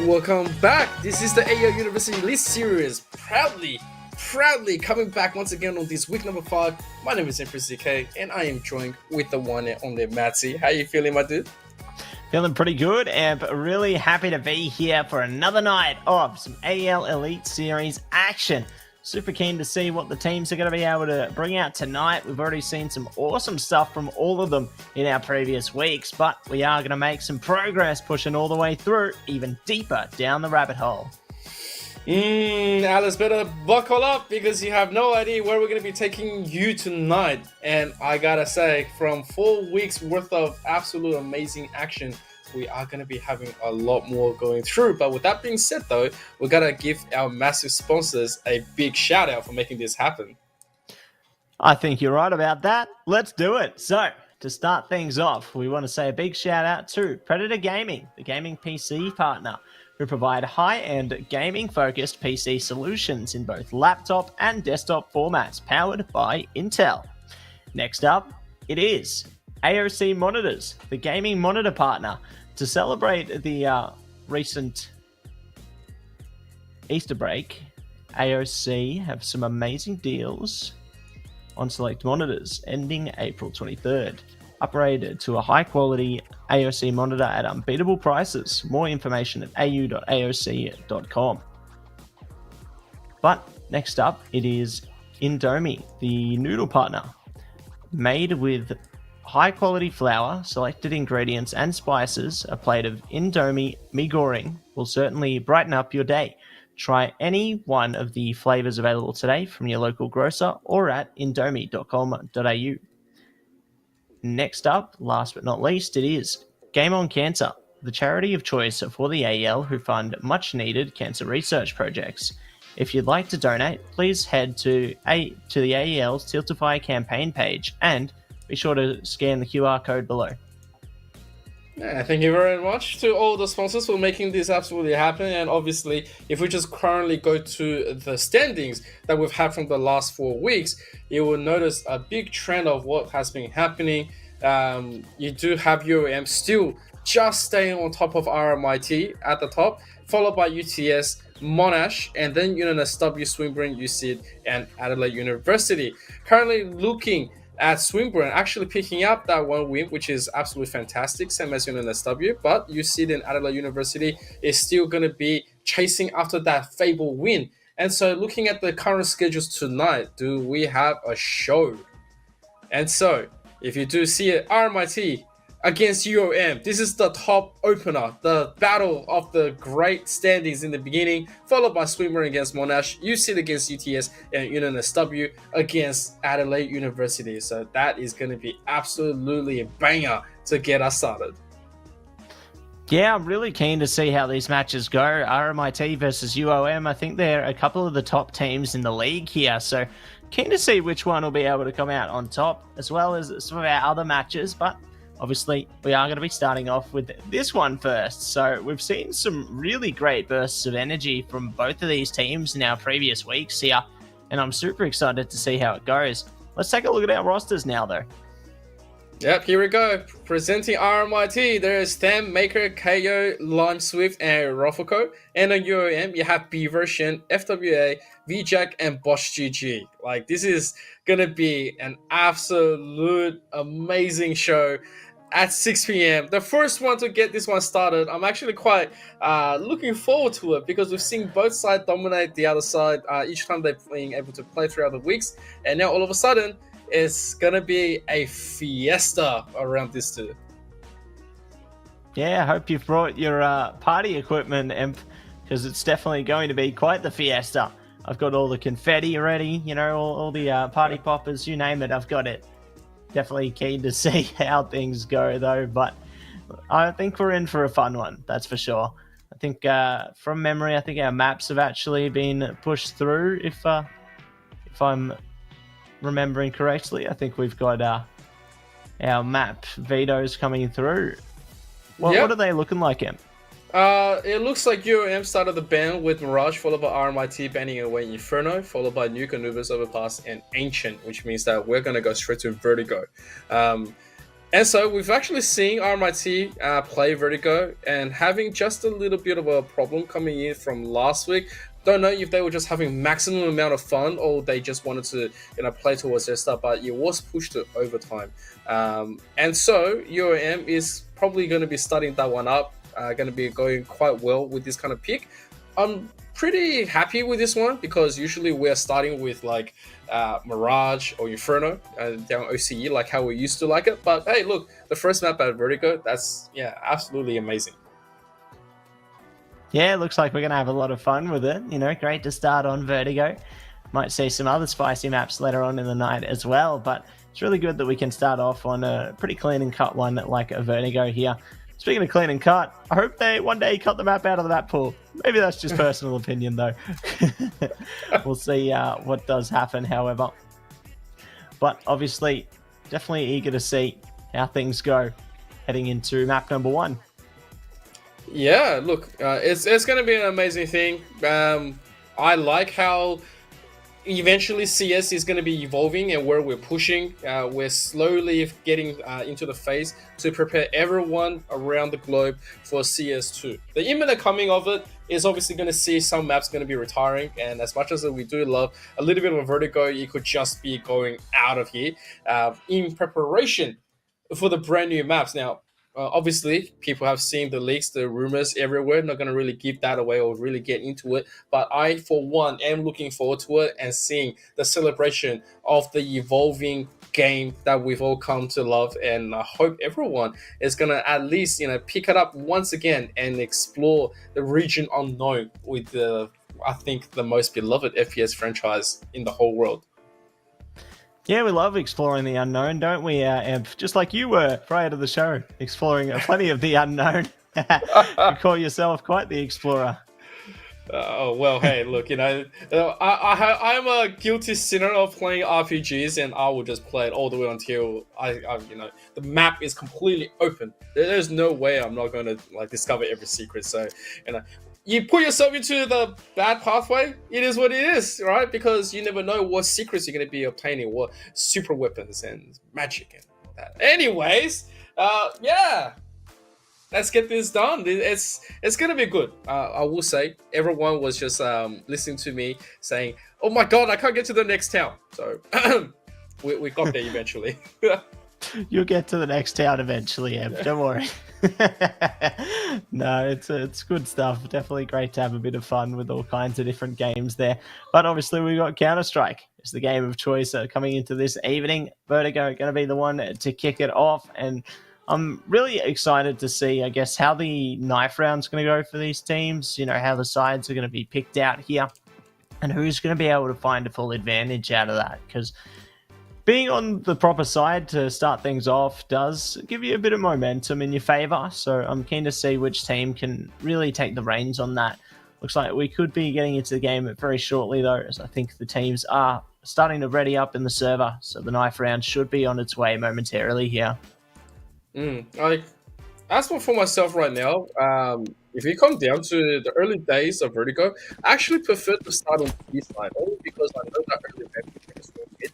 Welcome back. This is the AEL University List Series, proudly coming back once again on this week number 5. My name is Empress ZK, and I am joined with the one and only Matty. How you feeling, my dude? Feeling pretty good, and really happy to be here for another night of some AEL Elite Series action. Super keen to see what the teams are going to be able to bring out tonight. We've already seen some awesome stuff from all of them in our previous weeks, but we are going to make some progress pushing all the way through, even deeper down the rabbit hole. Alice, better buckle up because you have no idea where we're going to be taking you tonight. And I gotta say, from 4 weeks worth of absolute amazing action, we are going to be having a lot more going through. But with that being said, though, we got to give our massive sponsors a big shout out for making this happen. I think you're right about that. Let's do it. So, to start things off, we want to say a big shout out to Predator Gaming, the gaming PC partner, who provide high-end gaming-focused PC solutions in both laptop and desktop formats, powered by Intel. Next up, it is AOC Monitors, the gaming monitor partner. To celebrate the recent Easter break, AOC have some amazing deals on select monitors ending April 23rd. Upgraded to a high-quality AOC monitor at unbeatable prices. More information at au.aoc.com. But next up, it is Indomie, the noodle partner. Made with high-quality flour, selected ingredients and spices, a plate of Indomie mee goreng will certainly brighten up your day. Try any one of the flavors available today from your local grocer or at indomie.com.au. Next up, last but not least, it is Game On Cancer, the charity of choice for the AEL who fund much-needed cancer research projects. If you'd like to donate, please head to the AEL's Tiltify campaign page and be sure to scan the QR code below. Yeah, thank you very much to all the sponsors for making this absolutely happen. And obviously, if we just currently go to the standings that we've had from the last 4 weeks, you will notice a big trend of what has been happening. You do have UAM still just staying on top of RMIT at the top, followed by UTS, Monash, and then UNSW, Swinburne, USYD, and Adelaide University. Currently looking at Swinburne actually picking up that one win, which is absolutely fantastic, same as UNSW, but USYD and Adelaide University is still going to be chasing after that Fable win. And so looking at the current schedules tonight, do we have a show? And so if you do see it, RMIT against UOM. This is the top opener, the battle of the great standings in the beginning, followed by Swinburne against Monash, USYD against UTS, and UNSW against Adelaide University. So that is going to be absolutely a banger to get us started. Yeah, I'm really keen to see how these matches go. RMIT versus UOM, I think they're a couple of the top teams in the league here, so keen to see which one will be able to come out on top, as well as some of our other matches, but obviously, we are going to be starting off with this one first. So we've seen some really great bursts of energy from both of these teams in our previous weeks here, and I'm super excited to see how it goes. Let's take a look at our rosters now, though. Yep, here we go. Presenting RMIT, there is Them, Maker, KO, Lime Swift, and Rofoko. And on UOM, you have Beaversion, FWA, VJack, and Bosch GG. Like, this is going to be an absolute amazing show at 6 p.m. The first one to get this one started. I'm actually quite looking forward to it because we've seen both sides dominate the other side each time they're being able to play throughout the weeks. And now all of a sudden, it's going to be a fiesta around this too. Yeah, I hope you've brought your party equipment, Imp, because it's definitely going to be quite the fiesta. I've got all the confetti ready, you know, all the party poppers, you name it, I've got it. Definitely keen to see how things go, though, but I think we're in for a fun one, that's for sure. I think from memory, I think our maps have actually been pushed through, if I'm remembering correctly. I think we've got our map vetoes coming through. Well, yep. What are they looking like, Em? It looks like UOM started the ban with Mirage, followed by RMIT banning away Inferno, followed by Nuke, Anubis, Overpass, and Ancient, which means that we're going to go straight to Vertigo. And so we've actually seen RMIT play Vertigo and having just a little bit of a problem coming in from last week. Don't know if they were just having maximum amount of fun or they just wanted to play towards their stuff, but it was pushed to overtime. And so UOM is probably going to be starting that one up, going to be going quite well with this kind of pick. I'm pretty happy with this one because usually we're starting with like Mirage or Inferno down OCE, like how we used to like it. But hey, look, the first map at Vertigo, that's absolutely amazing. Yeah, it looks like we're going to have a lot of fun with it. You know, great to start on Vertigo. Might see some other spicy maps later on in the night as well, but it's really good that we can start off on a pretty clean and cut one like a Vertigo here. Speaking of clean and cut, I hope they one day cut the map out of the map pool. Maybe that's just personal opinion, though. We'll see what does happen, however. But obviously, definitely eager to see how things go heading into map number 1. Yeah, look, it's going to be an amazing thing. I like how eventually CS is going to be evolving and where we're pushing. We're slowly getting into the phase to prepare everyone around the globe for CS2. The imminent coming of it is obviously going to see some maps going to be retiring, and as much as we do love a little bit of a vertigo, it could just be going out of here in preparation for the brand new maps. Now, obviously, people have seen the leaks, the rumors everywhere. Not going to really give that away or really get into it. But I, for one, am looking forward to it and seeing the celebration of the evolving game that we've all come to love. And I hope everyone is going to at least, pick it up once again and explore the region unknown with I think, the most beloved FPS franchise in the whole world. Yeah, we love exploring the unknown, don't we, Emp? Just like you were prior to the show, exploring plenty of the unknown. You call yourself quite the explorer. Well, hey, look, I'm a guilty sinner of playing RPGs, and I will just play it all the way until the map is completely open. There's no way I'm not going to discover every secret. So, you put yourself into the bad pathway, it is what it is, right? Because you never know what secrets you're going to be obtaining, what super weapons and magic and all that. Anyways, yeah, let's get this done. It's going to be good. I will say, everyone was just listening to me saying, oh my God, I can't get to the next town. So we got there eventually. You'll get to the next town eventually, Em. Don't worry. No, it's good stuff. Definitely great to have a bit of fun with all kinds of different games there. But obviously we got Counter-Strike. It's the game of choice coming into this evening. Vertigo going to be the one to kick it off. And I'm really excited to see, I guess, how the knife round's going to go for these teams. How the sides are going to be picked out here. And who's going to be able to find a full advantage out of that. Because being on the proper side to start things off does give you a bit of momentum in your favour. So I'm keen to see which team can really take the reins on that. Looks like we could be getting into the game very shortly, though, as I think the teams are starting to ready up in the server. So the knife round should be on its way momentarily here. As for myself right now, if you come down to the early days of Vertigo, I actually prefer to start on the B side, only because I know that early advantage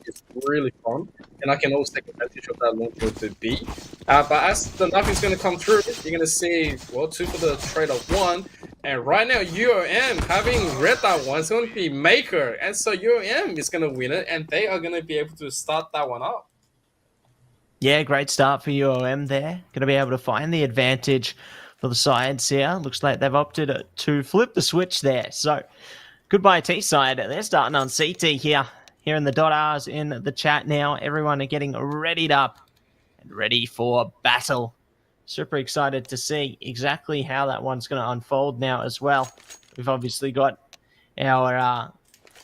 is really fun, and I can always take advantage of that long road to B. But as the knife is going to come through, you're going to see, well, 2 for the trade of 1, and right now UOM, having read that one, it's going to be Maker, and so UOM is going to win it, and they are going to be able to start that one up. Yeah, great start for UOM there. Going to be able to find the advantage for the sides here. Looks like they've opted to flip the switch there. So, goodbye T-side. They're starting on CT here. Here in the .Rs in the chat now. Everyone are getting readied up and ready for battle. Super excited to see exactly how that one's going to unfold now as well. We've obviously got our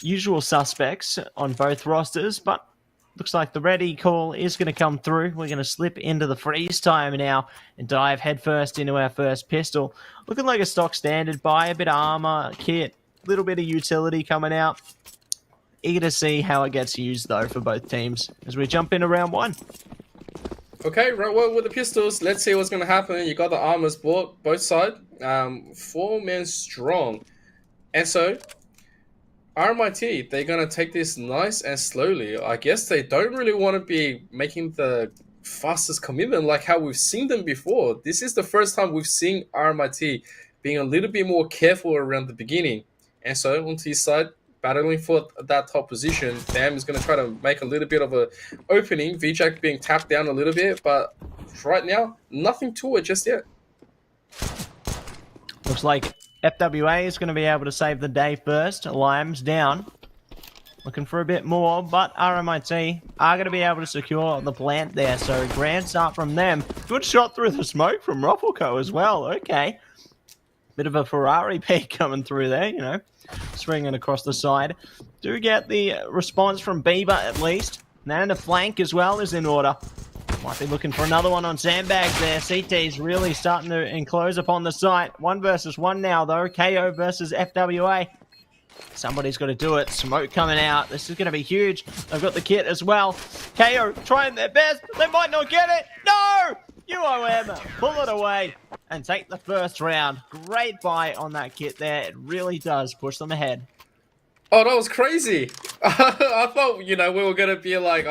usual suspects on both rosters, but looks like the ready call is going to come through. We're going to slip into the freeze time now and dive headfirst into our first pistol. Looking like a stock standard buy, a bit of armor, kit, a little bit of utility coming out. Eager to see how it gets used, though, for both teams as we jump into round 1. Okay, right, well, with the pistols, let's see what's going to happen. You got the armors bought, both sides. 4 men strong. And so RMIT, they're going to take this nice and slowly. I guess they don't really want to be making the fastest commitment like how we've seen them before. This is the first time we've seen RMIT being a little bit more careful around the beginning. And so on his side, battling for that top position, Dam is going to try to make a little bit of a opening. VJack being tapped down a little bit, but right now, nothing to it just yet. Looks like FWA is going to be able to save the day first. Lime's down. Looking for a bit more, but RMIT are going to be able to secure the plant there. So grand start from them. Good shot through the smoke from Ruffleco as well. Okay. Bit of a Ferrari peak coming through there, swinging across the side. Do get the response from Bieber at least. And the flank as well is in order. Might be looking for another one on sandbags there. CT's really starting to enclose upon the site. 1 versus 1 now, though. KO versus FWA. Somebody's got to do it. Smoke coming out. This is going to be huge. They've got the kit as well. KO trying their best. They might not get it. No! UOM pull it away and take the first round. Great buy on that kit there. It really does push them ahead. Oh, that was crazy. I thought, you know, we were going to be like,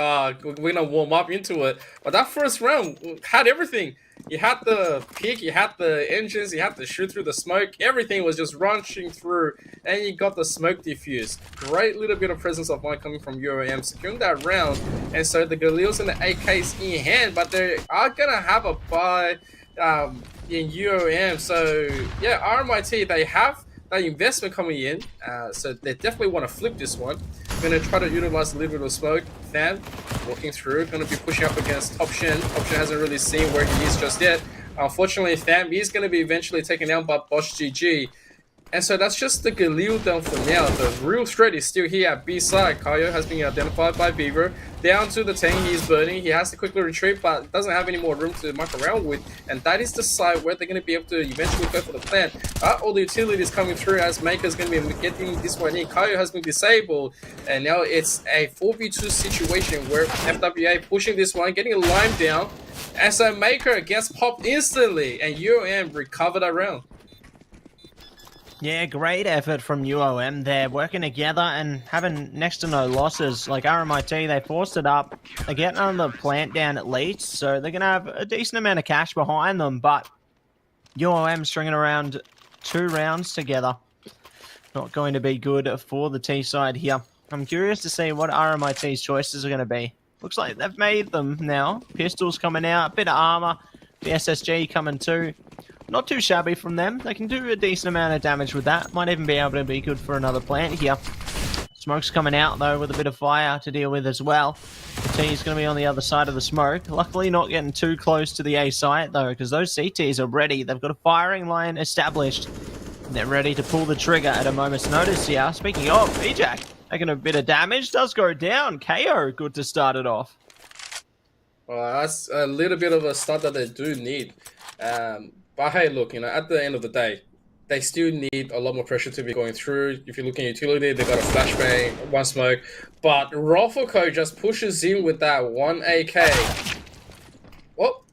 we're going to warm up into it. But that first round had everything. You had the peak, you had the engines, you had to shoot through the smoke. Everything was just rushing through, and you got the smoke diffuse. Great little bit of presence of mind coming from UOM, securing that round. And so the Galils and the AKs in hand, but they are going to have a buy in UOM. So, yeah, RMIT, they have that investment coming in, so they definitely want to flip this one. Going to try to utilize a little bit of smoke. Fan walking through, going to be pushing up against Top Shin. Top Shin hasn't really seen where he is just yet. Unfortunately, Tham is going to be eventually taken down by Bosch GG. And so that's just the Galil down for now. The real threat is still here at B side. Kayo has been identified by Beaver. Down to the tank, he's burning. He has to quickly retreat, but doesn't have any more room to muck around with. And that is the side where they're going to be able to eventually go for the plant. All the utilities coming through as Maker's going to be getting this one in. Kayo has been disabled. And now it's a 4v2 situation where FWA pushing this one, getting a lime down. And so Maker gets popped instantly. And UOM recovered that round. Yeah, great effort from UOM. They're working together and having next to no losses. Like RMIT, they forced it up. They're getting another plant down at least, so they're going to have a decent amount of cash behind them. But UOM stringing around 2 rounds together. Not going to be good for the T side here. I'm curious to see what RMIT's choices are going to be. Looks like they've made them now. Pistols coming out, a bit of armor. The SSG coming too. Not too shabby from them. They can do a decent amount of damage with that. Might even be able to be good for another plant here. Smoke's coming out, though, with a bit of fire to deal with as well. The T is going to be on the other side of the smoke. Luckily, not getting too close to the A site, though, because those CTs are ready. They've got a firing line established. They're ready to pull the trigger at a moment's notice here. Speaking of, BJack taking a bit of damage. Does go down. KO, good to start it off. Well, that's a little bit of a start that they do need. But hey, look, you know, at the end of the day, they still need a lot more pressure to be going through. If you're looking at utility, they got a flashbang, 1 smoke. But Rofoko just pushes in with that 1 AK. Well,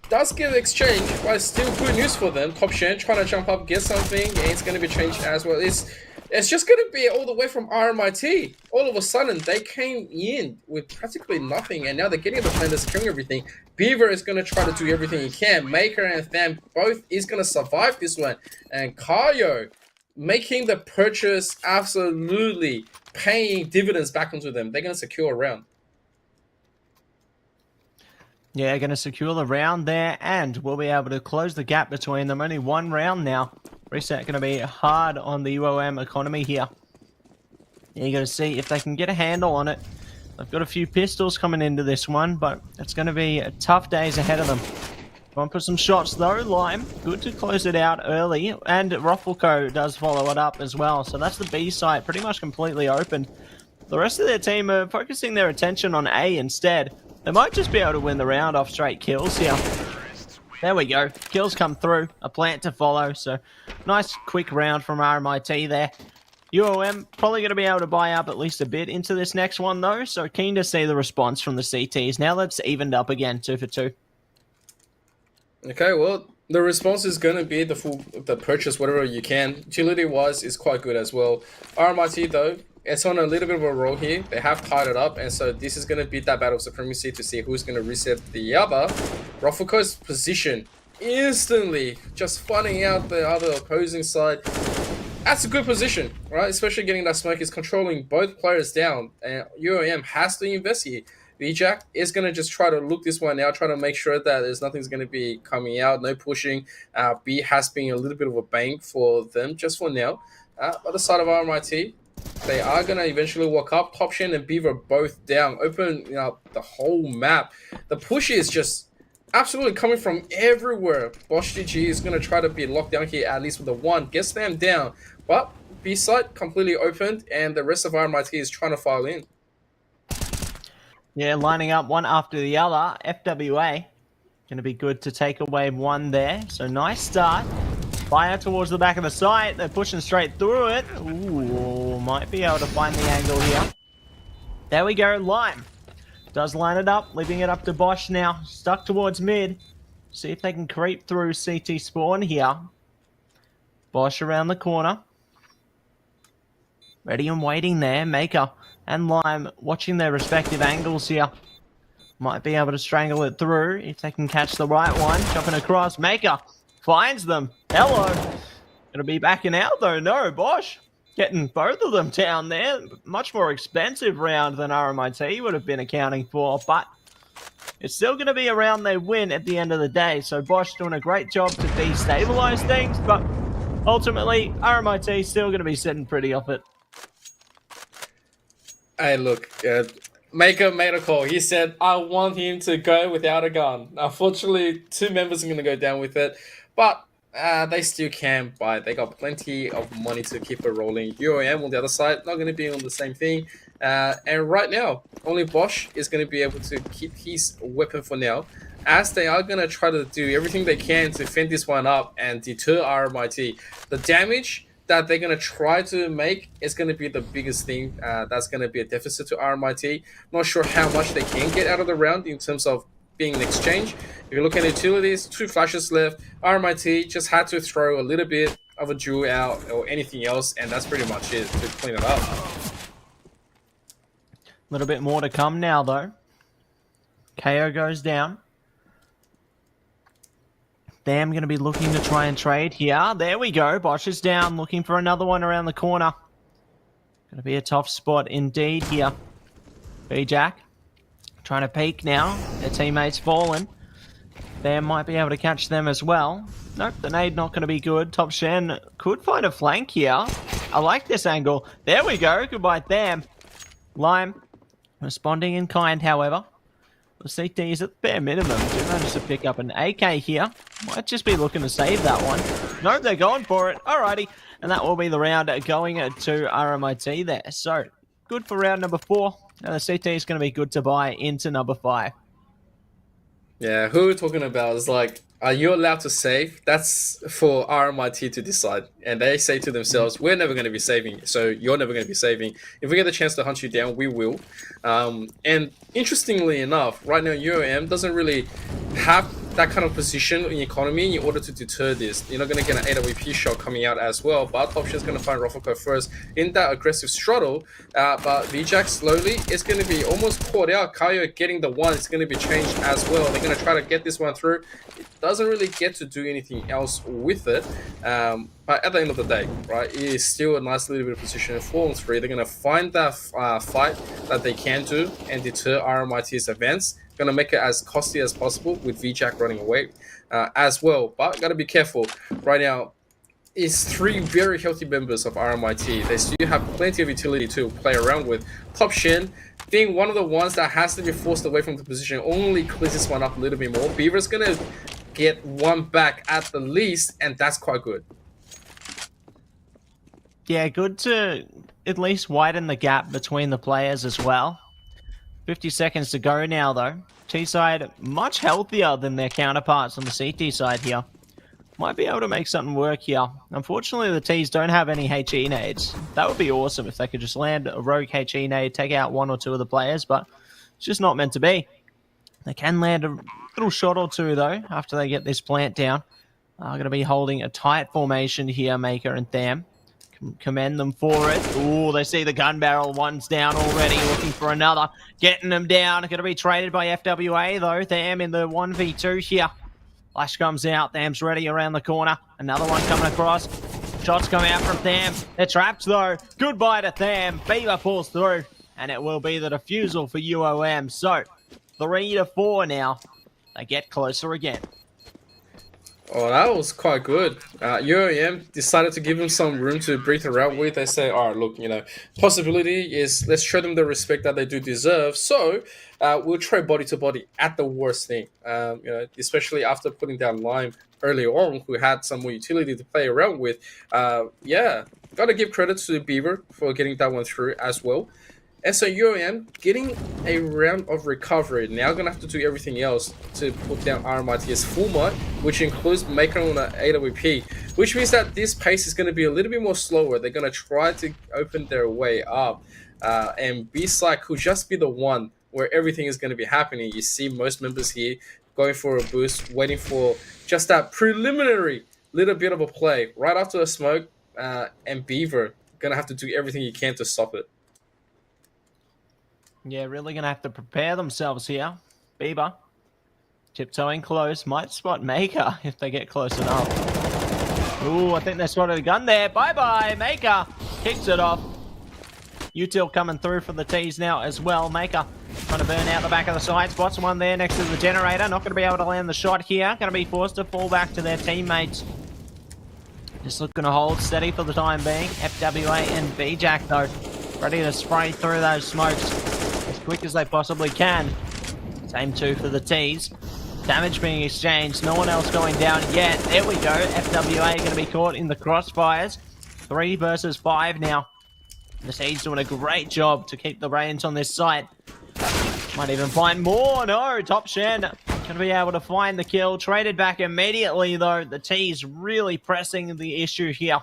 does get exchange, but it's still good news for them. Top Shen trying to jump up, get something, and it's going to be changed as well. It's just going to be all the way from RMIT. All of a sudden, they came in with practically nothing, and now they're getting the plan, they're securing everything. Beaver is going to try to do everything he can. Maker and Tham both is going to survive this one. And Kayo making the purchase, absolutely paying dividends back onto them. They're going to secure a round. Yeah, going to secure the round there, and we'll be able to close the gap between them. Only 1 round now. Reset going to be hard on the UOM economy here. You're going to see if they can get a handle on it. They've got a few pistols coming into this one, but it's going to be tough days ahead of them. Want to put some shots though. Lime, good to close it out early, and Roffelco does follow it up as well. So that's the B site, pretty much completely opened. The rest of their team are focusing their attention on A instead. They might just be able to win the round off straight kills here. There we go. Kills come through. A plant to follow. So nice quick round from RMIT there. UOM probably going to be able to buy up at least a bit into this next one though. So keen to see the response from the CTs. Now let's evened up again, 2 for 2. Okay, well, the response is going to be the purchase, whatever you can. Utility-wise is quite good as well. RMIT though, it's on a little bit of a roll here. They have tied it up, and so this is going to be that battle of supremacy to see who's going to reset the other. Roffelco's position instantly just flooding out the other opposing side. That's a good position, right? Especially getting that smoke is controlling both players down, and UOM has to invest here. VJack is going to just try to look this one out, try to make sure that there's nothing's going to be coming out, no pushing. B has been a little bit of a bank for them just for now. Other side of RMIT, they are going to eventually walk up. Top Shen and Beaver both down, open up the whole map. The push is just absolutely coming from everywhere. Bosch GG is going to try to be locked down here, at least with the 1. Gets them down, but B side completely opened, and the rest of RMIT is trying to file in. Yeah, lining up one after the other. FWA going to be good to take away 1 there. So nice start. Fire towards the back of the site. They're pushing straight through it. Ooh, might be able to find the angle here. There we go. Lime does line it up, leaving it up to Bosch now. Stuck towards mid. See if they can creep through CT spawn here. Bosch around the corner. ready and waiting there. Maker and Lime watching their respective angles here. Might be able to strangle it through if they can catch the right one. Jumping across. Maker finds them. Hello. Gonna be backing out though. No, Bosch getting both of them down there. Much more expensive round than RMIT would have been accounting for, but it's still going to be a round they win at the end of the day. So Bosch doing a great job to destabilize things, but ultimately RMIT still going to be sitting pretty off it. Hey, look, Maker made a call. He said, I want him to go without a gun. Unfortunately, 2 members are going to go down with it, but they still can buy. They got plenty of money to keep it rolling. UOM on the other side, not going to be on the same thing. And right now, only Bosch is going to be able to keep his weapon for now, as they are going to try to do everything they can to fend this one up and deter RMIT. The damage that they're going to try to make is going to be the biggest thing. That's going to be a deficit to RMIT. Not sure how much they can get out of the round in terms of being an exchange. If you look at utilities, 2 flashes left. RMIT just had to throw a little bit of a jewel out or anything else, and that's pretty much it to clean it up. A little bit more to come now, though. KO goes down. Them going to be looking to try and trade here. There we go. Bosch is down, looking for another one around the corner. Going to be a tough spot indeed here. B-Jack trying to peek now. Their teammates fallen. Them might be able to catch them as well. Nope, the nade not going to be good. Top Shen could find a flank here. I like this angle. There we go. Goodbye, Them. Lime responding in kind, however. The CTs at the bare minimum do manage to pick up an AK here. Might just be looking to save that one. No, they're going for it. Alrighty. And that will be the round going to RMIT there. So, good for round number 4. And the CT is going to be good to buy into number 5. Yeah, who we're talking about is like, are you allowed to save? That's for RMIT to decide. And they say to themselves, we're never going to be saving, so you're never going to be saving. If we get the chance to hunt you down, we will. And interestingly enough, right now UOM doesn't really have that kind of position in the economy in order to deter this. You're not going to get an AWP shot coming out as well, but option is going to find Rofoko first in that aggressive struggle. But VJack slowly is going to be almost caught out. Kaio getting the one is going to be changed as well. They're going to try to get this one through. It doesn't really get to do anything else with it. But at the end of the day, right, it is still a nice little bit of position in 4-on-3. They're going to find that fight that they can do and deter RMIT's advance. Going to make it as costly as possible with VJack running away as well. But got to be careful. Right now, it's 3 very healthy members of RMIT. They still have plenty of utility to play around with. Top Shin being one of the ones that has to be forced away from the position only clears this one up a little bit more. Beaver's going to get one back at the least, and that's quite good. Yeah, good to at least widen the gap between the players as well. 50 seconds to go now, though. T-side much healthier than their counterparts on the CT side here. Might be able to make something work here. Unfortunately, the Ts don't have any HE nades. That would be awesome if they could just land a rogue HE nade, take out 1 or 2 of the players, but it's just not meant to be. They can land a little shot or 2, though, after they get this plant down. Going to be holding a tight formation here, Maker and Tham. Commend them for it. Ooh, they see the gun barrel. One's down already, looking for another. Getting them down. Going to be traded by FWA, though. Tham in the 1v2 here. Flash comes out. Tham's ready around the corner. Another one coming across. Shots come out from Tham. They're trapped, though. Goodbye to Tham. Beaver pulls through. And it will be the defusal for UOM. So, 3-4 now. They get closer again. Oh, that was quite good. UOM decided to give him some room to breathe around with. They say, all right, look, possibility is let's show them the respect that they do deserve. So we'll trade body to body at the worst thing. Especially after putting down Lime earlier on, who had some more utility to play around with. Yeah, got to give credit to Beaver for getting that one through as well. And so UOM getting a round of recovery. Now going to have to do everything else to put down RMIT's full might, which includes Maker on an AWP, which means that this pace is going to be a little bit more slower. They're going to try to open their way up. And B-Side could just be the one where everything is going to be happening. You see most members here going for a boost, waiting for just that preliminary little bit of a play right after the smoke. And Beaver gonna have to do everything you can to stop it. Yeah, really going to have to prepare themselves here. Bieber, tiptoeing close, might spot Maker if they get close enough. Ooh, I think they spotted a gun there. Bye-bye, Maker kicks it off. Util coming through for the T's now as well. Maker trying to burn out the back of the side. Spots one there next to the generator. Not going to be able to land the shot here. Going to be forced to fall back to their teammates. Just looking to hold steady for the time being. FWA and B-Jack though, ready to spray through those smokes as quick as they possibly can. Same two for the T's. Damage being exchanged. No one else going down yet. There we go. FWA going to be caught in the crossfires. 3 versus 5 now. The T's doing a great job to keep the reins on this site. Might even find more. No, Top Shen going to be able to find the kill. Traded back immediately though. The T's really pressing the issue here.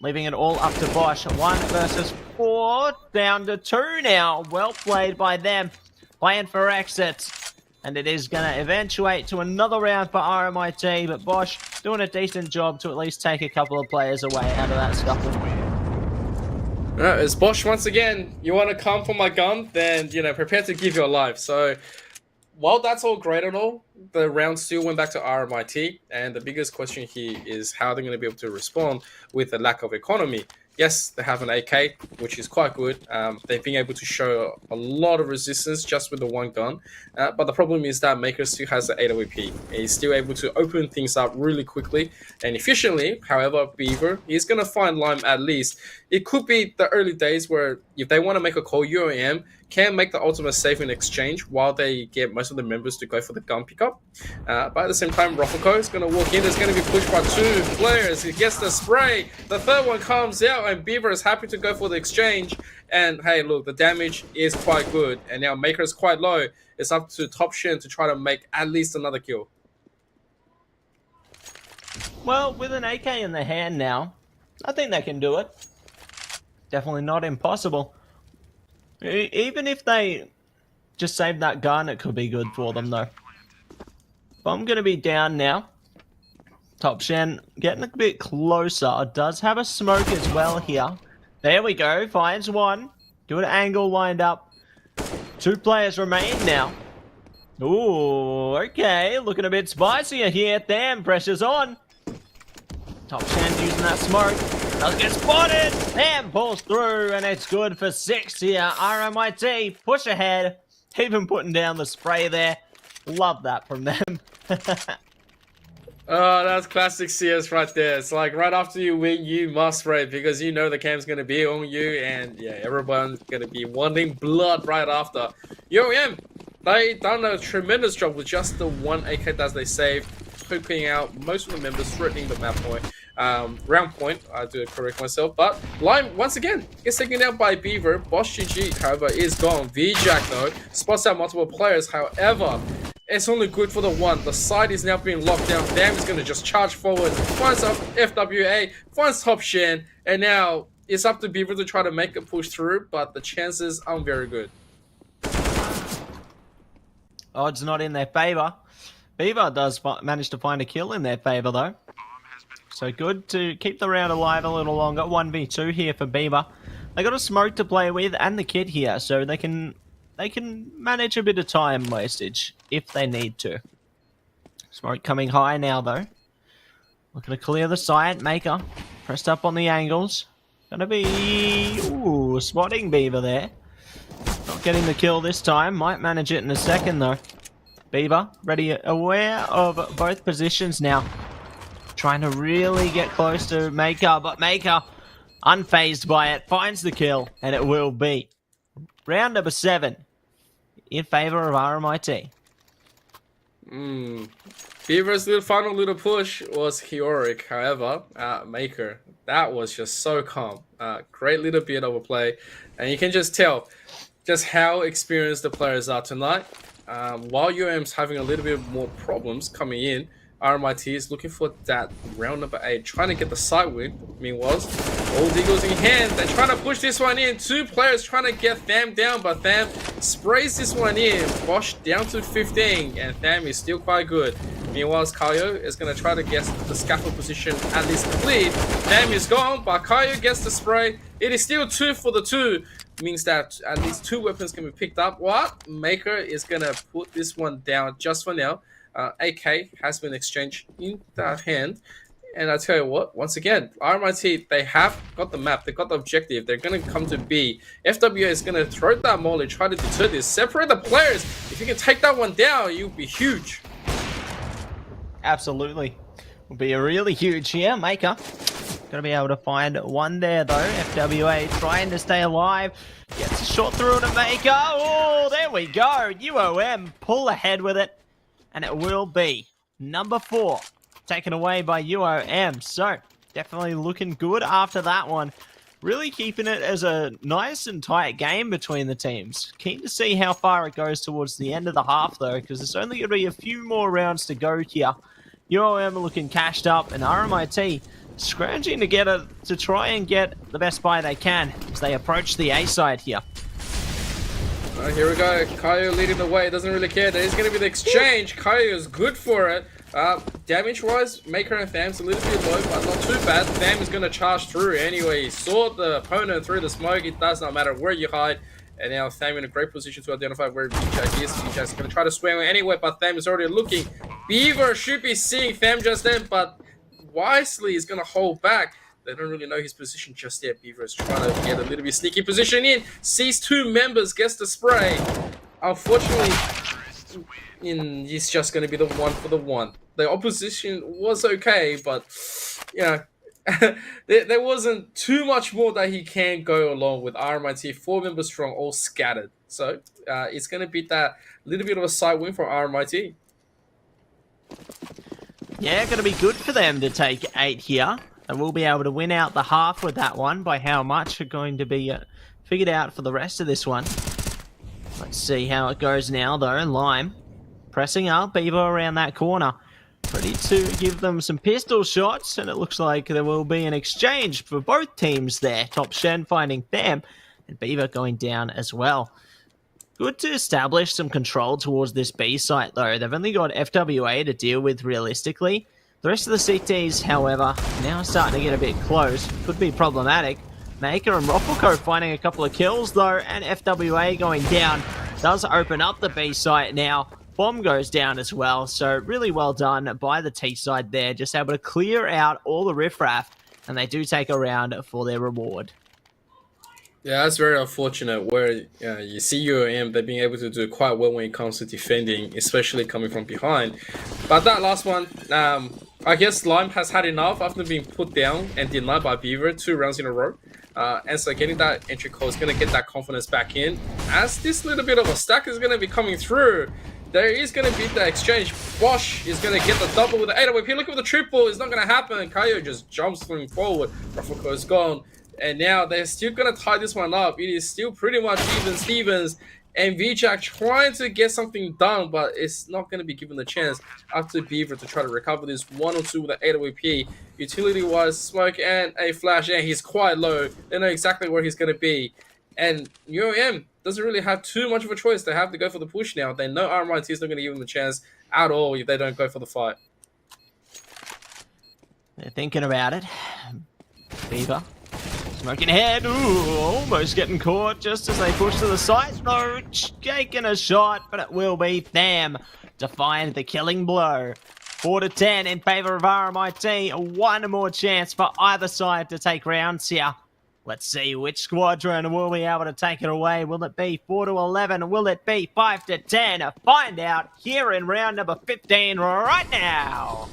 Leaving it all up to Bosch. 1 versus 4. Down to 2 now. Well played by them. Playing for exits. And it is going to eventuate to another round for RMIT. But Bosch doing a decent job to at least take a couple of players away out of that scuffle. It's Bosch once again. You want to come for my gun? Then, prepare to give your life. So, while that's all great and all, the round still went back to RMIT. And the biggest question here is how they're going to be able to respond with the lack of economy. Yes, they have an AK, which is quite good. They've been able to show a lot of resistance just with the one gun. But the problem is that Maker still has the AWP. He's still able to open things up really quickly and efficiently. However, Beaver is going to find Lime at least. It could be the early days where if they want to make a call, UAM can make the ultimate save in exchange while they get most of the members to go for the gun pickup. But at the same time, Rofoko is going to walk in. There's going to be pushed by 2 players. He gets the spray. The third one comes out and Beaver is happy to go for the exchange. And hey, look, the damage is quite good. And now Maker is quite low. It's up to Top Shen to try to make at least another kill. Well, with an AK in the hand now, I think they can do it. Definitely not impossible. Even if they just save that gun, it could be good for them though. But I'm going to be down now. Top Shen getting a bit closer. Does have a smoke as well here. There we go. Finds one. Good angle lined up. 2 players remain now. Ooh, okay. Looking a bit spicier here. Damn, pressure's on. Top Shen using that smoke. Does get spotted. Damn, pulls through, and it's good for 6 here. RMIT push ahead. Even putting down the spray there. Love that from them. Oh, that's classic CS right there. It's like right after you win, you must spray because you know the cam's going to be on you, and yeah, everyone's going to be wanting blood right after. UAM, they done a tremendous job with just the 1 AK that they saved, poking out most of the members, threatening the map point. Round point, I do correct myself, but Lime once again gets taken out by Beaver. Bosch GG, however, is gone. V-Jack though spots out multiple players, however, it's only good for the 1. The side is now being locked down. Damn is going to just charge forward, finds up FWA, finds Top Shen, and now it's up to Beaver to try to make a push through, but the chances aren't very good. Odds not in their favor. Beaver does manage to find a kill in their favor though. So good to keep the round alive a little longer. 1v2 here for Beaver. They got a smoke to play with and the kid here, so they can manage a bit of time wastage if they need to. Smoke coming high now though. Looking to clear the site. Maker pressed up on the angles. Gonna be spotting Beaver there. Not getting the kill this time. Might manage it in a second though. Beaver ready, aware of both positions now. Trying to really get close to Maker, but Maker, unfazed by it, finds the kill, and it will be round number 7 in favor of RMIT. Beaver's final little push was heroic, however, Maker, that was just so calm. Great little bit of a play, and you can just tell just how experienced the players are tonight. While UM's having a little bit more problems coming in, RMIT is looking for that round number 8, trying to get the side win. Meanwhile, all Eagles in hand, they're trying to push this one in. 2 players trying to get Tham down, but Tham sprays this one in. Bosch down to 15, and Tham is still quite good. Meanwhile, Kaio is going to try to get the scaffold position at least cleared. Fam is gone, but Kaio gets the spray. It is still 2 for the 2. Means that at least 2 weapons can be picked up. What? Maker is going to put this one down just for now. AK has been exchanged in that hand. And I tell you what, once again, RMIT, they have got the map, they got the objective, they're going to come to B. FWA is going to throw that molly, try to deter this, separate the players. If you can take that one down, you'll be huge. Absolutely. Will be a really huge here. Maker going to be able to find one there, though. FWA trying to stay alive. Gets a shot through to Maker. Oh, there we go. UOM pull ahead with it. And it will be number 4. Taken away by UOM. So, definitely looking good after that one. Really keeping it as a nice and tight game between the teams. Keen to see how far it goes towards the end of the half, though, because there's only going to be a few more rounds to go here. UOM looking cashed up, and RMIT scrounging to try and get the best buy they can as they approach the A side here. Here we go. Kaio leading the way. Doesn't really care. There is going to be the exchange. Kaio is good for it. Damage-wise, Maker and Fam's a little bit low, but not too bad. Fam is going to charge through anyway. He saw the opponent through the smoke. It does not matter where you hide. And now Fam in a great position to identify where VJack is. VJack's going to try to swing anyway, but Fam is already looking. Beaver should be seeing Fam just then, but wisely is going to hold back. They don't really know his position just yet. Beaver is trying to get a little bit sneaky position in. Sees 2 members, gets the spray. Unfortunately, he's just going to be the 1 for the 1. The opposition was okay, but, you know, there wasn't too much more that he can go along with. RMIT, 4 members strong, all scattered. So, it's going to be that little bit of a side win for RMIT. Yeah, going to be good for them to take 8 here. And we'll be able to win out the half with that one. By how much are going to be figured out for the rest of this one. Let's see how it goes now, though. Lime pressing up, Beaver around that corner. Ready to give them some pistol shots, and it looks like there will be an exchange for both teams there. Top Shen finding Fam, and Beaver going down as well. Good to establish some control towards this B site, though. They've only got FWA to deal with realistically. The rest of the CTs, however, now starting to get a bit close. Could be problematic. Maker and Roffelco finding a couple of kills, though, and FWA going down. Does open up the B site now. Bomb goes down as well, so really well done by the T side there. Just able to clear out all the riffraff, and they do take a round for their reward. Yeah, that's very unfortunate where you see UOM, they're being able to do quite well when it comes to defending, especially coming from behind. But that last one, I guess Lime has had enough after being put down and denied by Beaver 2 rounds in a row. And so getting that entry call is going to get that confidence back in. As this little bit of a stack is going to be coming through, there is going to be the exchange. Bosch is going to get the double with the 8 away. If you look at the triple, it's not going to happen. Kaio just jumps forward. Roffelco is gone. And now they're still going to tie this one up. It is still pretty much even Stevens and VJack trying to get something done, but it's not going to be given the chance after Beaver to try to recover this 1 or 2 with the 8 AWP. Utility-wise, smoke and a flash, and he's quite low. They know exactly where he's going to be. And UOM doesn't really have too much of a choice. They have to go for the push now. They know RMIT is not going to give them the chance at all if they don't go for the fight. They're thinking about it. Beaver smoking ahead. Ooh, almost getting caught just as they push to the side. Though, taking a shot, but it will be Tham to find the killing blow. 4-10 in favor of RMIT. One more chance for either side to take rounds here. Let's see which squadron will be able to take it away. Will it be 4-11? Will it be 5-10? Find out here in round number 15 right now.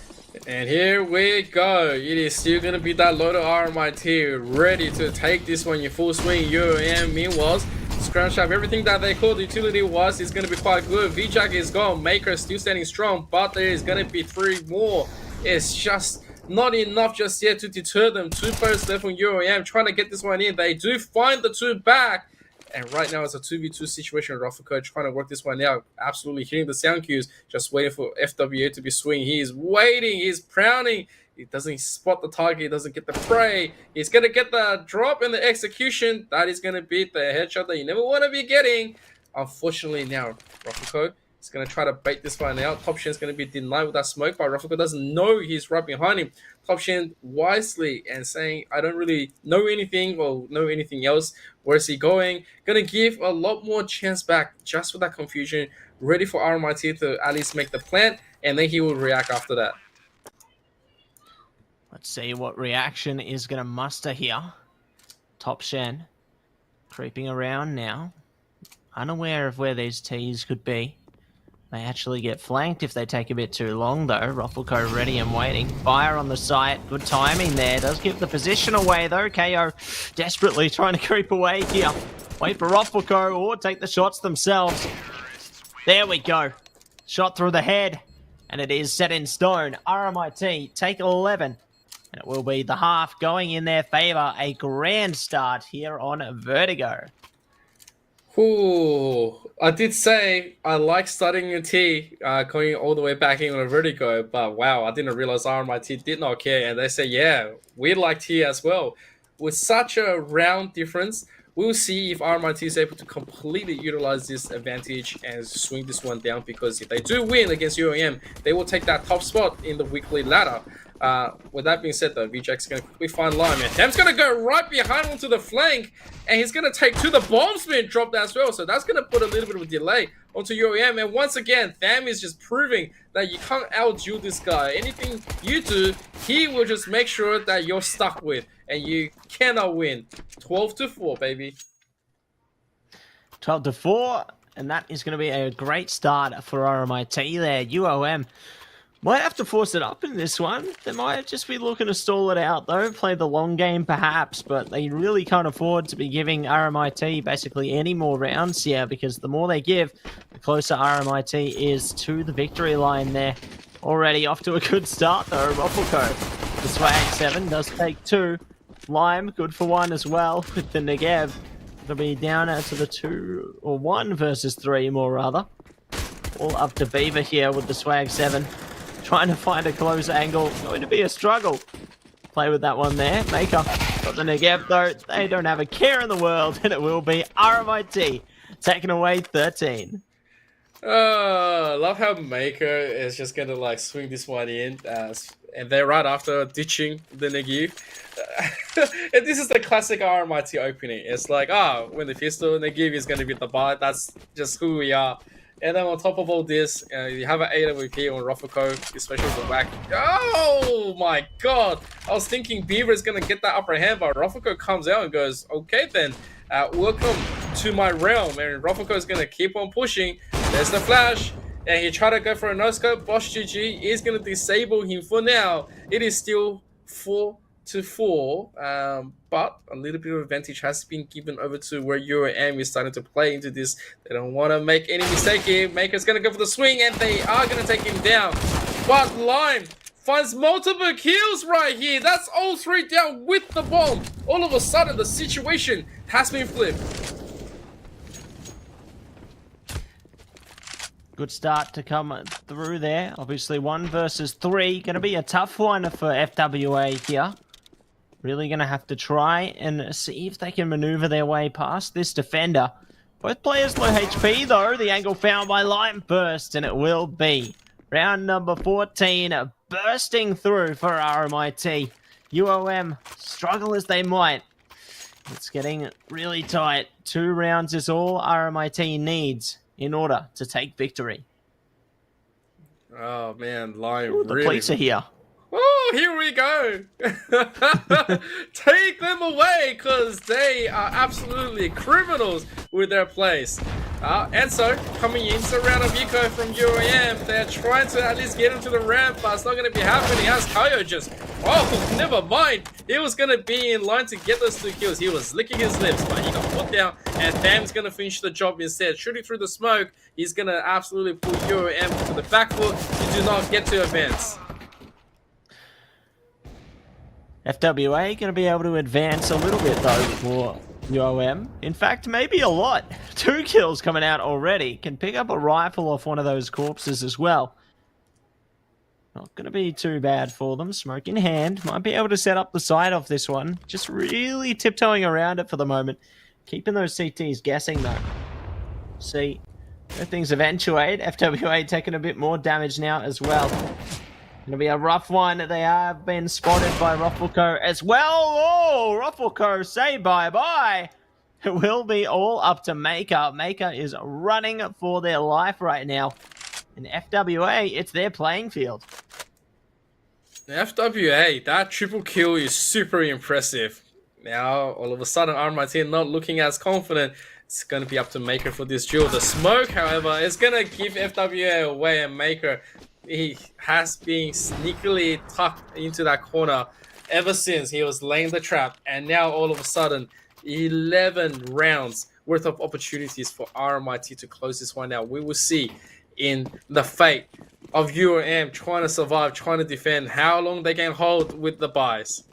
And here we go. It is still going to be that load of RMIT ready to take this one in full swing. UOM, meanwhile, scratch up everything that they called utility was is going to be quite good. VJack is gone. Maker still standing strong, but there is going to be 3 more. It's just not enough just yet to deter them. 2 players left from UOM trying to get this one in. They do find the 2 back. And right now it's a 2v2 situation. Roffelco trying to work this one out. Absolutely hitting the sound cues. Just waiting for FWA to be swinging. He is waiting. He's prowling. He doesn't spot the target. He doesn't get the prey. He's going to get the drop and the execution. That is going to be the headshot that you never want to be getting. Unfortunately now, Roffelco He's going to try to bait this one out. Top Shen's going to be denied with that smoke, but Ruffleco doesn't know he's right behind him. Top Shen wisely and saying, I don't really know anything or know anything else. Where's he going? Going to give a lot more chance back just for that confusion. Ready for RMIT to at least make the plant, and then he will react after that. Let's see what reaction is going to muster here. Top Shen creeping around now, unaware of where these T's could be. They actually get flanked if they take a bit too long, though. Ruffleco ready and waiting. Fire on the site. Good timing there. Does give the position away, though. KO desperately trying to creep away here. Wait for Ruffleco or take the shots themselves. There we go. Shot through the head. And it is set in stone. RMIT take 11. And it will be the half going in their favor. A grand start here on Vertigo. Ooh, I did say I like starting a T, going all the way back in on a Vertigo, but wow, I didn't realize RMIT did not care, and they say, yeah, we like T as well. With such a round difference, we'll see if RMIT is able to completely utilize this advantage and swing this one down, because if they do win against UAM, they will take that top spot in the weekly ladder. With that being said, though, VJack's going to quickly find Lime, and Ham's going to go right behind onto the flank, and he's going to take to the bomb's been dropped as well, so that's going to put a little bit of a delay onto UAM, and once again, Tham is just proving that you can't out-duel this guy. Anything you do, he will just make sure that you're stuck with, and you cannot win. 12-4, baby. 12-4, and that is going to be a great start for RMIT there. UOM might have to force it up in this one. They might just be looking to stall it out, though. Play the long game, perhaps, but they really can't afford to be giving RMIT basically any more rounds here, because the more they give, the closer RMIT is to the victory line there. Already off to a good start, though. Ruffleco, the Swag 7 does take 2. Lime, good for 1 as well, with the Negev. It'll be down to the 2 or 1 versus 3, more rather. All up to Beaver here with the Swag 7. Trying to find a close angle. Going to be a struggle. Play with that one there. Maker got the Negev, though. They don't have a care in the world, and it will be RMIT taking away 13. Love how Maker is just going to like swing this one in, and they're right after ditching the Negev. And this is the classic RMIT opening. It's like, when the pistol Negev is going to be the bar, that's just who we are. And then on top of all this, you have an AWP on Ruffleco, especially the whack. Oh my god! I was thinking Beaver is going to get that upper hand, but Ruffleco comes out and goes, okay then, welcome to my realm. And Ruffleco is going to keep on pushing. There's the flash, and he tried to go for a no-scope. Boss GG is going to disable him for now. It is still 4-4, but a little bit of advantage has been given over to where UAM is starting to play into this. They don't want to make any mistake here. Maker's going to go for the swing, and they are going to take him down. But Lime finds multiple kills right here. That's all 3 down with the bomb. All of a sudden, the situation has been flipped. Good start to come through there. Obviously, 1 versus 3. Going to be a tough one for FWA here. Really going to have to try and see if they can maneuver their way past this defender. Both players low HP, though. The angle found by Lime burst, and it will be round number 14 bursting through for RMIT. UOM struggle as they might. It's getting really tight. 2 rounds is all RMIT needs in order to take victory. Oh man, Lime. Ooh, the police are here. Oh, here we go. Take them away, because they are absolutely criminals with their plays. And so, coming into a round of eco from UAM, they're trying to at least get into the ramp, but it's not going to be happening as Kayo just, never mind. He was going to be in line to get those 2 kills. He was licking his lips, but he got put down, and Tham's going to finish the job instead. Shooting through the smoke, he's going to absolutely pull UAM to the back foot. You do not get to advance. FWA going to be able to advance a little bit, though, for UOM. In fact, maybe a lot. 2 kills coming out already. Can pick up a rifle off one of those corpses as well. Not going to be too bad for them. Smoke in hand. Might be able to set up the side off this one. Just really tiptoeing around it for the moment. Keeping those CTs guessing, though. See If things eventuate, FWA taking a bit more damage now as well. It'll be a rough one. They have been spotted by Ruffleco as well. Oh, Ruffleco, say bye-bye. It will be all up to Maker. Maker is running for their life right now. In FWA, it's their playing field. FWA, that triple kill is super impressive. Now, all of a sudden, RMIT not looking as confident. It's going to be up to Maker for this duel. The smoke, however, is going to give FWA away, and Maker, he has been sneakily tucked into that corner ever since he was laying the trap. And now, all of a sudden, 11 rounds worth of opportunities for RMIT to close this one out. We will see in the fate of UOM trying to survive, trying to defend, how long they can hold with the buys.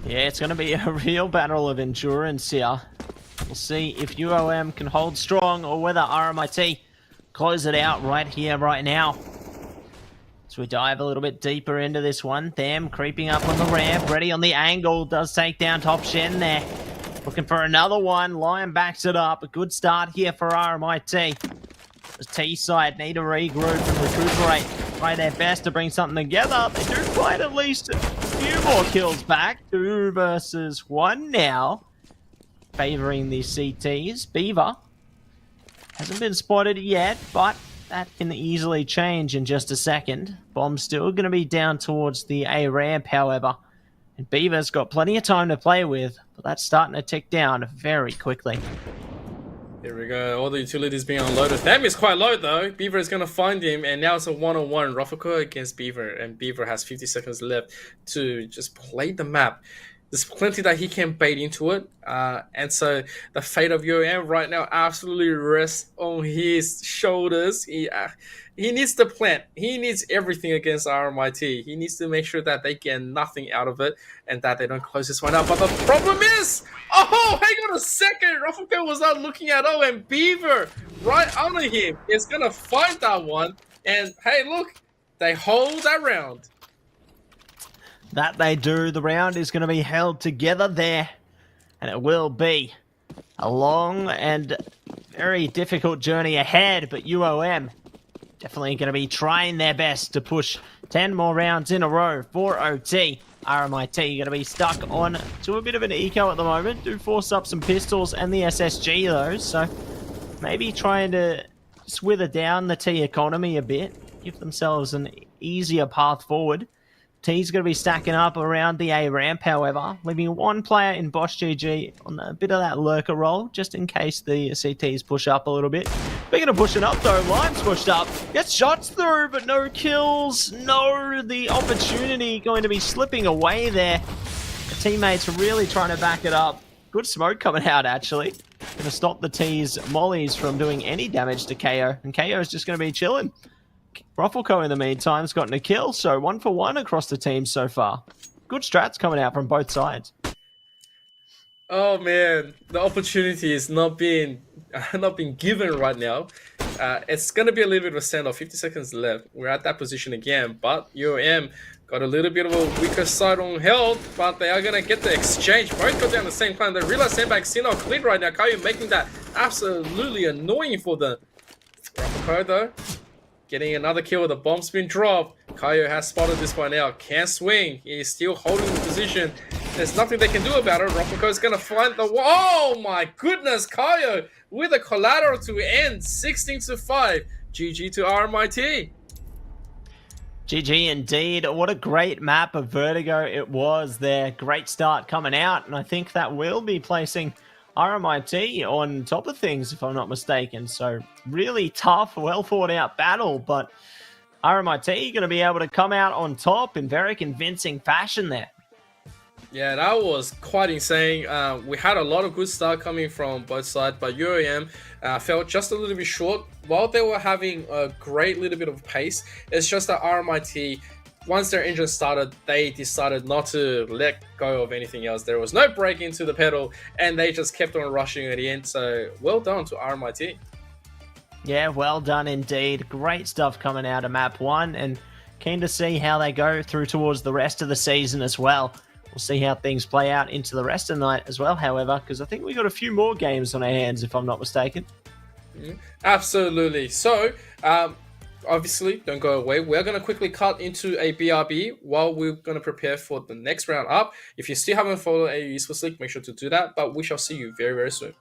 Yeah, it's going to be a real battle of endurance here. We'll see if UOM can hold strong or whether RMIT close it out right here, right now. So we dive a little bit deeper into this one. Them creeping up on the ramp, ready on the angle, does take down Top Shen there. Looking for another one. Lion backs it up. A good start here for RMIT. The T side need to regroup and recuperate. Try their best to bring something together. They do find at least a few more kills back. 2 versus 1 now. Favoring the CTs. Beaver hasn't been spotted yet, but that can easily change in just a second. Bomb's still going to be down towards the A ramp, however. And Beaver's got plenty of time to play with, but that's starting to tick down very quickly. Here we go, all the utilities being unloaded. Them is quite low though. Beaver is going to find him, and now it's a one-on-one. Ruffleco against Beaver, and Beaver has 50 seconds left to just play the map. There's plenty that he can bait into it, and so the fate of UOM right now absolutely rests on his shoulders. He needs to plant. He needs everything against RMIT. He needs to make sure that they get nothing out of it and that they don't close this one out. But the problem is, oh, hang on a second. Ruffleco was not looking at all, and Beaver right under him is going to find that one. And hey, look, they hold that round. That they do. The round is going to be held together there. And it will be a long and very difficult journey ahead. But UOM definitely going to be trying their best to push 10 more rounds in a row for OT. RMIT going to be stuck on to a bit of an eco at the moment. Do force up some pistols and the SSG though. So maybe trying to swither down the T economy a bit. Give themselves an easier path forward. T's going to be stacking up around the A ramp, however, leaving one player in Bosch GG on a bit of that lurker role, just in case the CTs push up a little bit. Speaking of pushing up, though, Lime's pushed up, gets shots through, but no kills. No, the opportunity going to be slipping away there. The teammates really trying to back it up. Good smoke coming out, actually. Going to stop the T's mollies from doing any damage to KO, and KO is just going to be chilling. Ruffleco, in the meantime, has gotten a kill, so 1 for 1 across the team so far. Good strats coming out from both sides. Oh man, the opportunity is not being given right now. It's going to be a little bit of a standoff. 50 seconds left. We're at that position again, but UOM got a little bit of a weaker side on health, but they are going to get the exchange. Both go down the same plan. They realize sandbag still not clean right now. Kayu making that absolutely annoying for them. Ruffleco, though, getting another kill with a bomb spin drop. Kaio has spotted this one out. Can't swing. He's still holding the position. There's nothing they can do about it. Ruffleco is going to find the... Oh my goodness, Kaio with a collateral to end. 16-5. GG to RMIT. GG indeed. What a great map of Vertigo it was there. Great start coming out, and I think that will be placing RMIT on top of things, if I'm not mistaken. So really tough, well thought out battle, but RMIT going to be able to come out on top in very convincing fashion there. Yeah, that was quite insane. We had a lot of good start coming from both sides, but UOM fell just a little bit short. While they were having a great little bit of pace, it's just that RMIT, once their engine started, they decided not to let go of anything else. There was no break into the pedal, and they just kept on rushing at the end. So well done to RMIT. Yeah, well done indeed. Great stuff coming out of map 1, and keen to see how they go through towards the rest of the season as well. We'll see how things play out into the rest of the night as well, however, because I think we got a few more games on our hands, if I'm not mistaken. Absolutely. So, obviously, don't go away. We're going to quickly cut into a BRB while we're going to prepare for the next round up. If you still haven't followed AE Esports League, make sure to do that. But we shall see you very, very soon.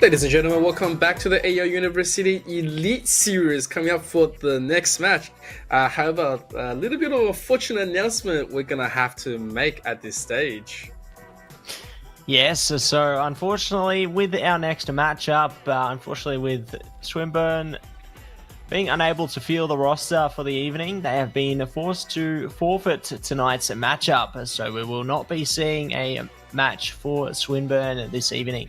Ladies and gentlemen, welcome back to the AEL University Elite Series. Coming up for the next match, however, a little bit of a fortunate announcement we're gonna have to make at this stage. Yes, so unfortunately with our next matchup, unfortunately with Swinburne being unable to field the roster for the evening, they have been forced to forfeit tonight's matchup, so we will not be seeing a match for Swinburne this evening.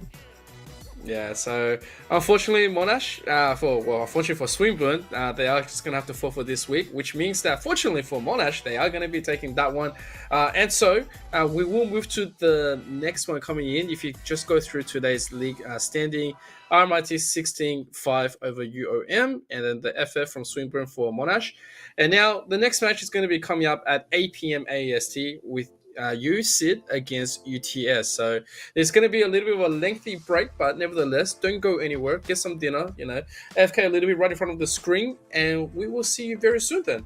Yeah, so unfortunately, Monash, unfortunately for Swinburne, they are just gonna have to forfeit this week, which means that fortunately for Monash, they are gonna be taking that one. And so we will move to the next one coming in. If you just go through today's league standing, RMIT 16-5 over UOM, and then the FF from Swinburne for Monash. And now the next match is going to be coming up at 8 p.m. AEST with USYD against UTS. So there's going to be a little bit of a lengthy break, but nevertheless, don't go anywhere. Get some dinner, FK a little bit right in front of the screen, and we will see you very soon then.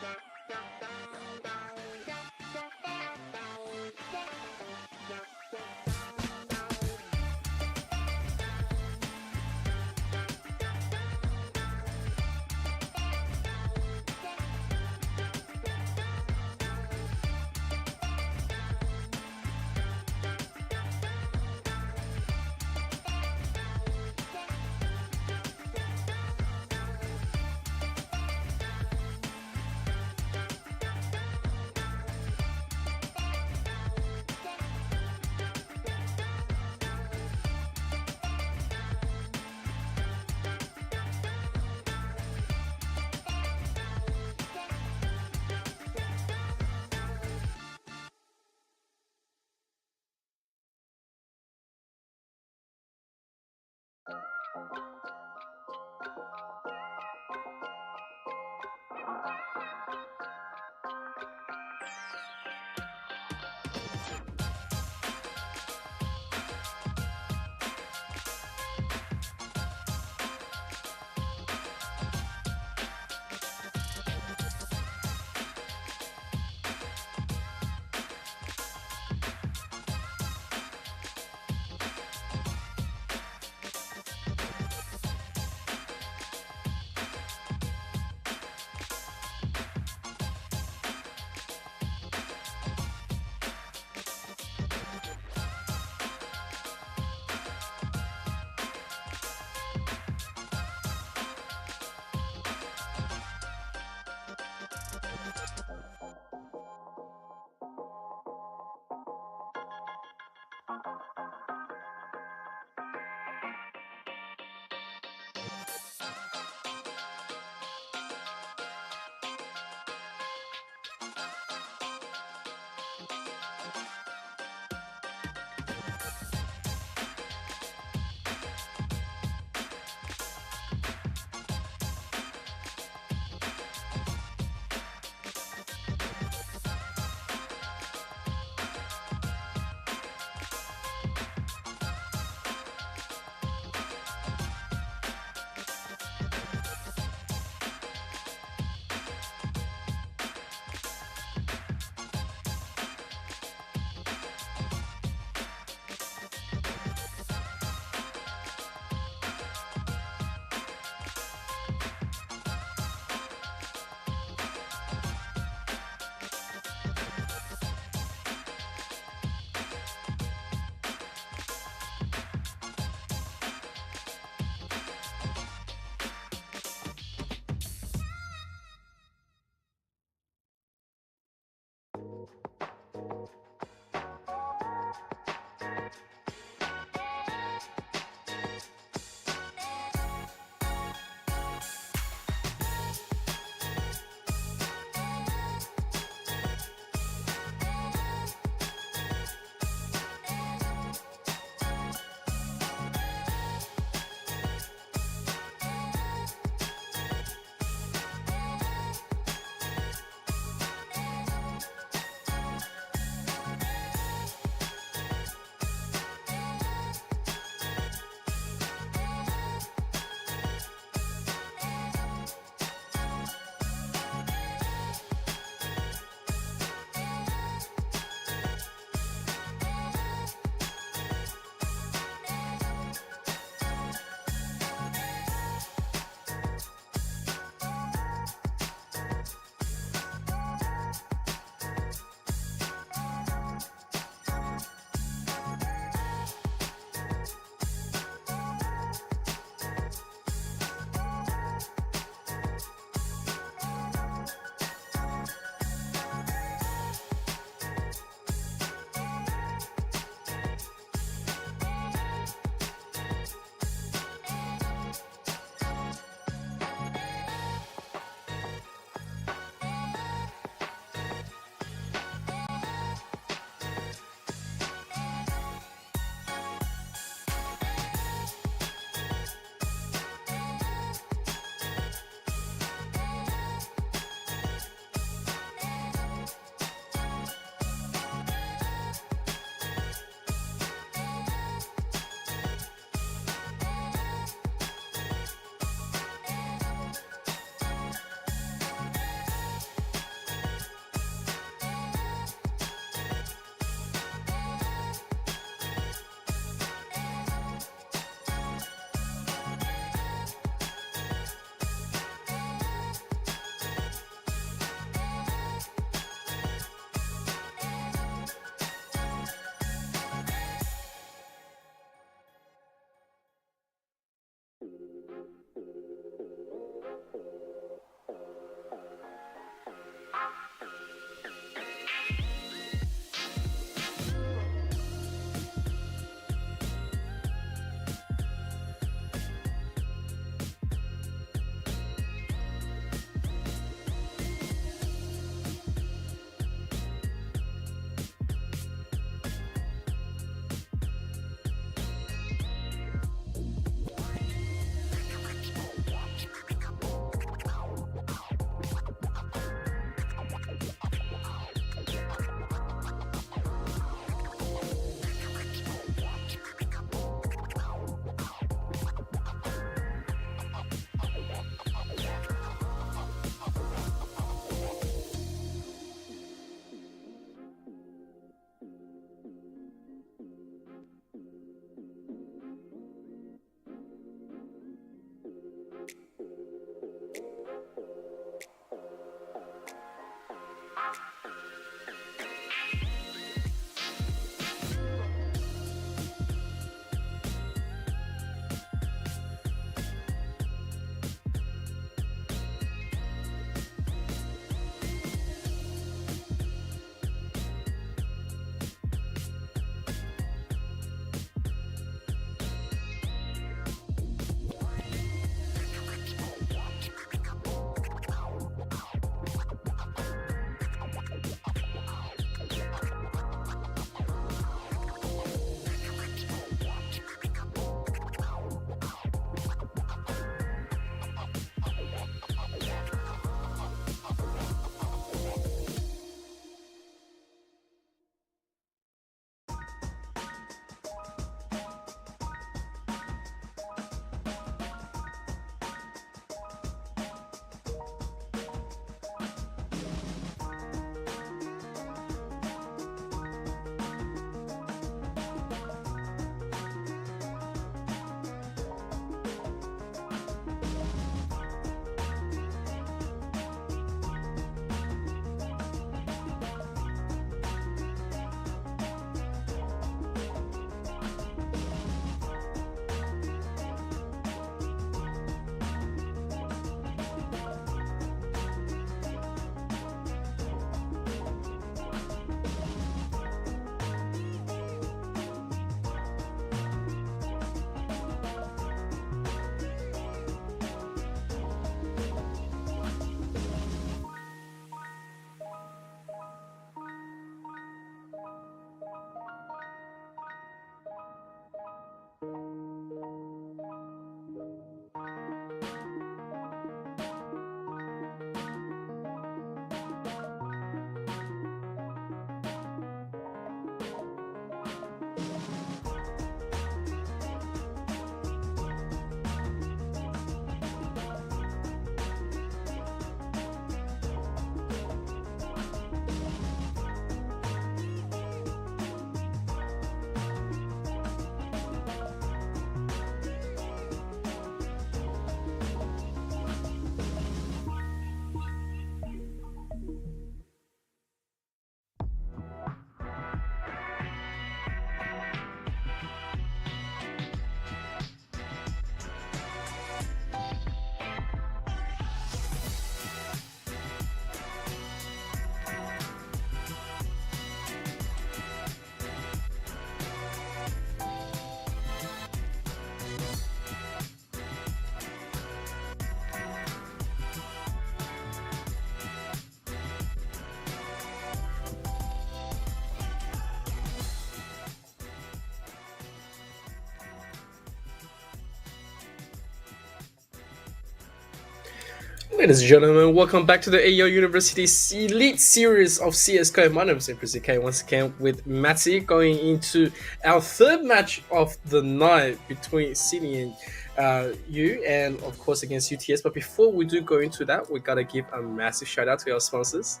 Ladies and gentlemen, welcome back to the AEL University Elite Series of CSGO. My name is Empress K once again with Matty going into our third match of the night between Sydney and you, and of course against UTS. But before we do go into that, we gotta give a massive shout out to our sponsors.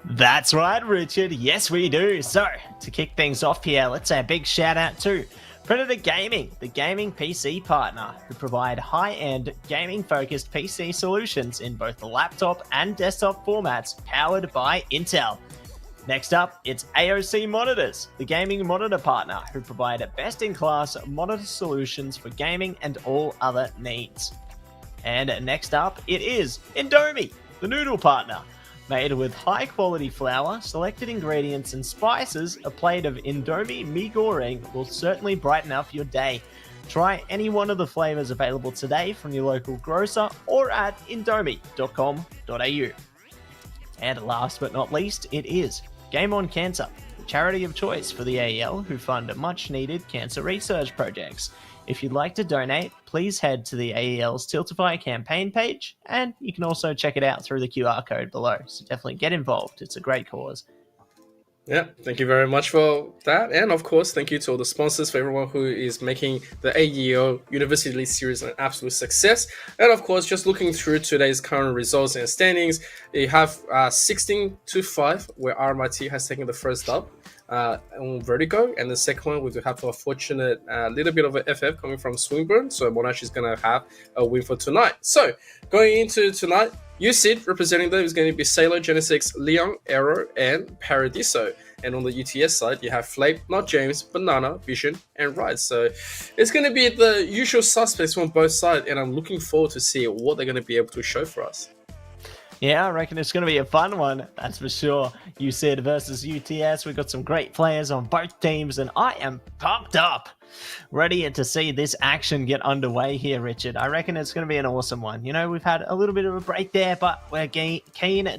That's right, Richard. Yes, we do. So, to kick things off here, let's say a big shout out to Predator Gaming, the gaming PC partner, who provide high-end gaming-focused PC solutions in both the laptop and desktop formats, powered by Intel. Next up, it's AOC Monitors, the gaming monitor partner, who provide best-in-class monitor solutions for gaming and all other needs. And next up, it is Indomie, the noodle partner. Made with high-quality flour, selected ingredients and spices, a plate of Indomie mee goreng will certainly brighten up your day. Try any one of the flavors available today from your local grocer or at indomie.com.au. And last but not least, it is Game On Cancer, the charity of choice for the AEL, who fund much-needed cancer research projects. If you'd like to donate, please head to the AEL's Tiltify campaign page, and you can also check it out through the QR code below, so definitely get involved. It's a great cause. Yeah, thank you very much for that. And of course, thank you to all the sponsors, for everyone who is making the AEL University Elite Series an absolute success. And of course, just looking through today's current results and standings, you have 16-5, where RMIT has taken the first dub on Vertigo, and the second one we do have a fortunate little bit of an FF coming from Swinburne, so Monash is going to have a win for tonight. So going into tonight, USYD representing them is going to be Sailor, Genesix, Leon, Arrow, and Paradiso. And on the UTS side, you have Flake, Not James, Banana, Vision, and Ride. So it's going to be the usual suspects from both sides, and I'm looking forward to see what they're going to be able to show for us. Yeah, I reckon it's going to be a fun one, that's for sure. USYD versus UTS, we've got some great players on both teams, and I am pumped up. Ready to see this action get underway here, Richard. I reckon it's going to be an awesome one. You know, we've had a little bit of a break there, but we're keen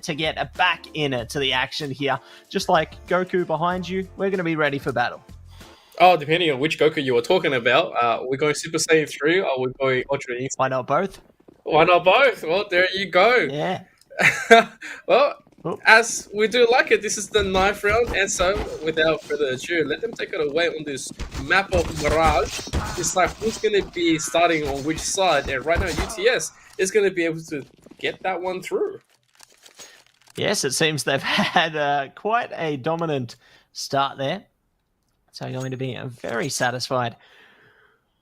to get back into the action here. Just like Goku behind you, we're going to be ready for battle. Oh, depending on which Goku you were talking about, we're going Super Saiyan 3 or we're going Ultra Instinct? Why not both? Why not both? Well, there you go. Yeah. Well, as we do like it, this is the 9th round, and so without further ado, let them take it away on this map of Mirage. It's like who's going to be starting on which side, and right now UTS is going to be able to get that one through. Yes, it seems they've had quite a dominant start there, so I'm going to be very satisfied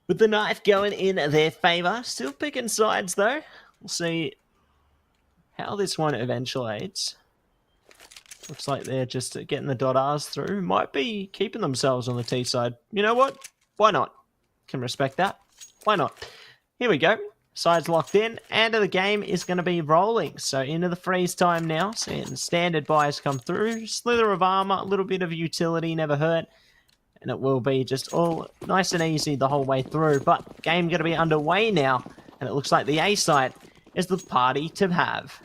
with the knife going in their favour. Still picking sides though. We'll see how this one eventuates. Looks like they're just getting the .Rs through. Might be keeping themselves on the T side. You know what? Why not? Can respect that. Why not? Here we go. Sides locked in, and the game is going to be rolling. So into the freeze time now. Seeing standard buys come through. Slither of armor, a little bit of utility, never hurt. And it will be just all nice and easy the whole way through. But game going to be underway now. And it looks like the A side is the party to have.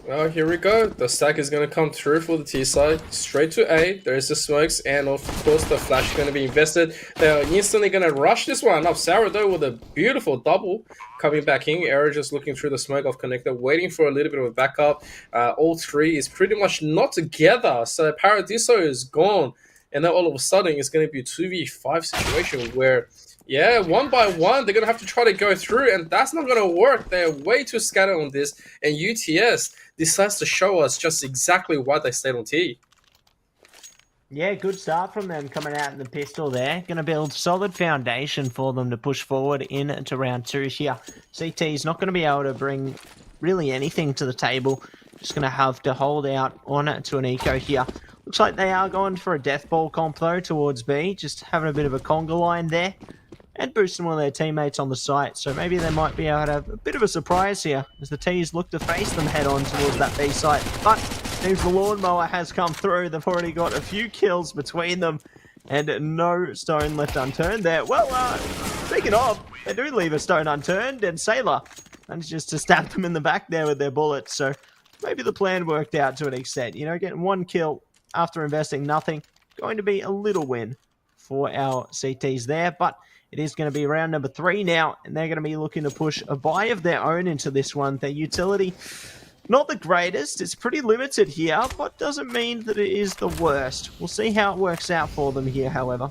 Well, here we go. The stack is going to come through for the T side. Straight to A. There's the smokes, and of course the flash is going to be invested. They're instantly going to rush this one up. Sourdough with a beautiful double coming back in. Arrow just looking through the smoke off connector, waiting for a little bit of a backup. All three is pretty much not together. So Paradiso is gone. And then all of a sudden it's going to be a 2v5 situation where, yeah, one by one, they're going to have to try to go through, and that's not going to work. They're way too scattered on this, and UTS decides to show us just exactly why they stayed on T. Yeah, good start from them coming out in the pistol there. Going to build solid foundation for them to push forward into round 2 here. CT's not going to be able to bring really anything to the table. Just going to have to hold out on to an eco here. Looks like they are going for a death ball comp though towards B. Just having a bit of a conga line there. And boosting one of their teammates on the site. So maybe they might be able to have a bit of a surprise here as the T's look to face them head on towards that B site. But seems the lawnmower has come through. They've already got a few kills between them. And no stone left unturned there. Well, speaking of, they do leave a stone unturned. And Sailor manages to stab them in the back there with their bullets. So maybe the plan worked out to an extent. You know, getting one kill after investing nothing. Going to be a little win for our CTs there. But It is going to be round number 3 now, and they're going to be looking to push a buy of their own into this one. Their utility, not the greatest. It's pretty limited here, but doesn't mean that it is the worst. We'll see how it works out for them here, however.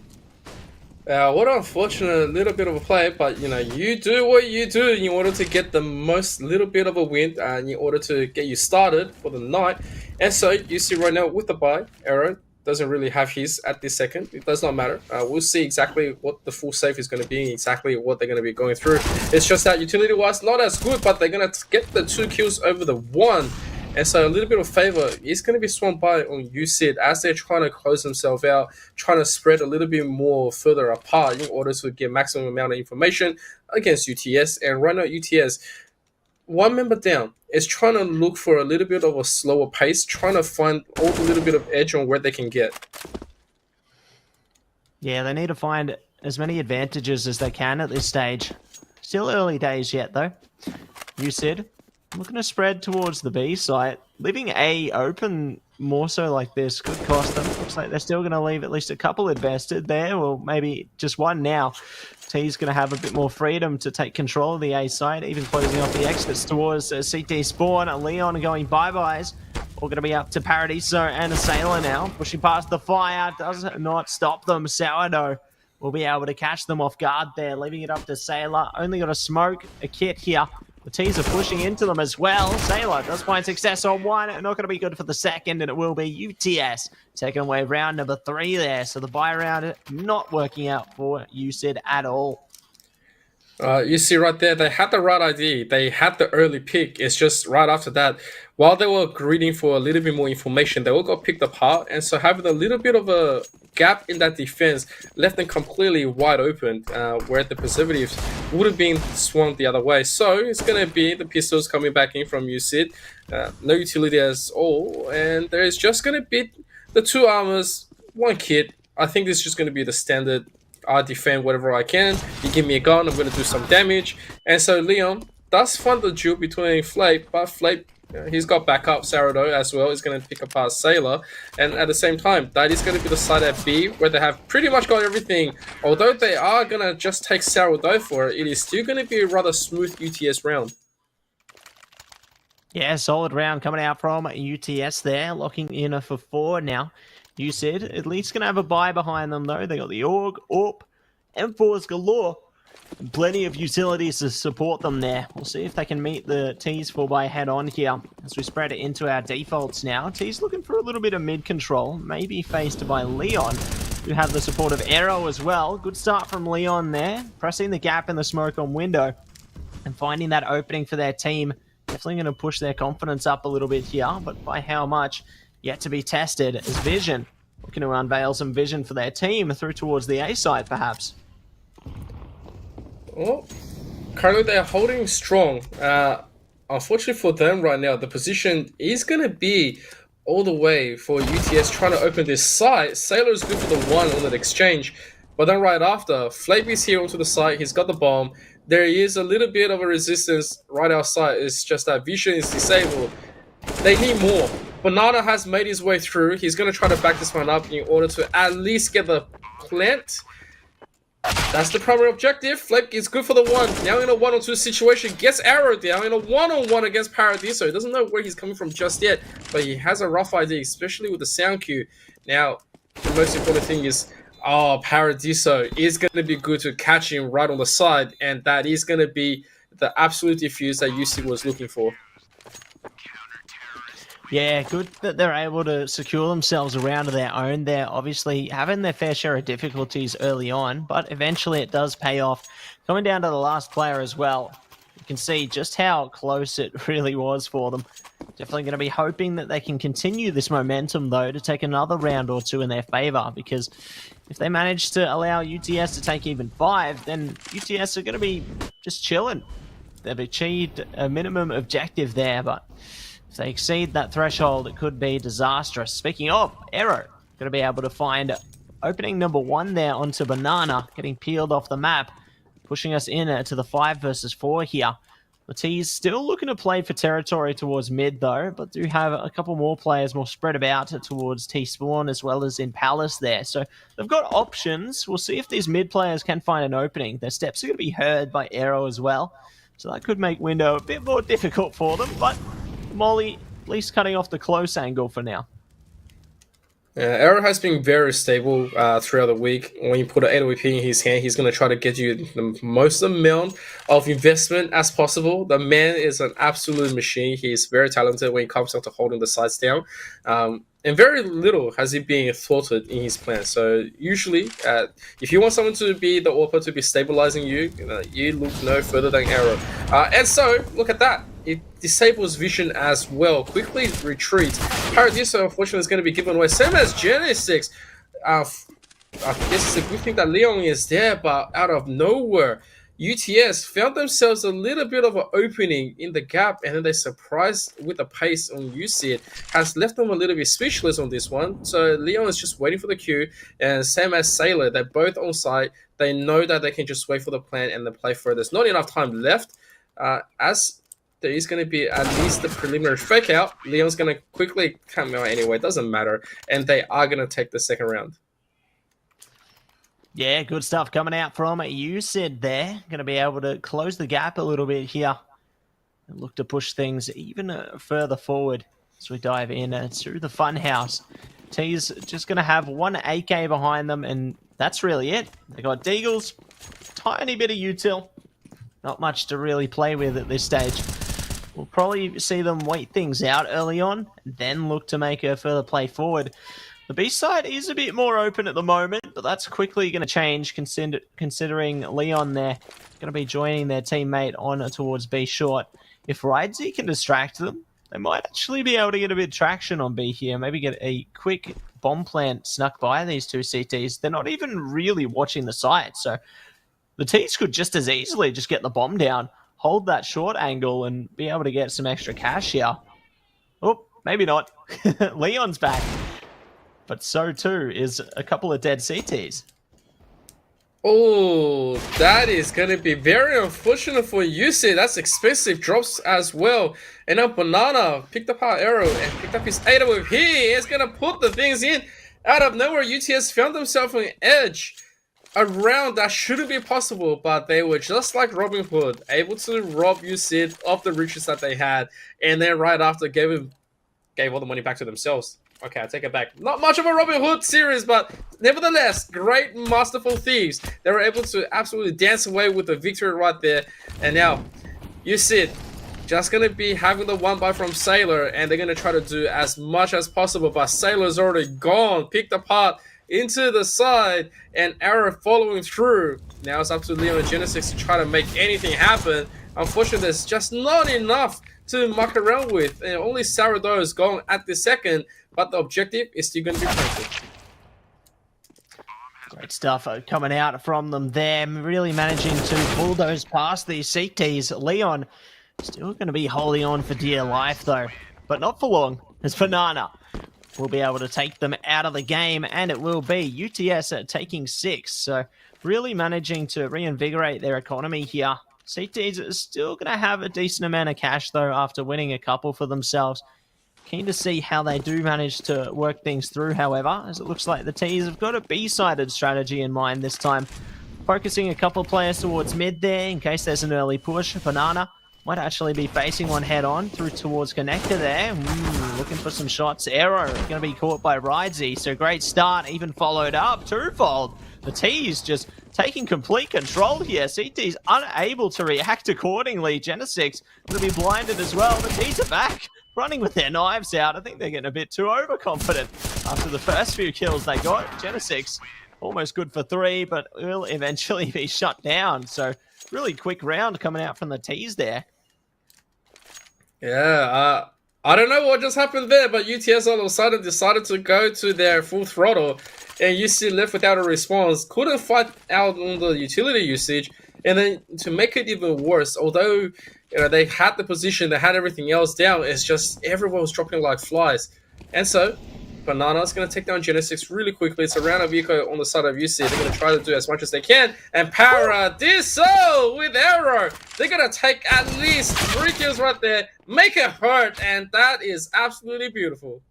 What an unfortunate little bit of a play, but you do what you do in order to get the most little bit of a win, in order to get you started for the night. And so you see right now with the buy, Arrow doesn't really have his at this second. It does not matter. We'll see exactly what the full safe is going to be, exactly what they're going to be going through. It's just that utility-wise, not as good, but they're going to get the 2 kills over the 1. And so a little bit of favor is going to be swung by on USYD as they're trying to close themselves out, trying to spread a little bit more further apart in order to get maximum amount of information against UTS. And right now, UTS, 1 member down, is trying to look for a little bit of a slower pace, trying to find all the little bit of edge on where they can get. Yeah, they need to find as many advantages as they can at this stage. Still early days yet, though. USYD looking to spread towards the B site. Leaving A open more so like this could cost them. Looks like they're still going to leave at least a couple invested there, or maybe just 1 now. T's going to have a bit more freedom to take control of the A site, even closing off the exits towards CT spawn. Leon going bye-byes. All going to be up to Paradiso and a Sailor now. Pushing past the fire. Does not stop them. Sourdough will be able to catch them off guard there, leaving it up to Sailor. Only got a smoke, a kit here. The T's are pushing into them as well. Sailor does find success on 1. Not going to be good for the second, and it will be UTS taking away round number 3 there. So the buy round not working out for USYD at all. You see right there, they had the right idea. They had the early pick. It's just right after that, while they were greeting for a little bit more information, they all got picked apart. And so having a little bit of a gap in that defense left them completely wide open, where the preservatives would have been swung the other way. So it's going to be the pistols coming back in from USYD. No utility as all. And there's just going to be the 2 armors, 1 kit. I think this is just going to be the standard. I defend whatever I can. You give me a gun, I'm going to do some damage. And so Leon does find the duel between Flape, but Flape, he's got backup. Sourdough as well is going to pick apart Sailor. And at the same time, that is going to be the side at B, where they have pretty much got everything. Although they are going to just take Sourdough for it, it is still going to be a rather smooth UTS round. Yeah, solid round coming out from UTS there, locking in for 4 now. USYD at least going to have a buy behind them, though. They got the AUG, AWP, M4s galore. And plenty of utilities to support them there. We'll see if they can meet the T's 4x head on here as we spread it into our defaults now. T's looking for a little bit of mid control, maybe faced by Leon, who have the support of Arrow as well. Good start from Leon there, pressing the gap in the smoke on window and finding that opening for their team. Definitely going to push their confidence up a little bit here, but by how much? Yet to be tested as Vision looking to unveil some vision for their team through towards the A side, perhaps. Well, currently they're holding strong. Unfortunately for them right now, the position is going to be all the way for UTS trying to open this site. Sailor is good for the 1 on that exchange, but then right after, Flape is here onto the site. He's got the bomb. There is a little bit of a resistance right outside. It's just that Vision is disabled. They need more. Banana has made his way through. He's going to try to back this one up in order to at least get the plant. That's the primary objective. Flape is good for the 1. Now in a 1-on-2 situation. Gets Arrow down in a 1-on-1 against Paradiso. He doesn't know where he's coming from just yet, but he has a rough idea, especially with the sound cue. Now, the most important thing is, Paradiso is going to be good to catch him right on the side, and that is going to be the absolute defuse that UC was looking for. Yeah, good that they're able to secure themselves around their own there. Obviously, having their fair share of difficulties early on, but eventually it does pay off. Coming down to the last player as well, you can see just how close it really was for them. Definitely going to be hoping that they can continue this momentum, though, to take another round or 2 in their favor, because if they manage to allow UTS to take even 5, then UTS are going to be just chilling. They've achieved a minimum objective there, but if they exceed that threshold, it could be disastrous. Speaking of, Arrow going to be able to find opening number 1 there onto Banana, getting peeled off the map, pushing us in to the 5 versus 4 here. The T's still looking to play for territory towards mid though, but do have a couple more players more spread about towards T-Spawn as well as in Palace there. So they've got options. We'll see if these mid players can find an opening. Their steps are going to be heard by Aero as well. So that could make Window a bit more difficult for them, but Molly at least cutting off the close angle for now. Arrow has been very stable throughout the week. When you put an AWP in his hand, he's going to try to get you the most amount of investment as possible. The man is an absolute machine. He's very talented when it comes down to holding the sides down. And very little has he been thwarted in his plan. So usually, if you want someone to be the AWP to be stabilizing you, you look no further than Arrow. And so, look at that. It disables vision as well. Quickly retreats. Paradiso, unfortunately, is going to be given away. Same as Genesis. I guess it's a good thing that Leon is there, but out of nowhere, UTS found themselves a little bit of an opening in the gap, and then they surprised with the pace on USYD. Has left them a little bit speechless on this one. So Leon is just waiting for the cue, and same as Sailor, they're both on site. They know that they can just wait for the plan and then play further. There's not enough time left. As there is going to be at least the preliminary fake out, Leon's going to quickly come out anyway. It doesn't matter, and they are going to take the second round. Yeah, good stuff coming out from USYD there. Going to be able to close the gap a little bit here and look to push things even further forward as we dive in to the Funhouse. T's just going to have one AK behind them, and that's really it. They got Deagles, tiny bit of util, not much to really play with at this stage. We'll probably see them wait things out early on, then look to make a further play forward. The B side is a bit more open at the moment, but that's quickly going to change considering Leon there going to be joining their teammate on towards B short. If Ridesy can distract them, they might actually be able to get a bit of traction on B here. Maybe get a quick bomb plant snuck by these two CTs. They're not even really watching the site, so the T's could just as easily just get the bomb down, hold that short angle, and be able to get some extra cash here. Oh, maybe not. Leon's back. But so too is a couple of dead CTs. Oh, that is going to be very unfortunate for UC. That's expensive drops as well. And now Banana picked up our arrow and picked up his AWP. He's going to put the things in. Out of nowhere, UTS found themselves on the edge. A round that shouldn't be possible, but they were just like Robin Hood, able to rob UC of the riches that they had. And then right after gave all the money back to themselves. Okay, I take it back. Not much of a Robin Hood series, but nevertheless, great masterful thieves. They were able to absolutely dance away with the victory right there. And now, USYD just going to be having the one buy from Sailor, and they're going to try to do as much as possible, but Sailor's already gone, picked apart into the side, and Arrow following through. Now it's up to Leon and Genesis to try to make anything happen. Unfortunately, there's just not enough to muck around with, and only Sourdough is gone at the second, but the objective is still going to be planted. Great stuff coming out from them there, really managing to bulldoze past these CTs. Leon still going to be holding on for dear life though, but not for long, as Banana will be able to take them out of the game, and it will be UTS taking 6, so really managing to reinvigorate their economy here. CTs are still going to have a decent amount of cash though after winning a couple for themselves. Keen to see how they do manage to work things through, however, as it looks like the T's have got a B-sided strategy in mind this time. Focusing a couple of players towards mid there in case there's an early push. Banana might actually be facing one head-on through towards Connector there. Looking for some shots. Arrow going to be caught by Ridesy, so great start, even followed up twofold. The T's just taking complete control here. CT's unable to react accordingly. Genesis going to be blinded as well. The T's are back, running with their knives out. I think they're getting a bit too overconfident after the first few kills they got. Genesis almost good for 3, but will eventually be shut down. So really quick round coming out from the T's there. Yeah, I don't know what just happened there, but UTS all of a sudden decided to go to their full throttle, and UC left without a response. Couldn't fight out on the utility usage, and then to make it even worse, although they had the position, they had everything else down, it's just everyone was dropping like flies. And so Banana's going to take down Genesis really quickly. It's a round of eco on the side of UC. They're going to try to do as much as they can. And Para did so with Arrow. They're going to take at least 3 kills right there. Make it hurt. And that is absolutely beautiful.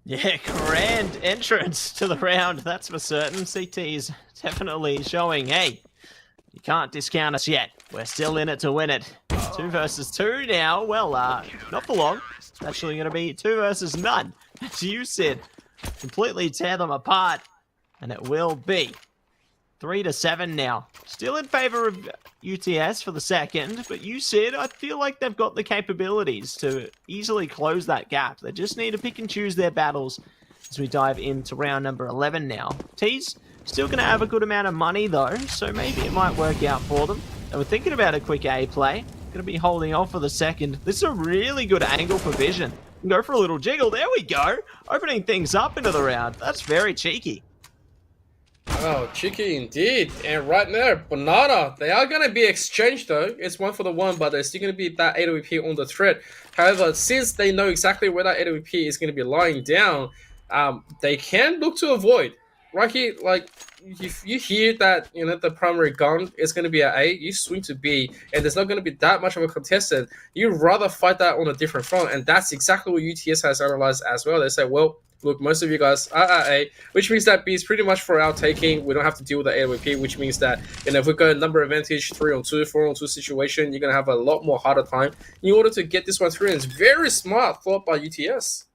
Yeah, grand entrance to the round, that's for certain. CT's definitely showing, hey, you can't discount us yet. We're still in it to win it. 2 versus 2 now. Well, not for long. It's actually going to be 2 versus none. As you said, completely tear them apart. And it will be 3-7 now. Still in favor of UTS for the second, but you said I feel like they've got the capabilities to easily close that gap. They just need to pick and choose their battles as we dive into round number 11 now. T's still going to have a good amount of money though, so maybe it might work out for them. They were thinking about a quick A play. Going to be holding off for the second. This is a really good angle for Vision. Go for a little jiggle. There we go. Opening things up into the round. That's very cheeky. Oh, cheeky indeed. And right there, Banana, they are going to be exchanged though. It's 1 for the 1, but there's still going to be that AWP on the thread. However, since they know exactly where that AWP is going to be lying down, they can look to avoid. Right here, like, if you hear that, you know, the primary gun is going to be at A, you swing to B, and there's not going to be that much of a contestant. You'd rather fight that on a different front, and that's exactly what UTS has analyzed as well. They say, well, look, most of you guys are at A, which means that B is pretty much for our taking. We don't have to deal with the AWP, which means that, you know, if we go number advantage, 3-on-2, 4-on-2 situation, you're going to have a lot more harder time in order to get this one through. And it's very smart thought by UTS.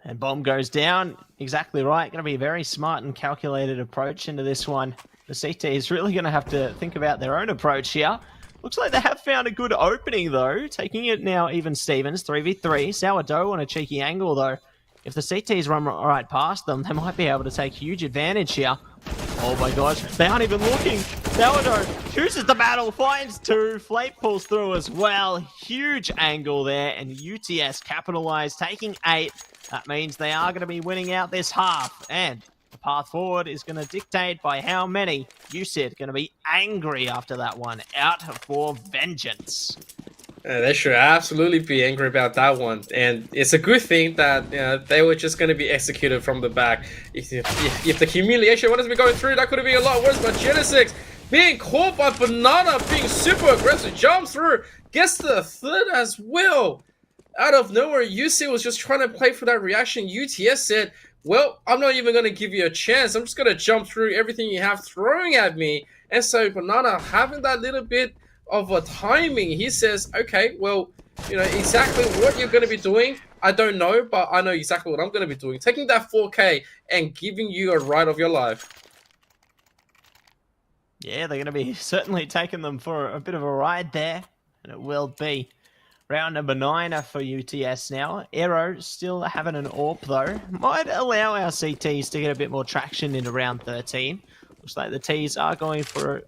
And bomb goes down. Exactly right. Going to be a very smart and calculated approach into this one. The CT is really going to have to think about their own approach here. Looks like they have found a good opening, though. Taking it now even Stevens, 3v3. Sourdough on a cheeky angle, though. If the CTs run right past them, they might be able to take huge advantage here. Oh my gosh, they aren't even looking. Sourdough chooses the battle, finds 2. Flake pulls through as well. Huge angle there, and UTS capitalized, taking 8. That means they are going to be winning out this half, and the path forward is going to dictate by how many. USYD going to be angry after that one. Out for vengeance. They should absolutely be angry about that one, and it's a good thing that, you know, they were just going to be executed from the back. If the humiliation what has been going through, that could have been a lot worse. But Genesis being caught by Banana, being super aggressive, jumps through, gets the third as well. Out of nowhere, UC was just trying to play for that reaction. UTS said, well, I'm not even going to give you a chance. I'm just going to jump through everything you have throwing at me. And so Banana having that little bit of a timing, he says, okay, well, you know, exactly what you're going to be doing, I don't know, but I know exactly what I'm going to be doing. Taking that 4K and giving you a ride of your life. Yeah, they're going to be certainly taking them for a bit of a ride there. And it will be round number 9 for UTS now. Aero still having an AWP though. Might allow our CTs to get a bit more traction into round 13. Looks like the Ts are going for a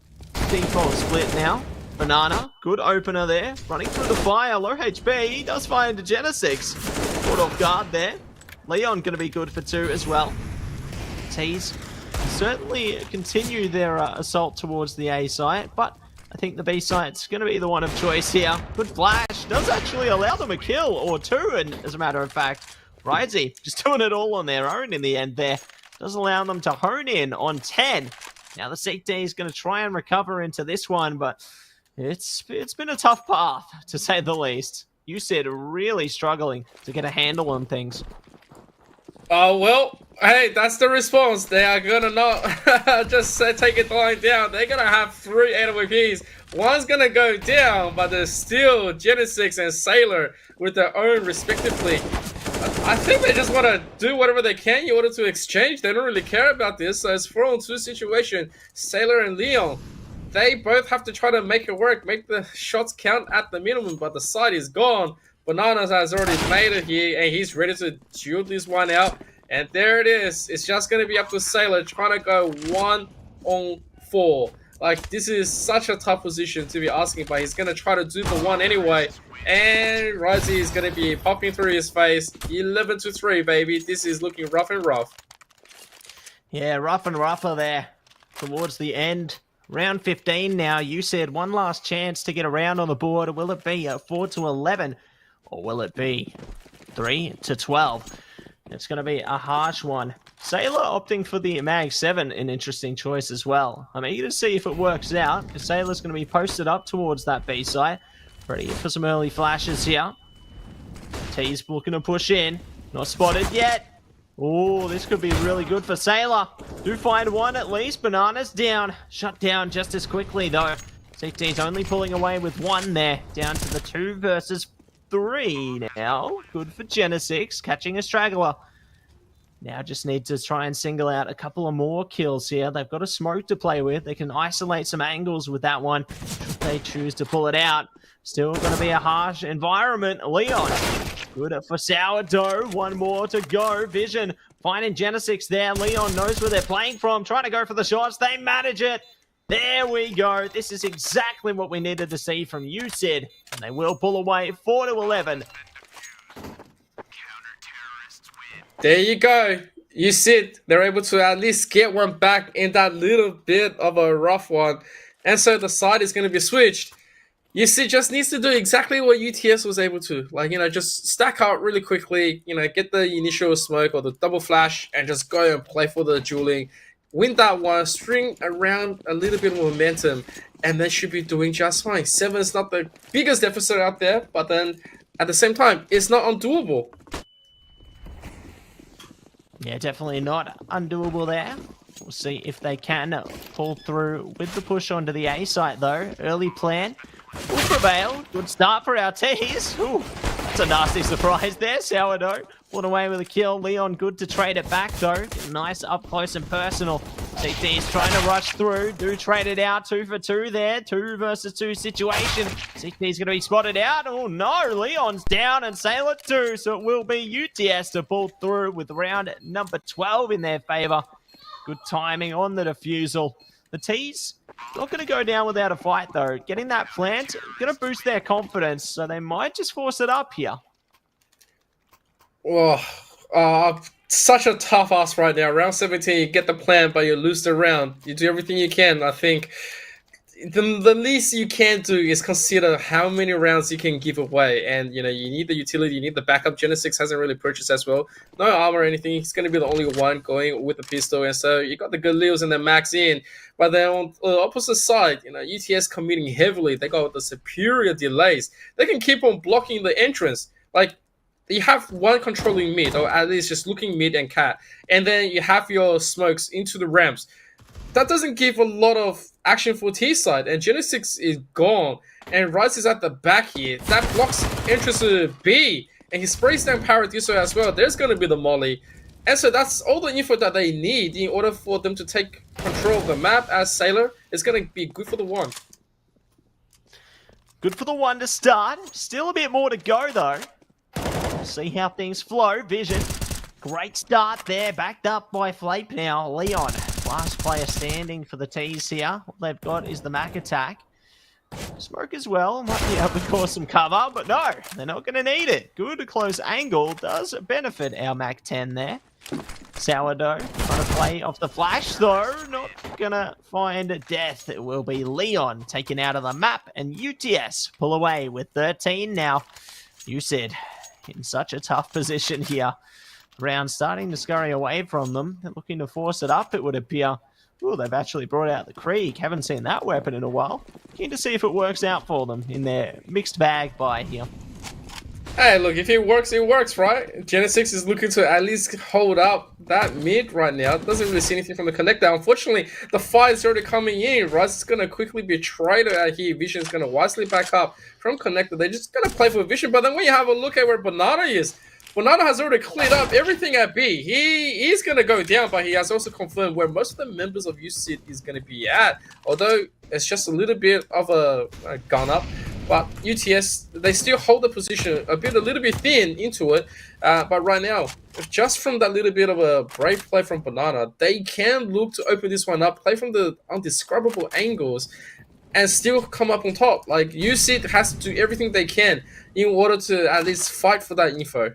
default split now. Banana, good opener there. Running through the fire, low HP. He does fire into Genesis. Caught off guard there. Leon going to be good for 2 as well. Ts certainly continue their assault towards the A site, but I think the B site's going to be the one of choice here. Good flash. Does actually allow them a kill or 2, and as a matter of fact, Rydzy just doing it all on their own in the end there. Does allow them to hone in on 10. Now the CT is going to try and recover into this one, but it's been a tough path, to say the least. You said really struggling to get a handle on things. Oh, well, hey, that's the response. They are going to not just take it lying down. They're going to have 3 AWPs. One's going to go down, but there's still Genesis and Sailor with their own respectively. I think they just want to do whatever they can in order to exchange. They don't really care about this. So it's 4-on-2 situation. Sailor and Leon, they both have to try to make it work, make the shots count at the minimum, but the side is gone. Bananas has already made it here, and he's ready to duel this one out. And there it is. It's just going to be up to Sailor trying to go 1-on-4. Like, this is such a tough position to be asking, but he's going to try to do the one anyway. And Rydzy is going to be popping through his face. 11-3, baby. This is looking rough and rough. Yeah, rough and rougher there towards the end. Round 15 now. You said one last chance to get around on the board. Will it be a 4-11? Or will it be 3-12. It's going to be a harsh one. Sailor opting for the Mag 7, an interesting choice as well. I'm eager to see if it works out. Sailor's going to be posted up towards that B site. Ready for some early flashes here. T's looking to push in. Not spotted yet. Oh, this could be really good for Sailor. Do find one at least. Banana's down. Shut down just as quickly though. CT's only pulling away with one there. Down to the 2 versus 3 now. Good for Genesix, catching a straggler. Now just need to try and single out a couple of more kills here. They've got a smoke to play with. They can isolate some angles with that one if they choose to pull it out. Still going to be a harsh environment. Leon, good for Sourdough. One more to go. Vision finding Genesix there. Leon knows where they're playing from. Trying to go for the shots. They manage it. There we go. This is exactly what we needed to see from USYD. And they will pull away 4-11. There you go. USYD, they're able to at least get one back in that little bit of a rough one. And so the side is going to be switched. USYD just needs to do exactly what UTS was able to. Like, just stack out really quickly, get the initial smoke or the double flash and just go and play for the dueling. Win that one, string around a little bit of momentum, and they should be doing just fine. 7 is not the biggest deficit out there, but then at the same time, it's not undoable. Yeah, definitely not undoable there. We'll see if they can pull through with the push onto the A site, though. Early plan will prevail. Good start for our T's. Ooh, that's a nasty surprise there. Sourdough pulling away with a kill. Leon good to trade it back, though. Nice up close and personal. CT's trying to rush through. Do trade it out. 2 for 2 there. 2 versus 2 situation. CT's going to be spotted out. Oh, no. Leon's down and Sailor too. So it will be UTS to pull through with round number 12 in their favor. Good timing on the defusal. The T's not going to go down without a fight, though. Getting that plant going to boost their confidence, so they might just force it up here. Oh, such a tough ask right now. Round 17, you get the plant, but you lose the round. You do everything you can. I think the least you can do is consider how many rounds you can give away. And, you need the utility, you need the backup. Genesix hasn't really purchased as well. No armor or anything. He's going to be the only one going with the pistol. And so you got the good Leos and the max in. But then on the opposite side, UTS committing heavily. They got the superior delays. They can keep on blocking the entrance. Like, you have one controlling mid, or at least just looking mid and cat. And then you have your smokes into the ramps. That doesn't give a lot of action for T side, and Genesix is gone, and Rice is at the back here. That blocks entrance to B, and he sprays down Paradiso as well. There's going to be the molly, and so that's all the info that they need in order for them to take control of the map as Sailor. It's going to be good for the 1. Good for the 1 to start. Still a bit more to go, though. We'll see how things flow. Vision. Great start there. Backed up by Flape now. Leon. Last player standing for the T's here. All they've got is the Mac attack. Smoke as well. Might be able to cause some cover, but no. They're not going to need it. Good close angle does benefit our Mac 10 there. Sourdough trying to play off the flash, though. Not going to find death. It will be Leon taken out of the map, and UTS pull away with 13 now. USYD in such a tough position here. Round starting to scurry away from them. They're looking to force it up, it would appear. Oh, they've actually brought out the Krieg. Haven't seen that weapon in a while. Keen to see if it works out for them in their mixed bag buy here. Hey, look, if it works, right? Genesix is looking to at least hold up that mid right now. Doesn't really see anything from the connector. Unfortunately, the fight is already coming in. Rice is going to quickly be traded out here. Vision is going to wisely back up from connector. They're just going to play for Vision. But then when you have a look at where Banana is, Banana has already cleared up everything at B. He is going to go down, but he has also confirmed where most of the members of USYD is going to be at. Although it's just a little bit of a gun up. But UTS, they still hold the position a little bit thin into it. But right now, just from that little bit of a brave play from Banana, they can look to open this one up, play from the undescribable angles, and still come up on top. Like, USYD has to do everything they can in order to at least fight for that info.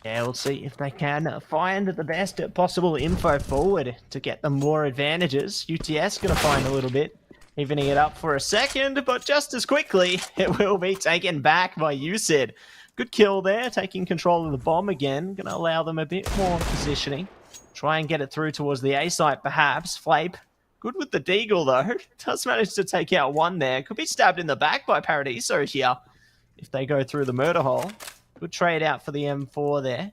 Yeah, we'll see if they can find the best possible info forward to get them more advantages. UTS going to find a little bit. evening it up for a second, but just as quickly, it will be taken back by USYD. Good kill there, taking control of the bomb again. Going to allow them a bit more positioning. Try and get it through towards the A site, perhaps. Flape, good with the deagle, though. Does manage to take out one there. Could be stabbed in the back by Paradiso here if they go through the murder hole. Good trade out for the M4 there.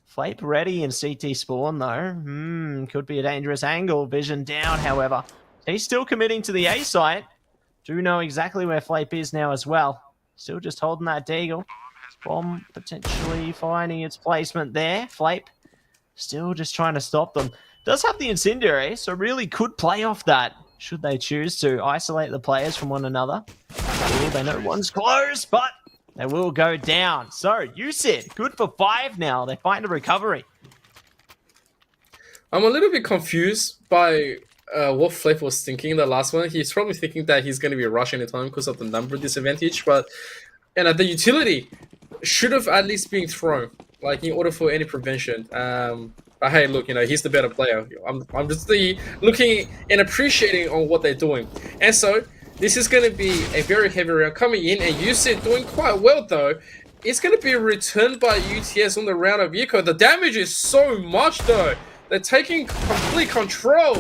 Flape ready in CT spawn, though. Could be a dangerous angle. Vision down, however. He's still committing to the A site. Do know exactly where Flape is now as well. Still just holding that deagle. Bomb potentially finding its placement there. Flape still just trying to stop them. Does have the incendiary, so really could play off that should they choose to isolate the players from one another. Ooh, they know one's close, but they will go down. So, USYD, good for 5 now. They find a recovery. I'm a little bit confused by what Flape was thinking in the last one. He's probably thinking that he's going to be rushing the time because of the number disadvantage, but the utility should have at least been thrown, like in order for any prevention. But hey, look, he's the better player. I'm just looking and appreciating on what they're doing, and so this is going to be a very heavy round coming in, and USYD doing quite well though. It's going to be returned by UTS on the round of Yiko. The damage is so much though. They're taking complete control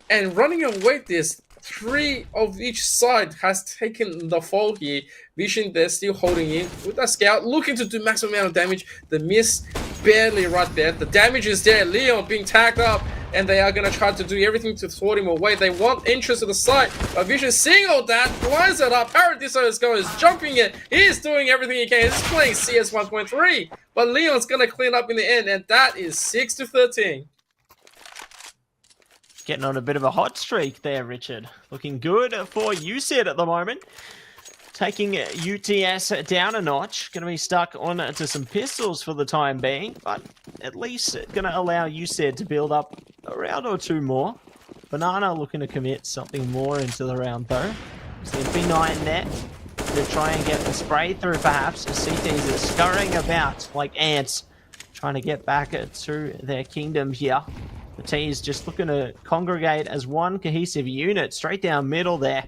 and running away. This 3 of each side has taken the fall here. Vision, they're still holding in with that scout, looking to do maximum amount of damage. The miss barely right there. The damage is there. Leon being tagged up, and they are going to try to do everything to thwart him away. They want entrance to the site, but Vision seeing all that, blinds it up. Paradiso is jumping it. He's doing everything he can. He's playing CS 1.3, but Leon's going to clean up in the end, and that is 6-13. Getting on a bit of a hot streak there, Richard. Looking good for USYD at the moment. Taking UTS down a notch. Going to be stuck on to some pistols for the time being, but at least going to allow USYD to build up a round or 2 more. Banana looking to commit something more into the round, though. So B9 net to try and get the spray through, perhaps. CTs are scurrying about like ants, trying to get back to their kingdom here. The T's just looking to congregate as one cohesive unit straight down middle there.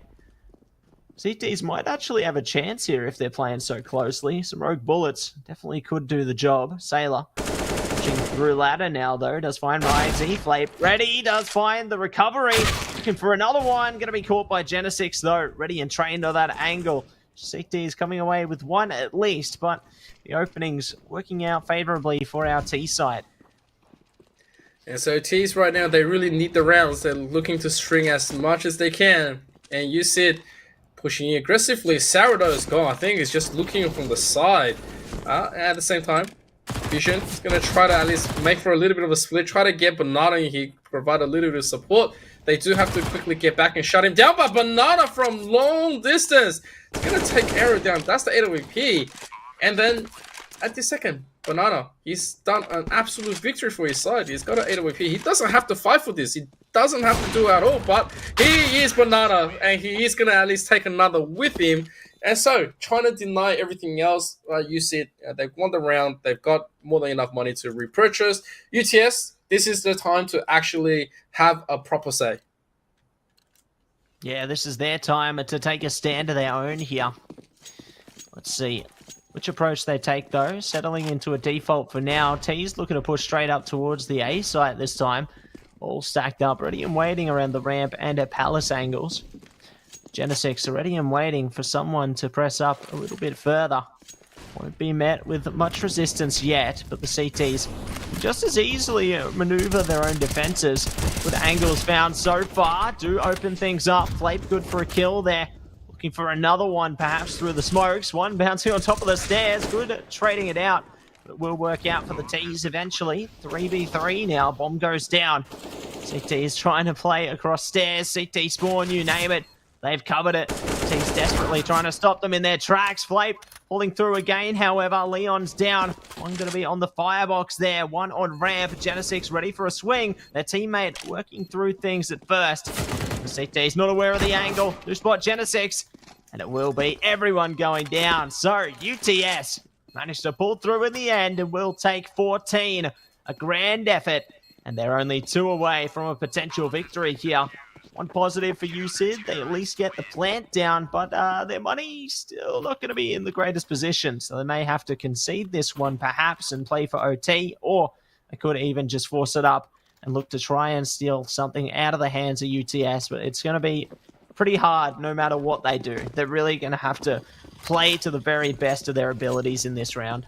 CTs might actually have a chance here if they're playing so closely. Some rogue bullets definitely could do the job. Sailor pushing through ladder now, though. Does find RMIT. Flape ready. Does find the recovery. Looking for another one. Going to be caught by Genesix, though. Ready and trained on that angle. CT is coming away with 1 at least, but the opening's working out favorably for our T side. And so T's right now, they really need the rounds. They're looking to string as much as they can. And USYD pushing aggressively. Sourdough is gone. I think he's just looking from the side. At the same time, Vision is going to try to at least make for a little bit of a split. Try to get Banana in here, provide a little bit of support. They do have to quickly get back and shut him down. But Banana from long distance is going to take Arrow down. That's the AWP. And then at the second, Banana, he's done an absolute victory for his side. He's got an 8 He doesn't have to fight for this. He doesn't have to do it at all, but he is Banana, and he is going to at least take another with him. And so, trying to deny everything else, USYD, they've won the round. They've got more than enough money to repurchase. UTS, this is the time to actually have a proper say. Yeah, this is their time to take a stand of their own here. Let's see which approach they take, though. Settling into a default for now. T's looking to push straight up towards the A site this time. All stacked up, ready and waiting around the ramp and at palace angles. Genesix are ready and waiting for someone to press up a little bit further. Won't be met with much resistance yet, but the CTs just as easily maneuver their own defenses. With angles found so far, do open things up. Flape good for a kill there. Looking for another one, perhaps through the smokes. One bouncing on top of the stairs. Good at trading it out. But it will work out for the T's eventually. 3v3 now. Bomb goes down. CT is trying to play across stairs. CT spawn, you name it. They've covered it. T's desperately trying to stop them in their tracks. Flape pulling through again, however. Leon's down. One going to be on the firebox there. One on ramp. Genesix ready for a swing. Their teammate working through things at first. The CT's not aware of the angle. Do spot Genesix. And it will be everyone going down. So, UTS managed to pull through in the end and will take 14. A grand effort. And they're only 2 away from a potential victory here. One positive for USYD, they at least get the plant down, but their money still not going to be in the greatest position, so they may have to concede this one perhaps and play for OT, or they could even just force it up and look to try and steal something out of the hands of UTS, but it's going to be pretty hard no matter what they do. They're really going to have to play to the very best of their abilities in this round.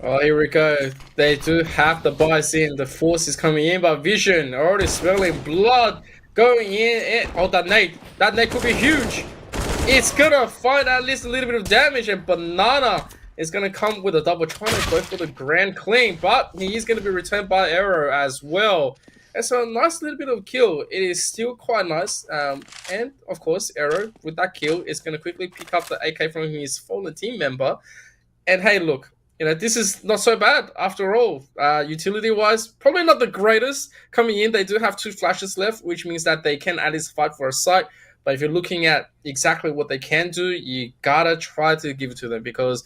Oh, here we go. They do have the buys in. The force is coming in, but Vision already smelling blood going in. Oh, that nade could be huge. It's gonna find at least a little bit of damage, and Banana is gonna come with a double, trying to go for the grand clean, but he is gonna be returned by Arrow as well. And so a nice little bit of kill. It is still quite nice. And of course, Arrow with that kill is gonna quickly pick up the AK from his fallen team member. And hey, look, this is not so bad after all. Utility-wise, probably not the greatest coming in. They do have 2 flashes left, which means that they can at least fight for a site. But if you're looking at exactly what they can do, you gotta try to give it to them, because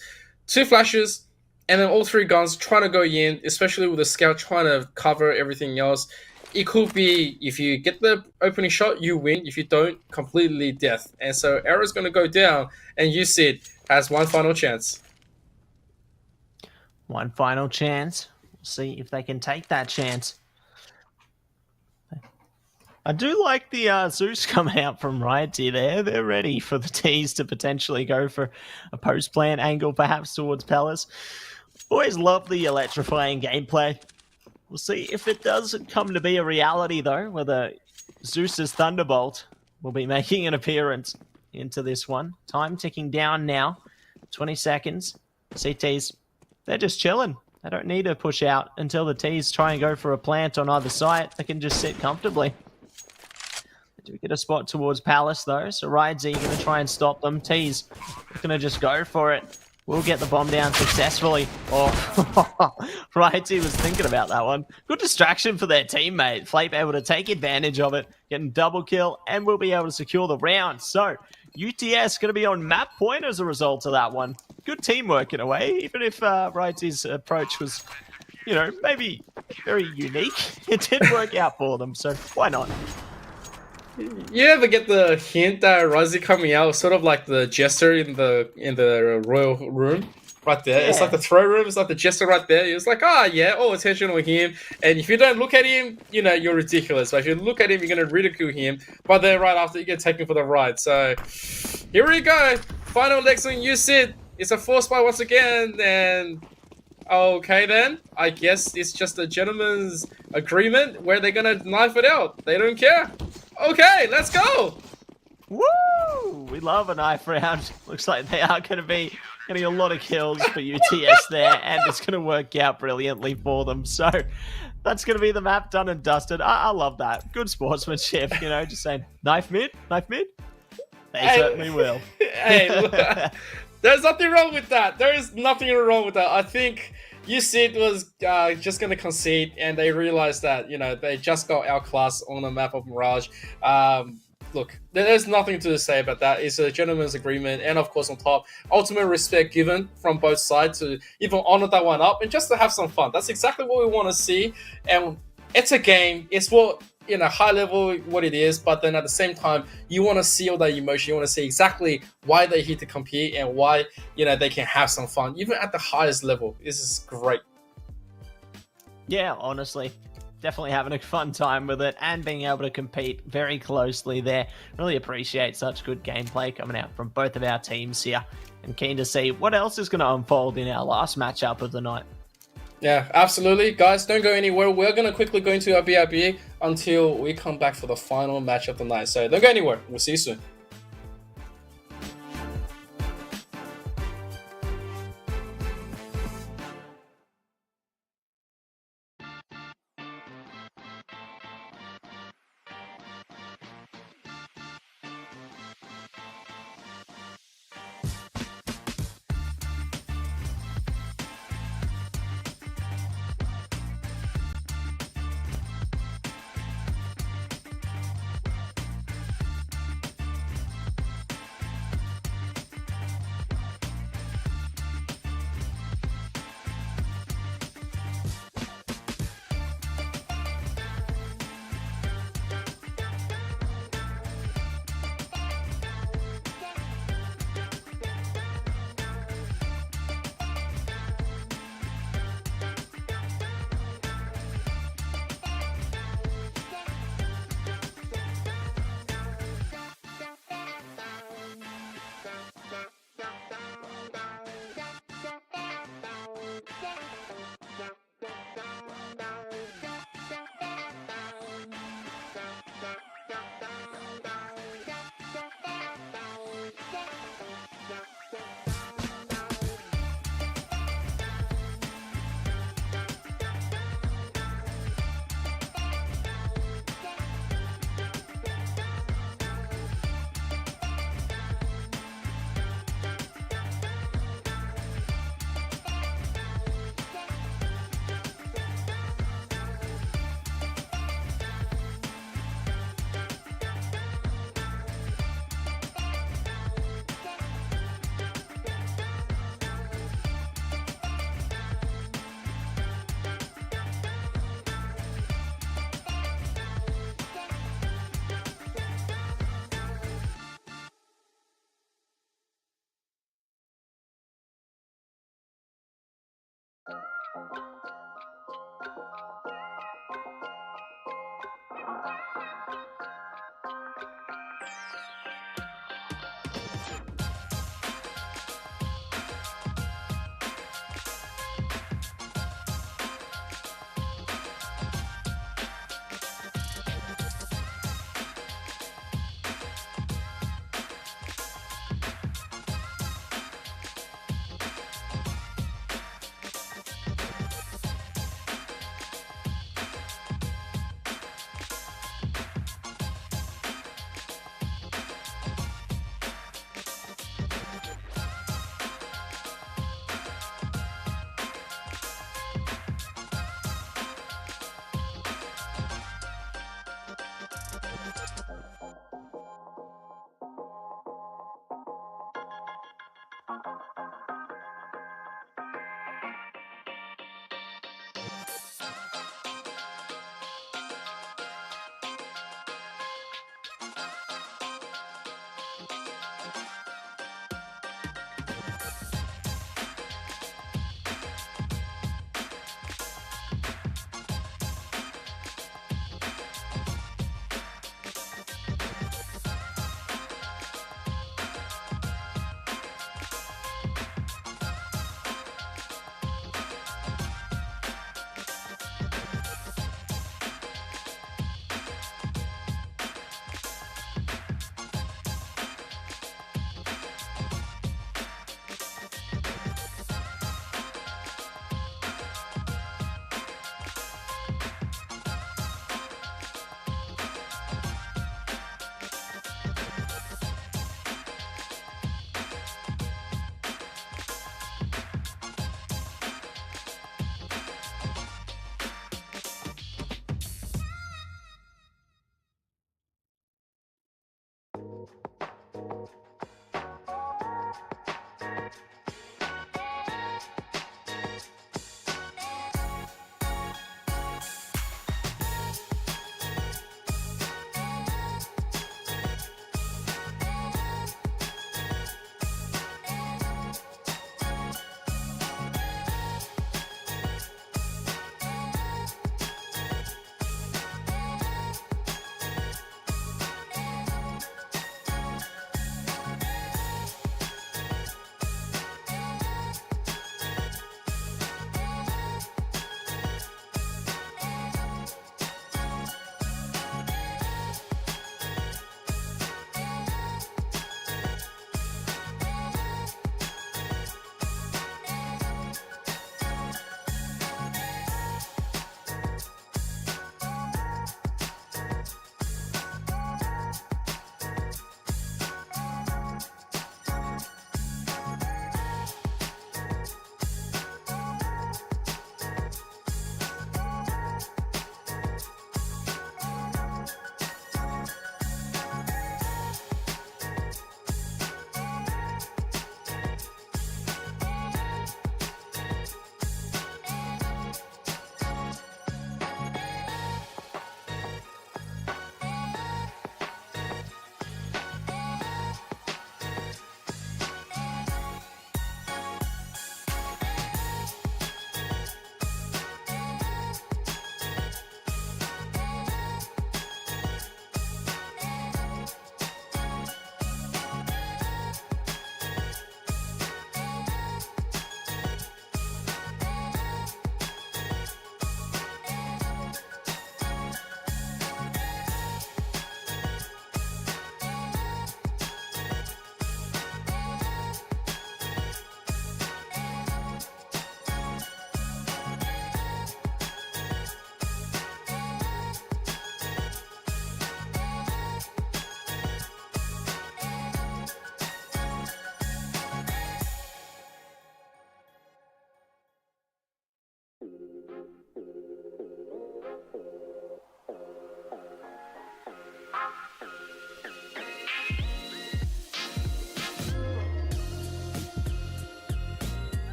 2 flashes and then all 3 guns trying to go in, especially with the scout trying to cover everything else. It could be, if you get the opening shot, you win. If you don't, completely death. And so Arrow's going to go down, and USYD has one final chance. One final chance. We'll see if they can take that chance. I do like the Zeus coming out from RMIT there. They're ready for the T's to potentially go for a post-plant angle, perhaps towards Palace. Always love the electrifying gameplay. We'll see if it does come to be a reality, though, whether Zeus's Thunderbolt will be making an appearance into this one. Time ticking down now. 20 seconds. CTs, they're just chilling. They don't need to push out until the T's try and go for a plant on either side. They can just sit comfortably. They do get a spot towards Palace, though, so RMIT going to try and stop them. T's going to just go for it. We'll get the bomb down successfully. Oh, RMIT was thinking about that one. Good distraction for their teammate. Flape able to take advantage of it, getting double kill, and we'll be able to secure the round. So, UTS going to be on map point as a result of that one. Good teamwork in a way, even if RMIT's approach was, maybe very unique. It did work out for them, so why not? You ever get the hint that Razi coming out, sort of like the jester in the royal room, right there? Yeah. It's like the throw room. It's like the jester right there. It's like, all attention on him. And if you don't look at him, you're ridiculous. But if you look at him, you're gonna ridicule him. But then right after, you get taken for the ride. So here we go. Final legs on USYD. It's a force buy once again, and okay then. I guess it's just a gentleman's agreement where they're gonna knife it out. They don't care. Okay, let's go! Woo! We love a knife round. Looks like they are going to be getting a lot of kills for UTS there, and it's going to work out brilliantly for them. So that's going to be the map done and dusted. I love that. Good sportsmanship, just saying, knife mid? They certainly will. Hey, look, there's nothing wrong with that. There is nothing wrong with that. I think USYD was just going to concede, and they realized that, they just got outclassed on the map of Mirage. Look, there's nothing to say about that. It's a gentleman's agreement, and of course on top, ultimate respect given from both sides to even honor that one up and just to have some fun. That's exactly what we want to see, and it's a game. It's what, high level what it is, but then at the same time, you want to see all that emotion. You want to see exactly why they're here to compete and why, they can have some fun, even at the highest level. This is great. Yeah, honestly, definitely having a fun time with it and being able to compete very closely there. Really appreciate such good gameplay coming out from both of our teams here, and keen to see what else is going to unfold in our last matchup of the night. Yeah, absolutely. Guys, don't go anywhere. We're going to quickly go into our BRB until we come back for the final match of the night. So don't go anywhere. We'll see you soon.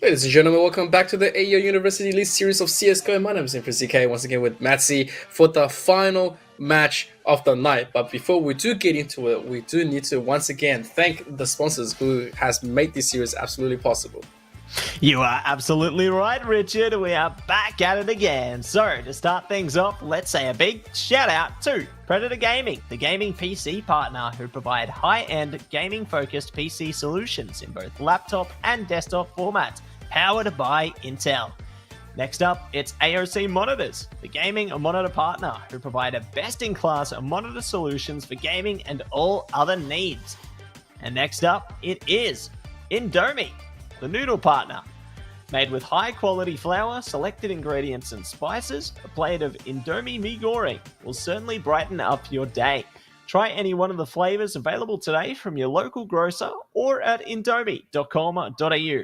Ladies and gentlemen, welcome back to the AEL University Elite Series of CSGO. My name is CK, once again with Matsy for the final match of the night. But before we do get into it, we do need to once again thank the sponsors who has made this series absolutely possible. You are absolutely right, Richard. We are back at it again. So, to start things off, let's say a big shout out to Predator Gaming, the gaming PC partner who provide high-end gaming-focused PC solutions in both laptop and desktop formats, powered by Intel. Next up, it's AOC Monitors, the gaming monitor partner who provide a best-in-class monitor solutions for gaming and all other needs. And next up, it is Indomie, the noodle partner. Made with high-quality flour, selected ingredients and spices, a plate of Indomie mee goreng will certainly brighten up your day. Try any one of the flavors available today from your local grocer or at indomie.com.au.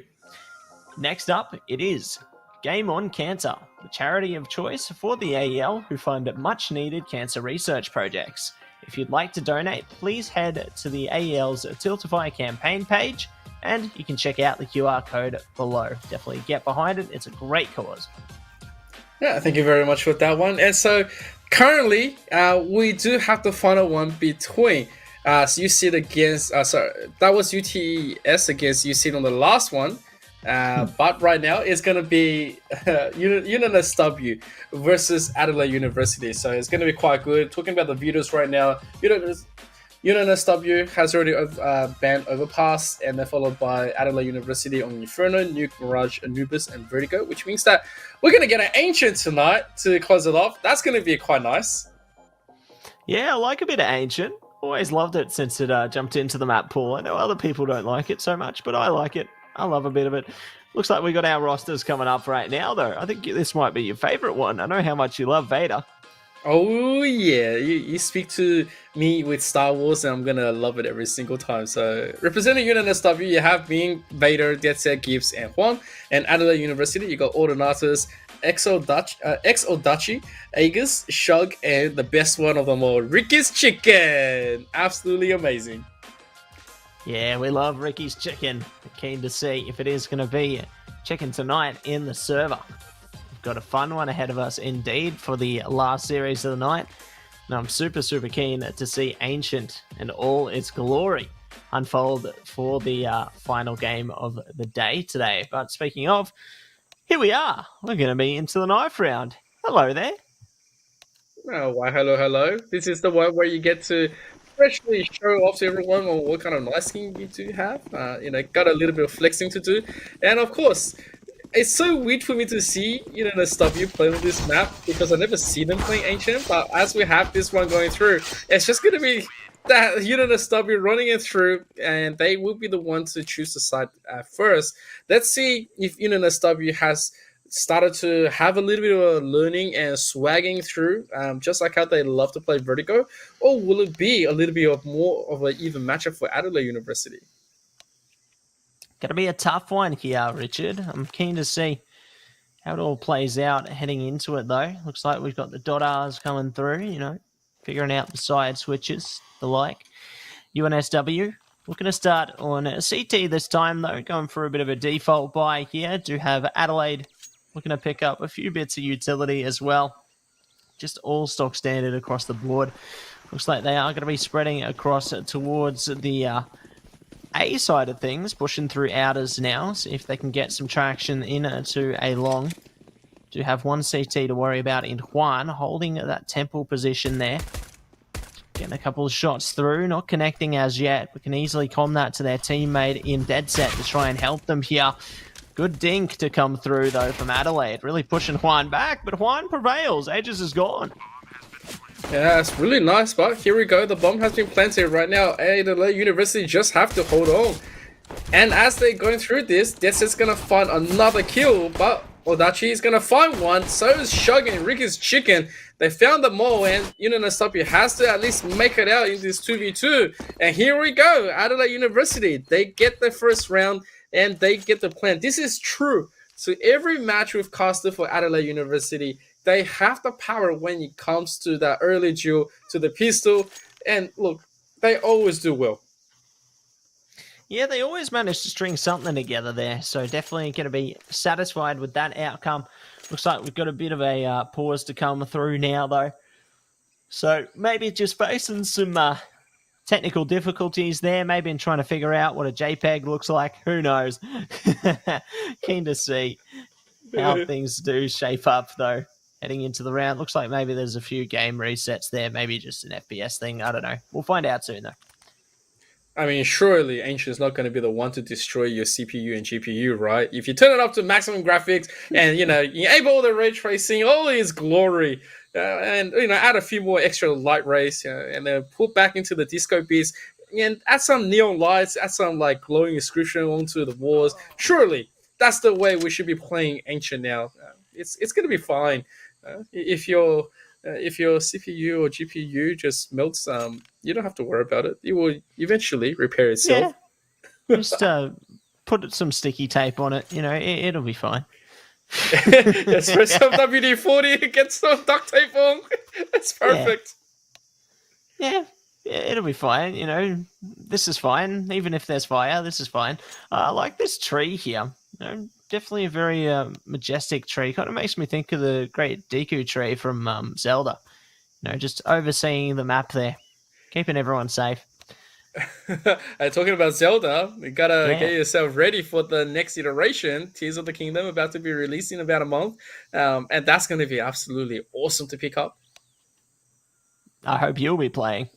Next up, it is Game On Cancer, the charity of choice for the AEL who fund much-needed cancer research projects. If you'd like to donate, please head to the AEL's Tiltify campaign page, and you can check out the QR code below. Definitely get behind it. It's a great cause. Yeah, thank you very much for that one. And so currently, we do have the final one between USYD against, that was UTS against USYD on the last one. But right now, it's going to be UNSW versus Adelaide University. So it's going to be quite good. Talking about the videos right now, UNSW has already banned Overpass, and they're followed by Adelaide University on Inferno, Nuke, Mirage, Anubis, and Vertigo, which means that we're going to get an Ancient tonight to close it off. That's going to be quite nice. Yeah, I like a bit of Ancient. Always loved it since it jumped into the map pool. I know other people don't like it so much, but I like it. I love a bit of it. Looks like we got our rosters coming up right now, though. I think this might be your favorite one. I know how much you love Vader. Oh yeah, you speak to me with Star Wars and I'm gonna love it every single time. So representing UNSW, you have me, Vader, Dead Set, Gibbs, and Juan. And Adelaide University, you got Ordinatus, Ex-Odachi, Aegis, Shug, and the best one of them all, Ricky's Chicken. Absolutely amazing. Yeah, we love Ricky's Chicken. We're keen to see if it is going to be chicken tonight in the server. We've got a fun one ahead of us indeed for the last series of the night. And I'm super keen to see Ancient and all its glory unfold for the final game of the day today. But speaking of, here we are. We're going to be into the knife round. Hello there. Oh, why hello. This is the one where you get to freshly show off to everyone on what kind of knife skin you do have. Got a little bit of flexing to do. And of course, it's so weird for me to see UNSW playing this map because I never see them playing Ancient. But as we have this one going through, it's just going to be that UNSW running it through, and they will be the ones to choose the side first. Let's see if UNSW has started to have a little bit of a learning and swagging through, just like how they love to play Vertigo, or will it be a little bit of more of an even matchup for Adelaide University? Going to be a tough one here, Richard. I'm keen to see how it all plays out heading into it, though. Looks like we've got the .Rs coming through, figuring out the side switches, the like. UNSW, looking to start on CT this time, though, going for a bit of a default buy here. Do have Adelaide looking to pick up a few bits of utility as well. Just all stock standard across the board. Looks like they are going to be spreading across towards the A side of things, pushing through outers now, see if they can get some traction into a long. Do have one CT to worry about in Juan, holding that temple position there. Getting a couple of shots through, not connecting as yet. We can easily com that to their teammate in Dead Set to try and help them here. Good dink to come through, though, from Adelaide. Really pushing Juan back, but Juan prevails. Aegis is gone. Yeah, it's really nice, but here we go. The bomb has been planted right now. Adelaide University just have to hold on. And as they're going through this, Deadset's going to find another kill, but Odachi is going to find one. So is Shug and Ricky's Chicken. They found the mole, and UNSW has to at least make it out in this 2v2. And here we go. Adelaide University, they get the first round, and they get the plan. This is true. So every match we've casted for Adelaide University, they have the power when it comes to that early duel, to the pistol. And look, they always do well. Yeah, they always manage to string something together there, so definitely going to be satisfied with that outcome. Looks like we've got a bit of a pause to come through now, though. So maybe just facing some technical difficulties there, maybe in trying to figure out what a JPEG looks like. Who knows? Keen to see how things do shape up, though, heading into the round. Looks like maybe there's a few game resets there, maybe just an FPS thing. I don't know. We'll find out soon, though. I mean, surely Ancient's not going to be the one to destroy your CPU and GPU, right? If you turn it up to maximum graphics and, you enable the ray tracing, all its glory, and, add a few more extra light rays, and then put back into the disco beats and add some neon lights, add some, glowing inscription onto the walls. Surely, that's the way we should be playing Ancient now. It's going to be fine. If your CPU or GPU just melts, you don't have to worry about it. It will eventually repair itself. Yeah. Just put some sticky tape on it. It'll be fine. Just press some WD-40, get some duct tape on. It's perfect. Yeah, it'll be fine. This is fine. Even if there's fire, this is fine. I like this tree here. Definitely a very majestic tree. Kind of makes me think of the great Deku tree from Zelda. Just overseeing the map there, keeping everyone safe. Talking about Zelda, you gotta get yourself ready for the next iteration. Tears of the Kingdom about to be released in about a month, and that's going to be absolutely awesome to pick up. I hope you'll be playing.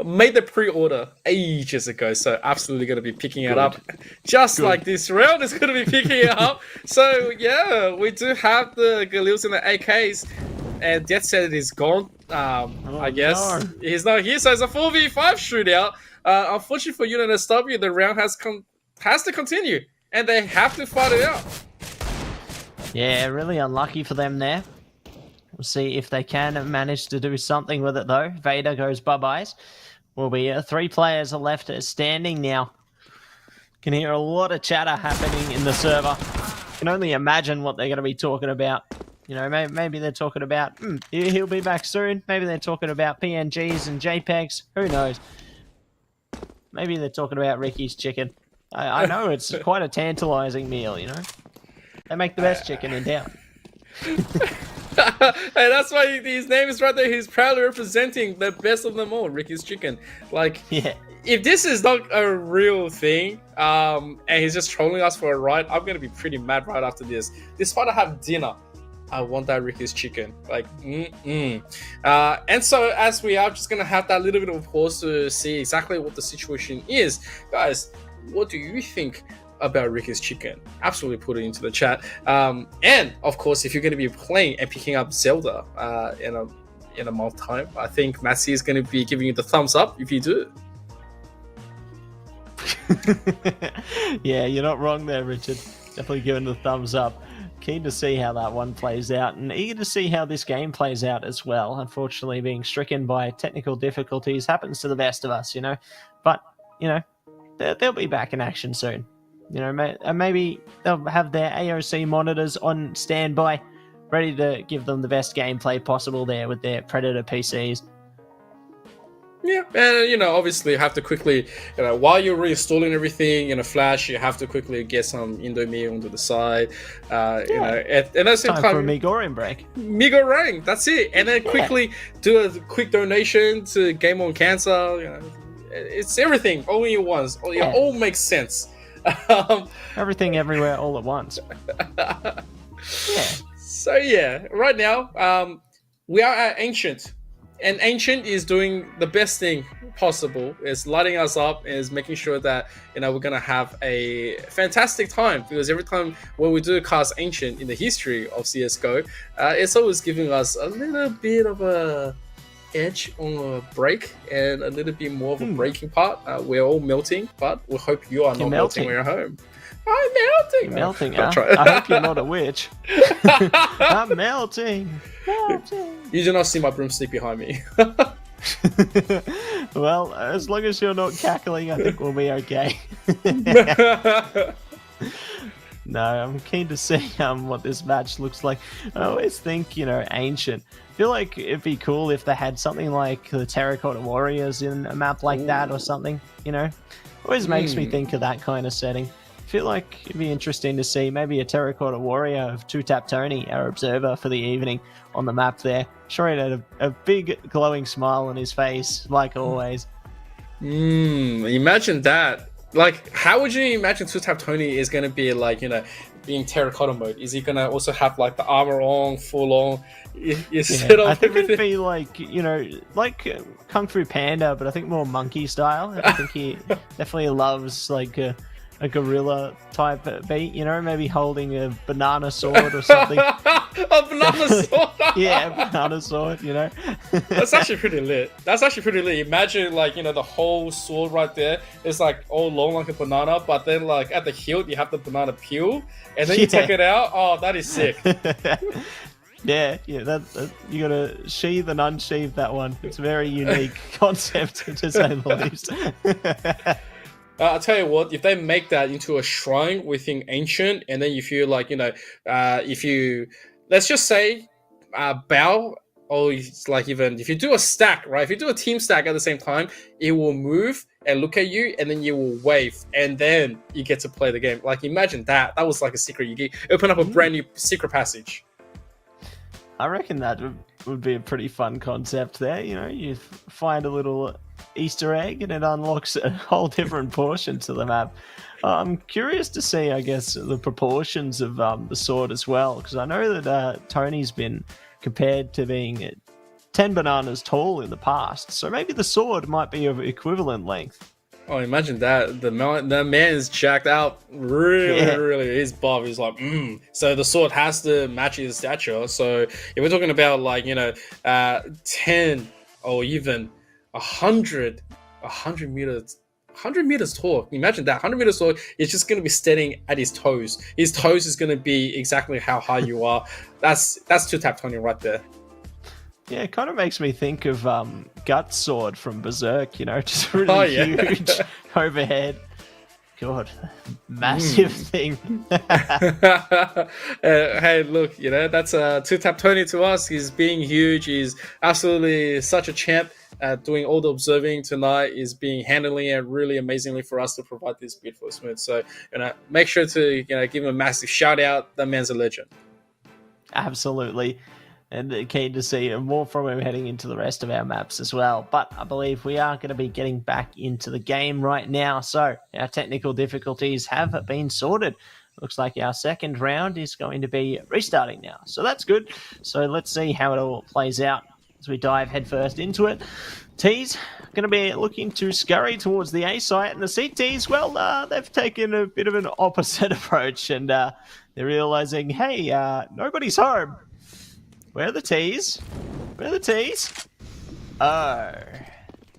Made the pre-order ages ago, so absolutely going to be picking it up. Just like this round is going to be picking it up. So yeah, we do have the Galils and the AKs, and Death Set is gone. I guess he's not here, so it's a 4v5 shootout. Unfortunately for UNSW, the round has to continue, and they have to fight it out. Yeah, really unlucky for them there. We'll see if they can manage to do something with it, though. Vader goes bye-byes. Will be 3 players are left standing now. Can hear a lot of chatter happening in the server. Can only imagine what they're going to be talking about. Maybe they're talking about, he'll be back soon. Maybe they're talking about PNGs and JPEGs. Who knows? Maybe they're talking about Ricky's chicken. I know it's quite a tantalizing meal, They make the best chicken in town. And that's why his name is right there. He's proudly representing the best of them all, Ricky's Chicken. If this is not a real thing, and he's just trolling us for a ride, I'm gonna be pretty mad right after this. Despite I have dinner, I want that Ricky's Chicken. And so as we are just gonna have that little bit of a pause to see exactly what the situation is, guys, what do you think about Ricky's Chicken? Absolutely put it into the chat. And of course, if you're going to be playing and picking up Zelda in a month time, I think Massey is going to be giving you the thumbs up if you do. Yeah, you're not wrong there, Richard. Definitely giving the thumbs up. Keen to see how that one plays out, and eager to see how this game plays out as well. Unfortunately, being stricken by technical difficulties happens to the best of us, But, they'll be back in action soon. Maybe they'll have their AOC monitors on standby, ready to give them the best gameplay possible there with their Predator PCs. Yeah, and obviously you have to quickly, while you're reinstalling everything in a Flash, you have to quickly get some Indomie onto the side. And that's time for a Migorian break. Migorang, that's it. And then quickly do a quick donation to Game On Cancer. It's everything, only at once. It all makes sense. Everything everywhere all at once. So right now we are at Ancient, and Ancient is doing the best thing possible. It's lighting us up, is making sure that we're gonna have a fantastic time, because every time when we do cast Ancient in the history of CSGO, it's always giving us a little bit of a edge on a break and a little bit more of a breaking part. We're all melting, but we hope you are not melting when you're home. I'm melting. You're melting, huh? I hope you're not a witch. I'm melting. You do not see my broomstick behind me. Well, as long as you're not cackling, I think we'll be okay. No, I'm keen to see what this match looks like. I always think, Ancient. I feel like it'd be cool if they had something like the Terracotta Warriors in a map like that or something, Always makes me think of that kind of setting. I feel like it'd be interesting to see maybe a Terracotta Warrior of TwoTapTony, our observer for the evening, on the map there. Sure, he had a big glowing smile on his face, like always. Imagine that. Like, how would you imagine TwoTapTony is going to be like, being terracotta mode? Is he going to also have like the armor on, full on? I think it'd be like, like Kung Fu Panda, but I think more monkey style. I think he definitely loves like a gorilla type beat, maybe holding a banana sword or something. A banana sword? Yeah, a banana sword, That's actually pretty lit. Imagine like, the whole sword right there is like all long like a banana, but then like at the hilt you have the banana peel, and then you take it out. Oh, that is sick. Yeah, that you gotta sheathe and unsheathe that one. It's a very unique concept, to say the least. I'll tell you what, if they make that into a shrine within Ancient, and then if you like, if you, let's just say, bow, or it's like even if you do a stack, right? If you do a team stack at the same time, it will move and look at you, and then you will wave, and then you get to play the game. Like, imagine that. That was like a secret. You open up a brand new secret passage. I reckon that would be a pretty fun concept there. You find a little Easter egg and it unlocks a whole different portion to the map. I'm curious to see, I guess, the proportions of the sword as well, because I know that Tony's been compared to being 10 bananas tall in the past, so maybe the sword might be of equivalent length. Oh, imagine that. The man is jacked out. Really. He's buff. He's like, So the sword has to match his stature. So if we're talking about like, 10 or even 100 meters, 100 meters tall. Imagine that. 100 meters tall. It's just going to be standing at his toes. His toes is going to be exactly how high you are. That's TwoTapTony right there. Yeah, it kind of makes me think of Gut Sword from Berserk, just really huge overhead. God, massive thing. Hey, look, that's TwoTapTony to us. He's being huge. He's absolutely such a champ at doing all the observing tonight. Is being handling it really amazingly for us to provide this beautiful smooth. So, make sure to give him a massive shout out. That man's a legend. Absolutely. And keen to see more from him heading into the rest of our maps as well. But I believe we are going to be getting back into the game right now. So our technical difficulties have been sorted. Looks like our second round is going to be restarting now. So that's good. So let's see how it all plays out as we dive headfirst into it. T's going to be looking to scurry towards the A site, and the CTs, well, they've taken a bit of an opposite approach, and they're realizing, hey, nobody's home. Where are the T's? Where are the T's? Oh,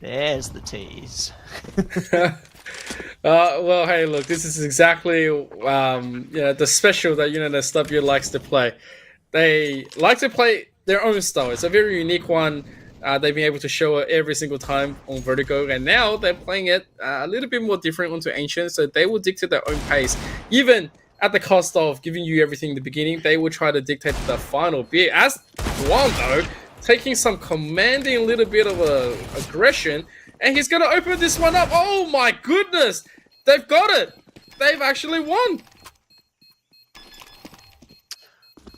there's the T's. Well, hey, look, this is exactly the special that UNSW likes to play. They like to play their own style. It's a very unique one. They've been able to show it every single time on Vertigo, and now they're playing it a little bit more different onto Ancient, so they will dictate their own pace. Even at the cost of giving you everything in the beginning, they will try to dictate the final bit. As one, though, taking some commanding little bit of aggression, and he's going to open this one up. Oh my goodness! They've got it! They've actually won!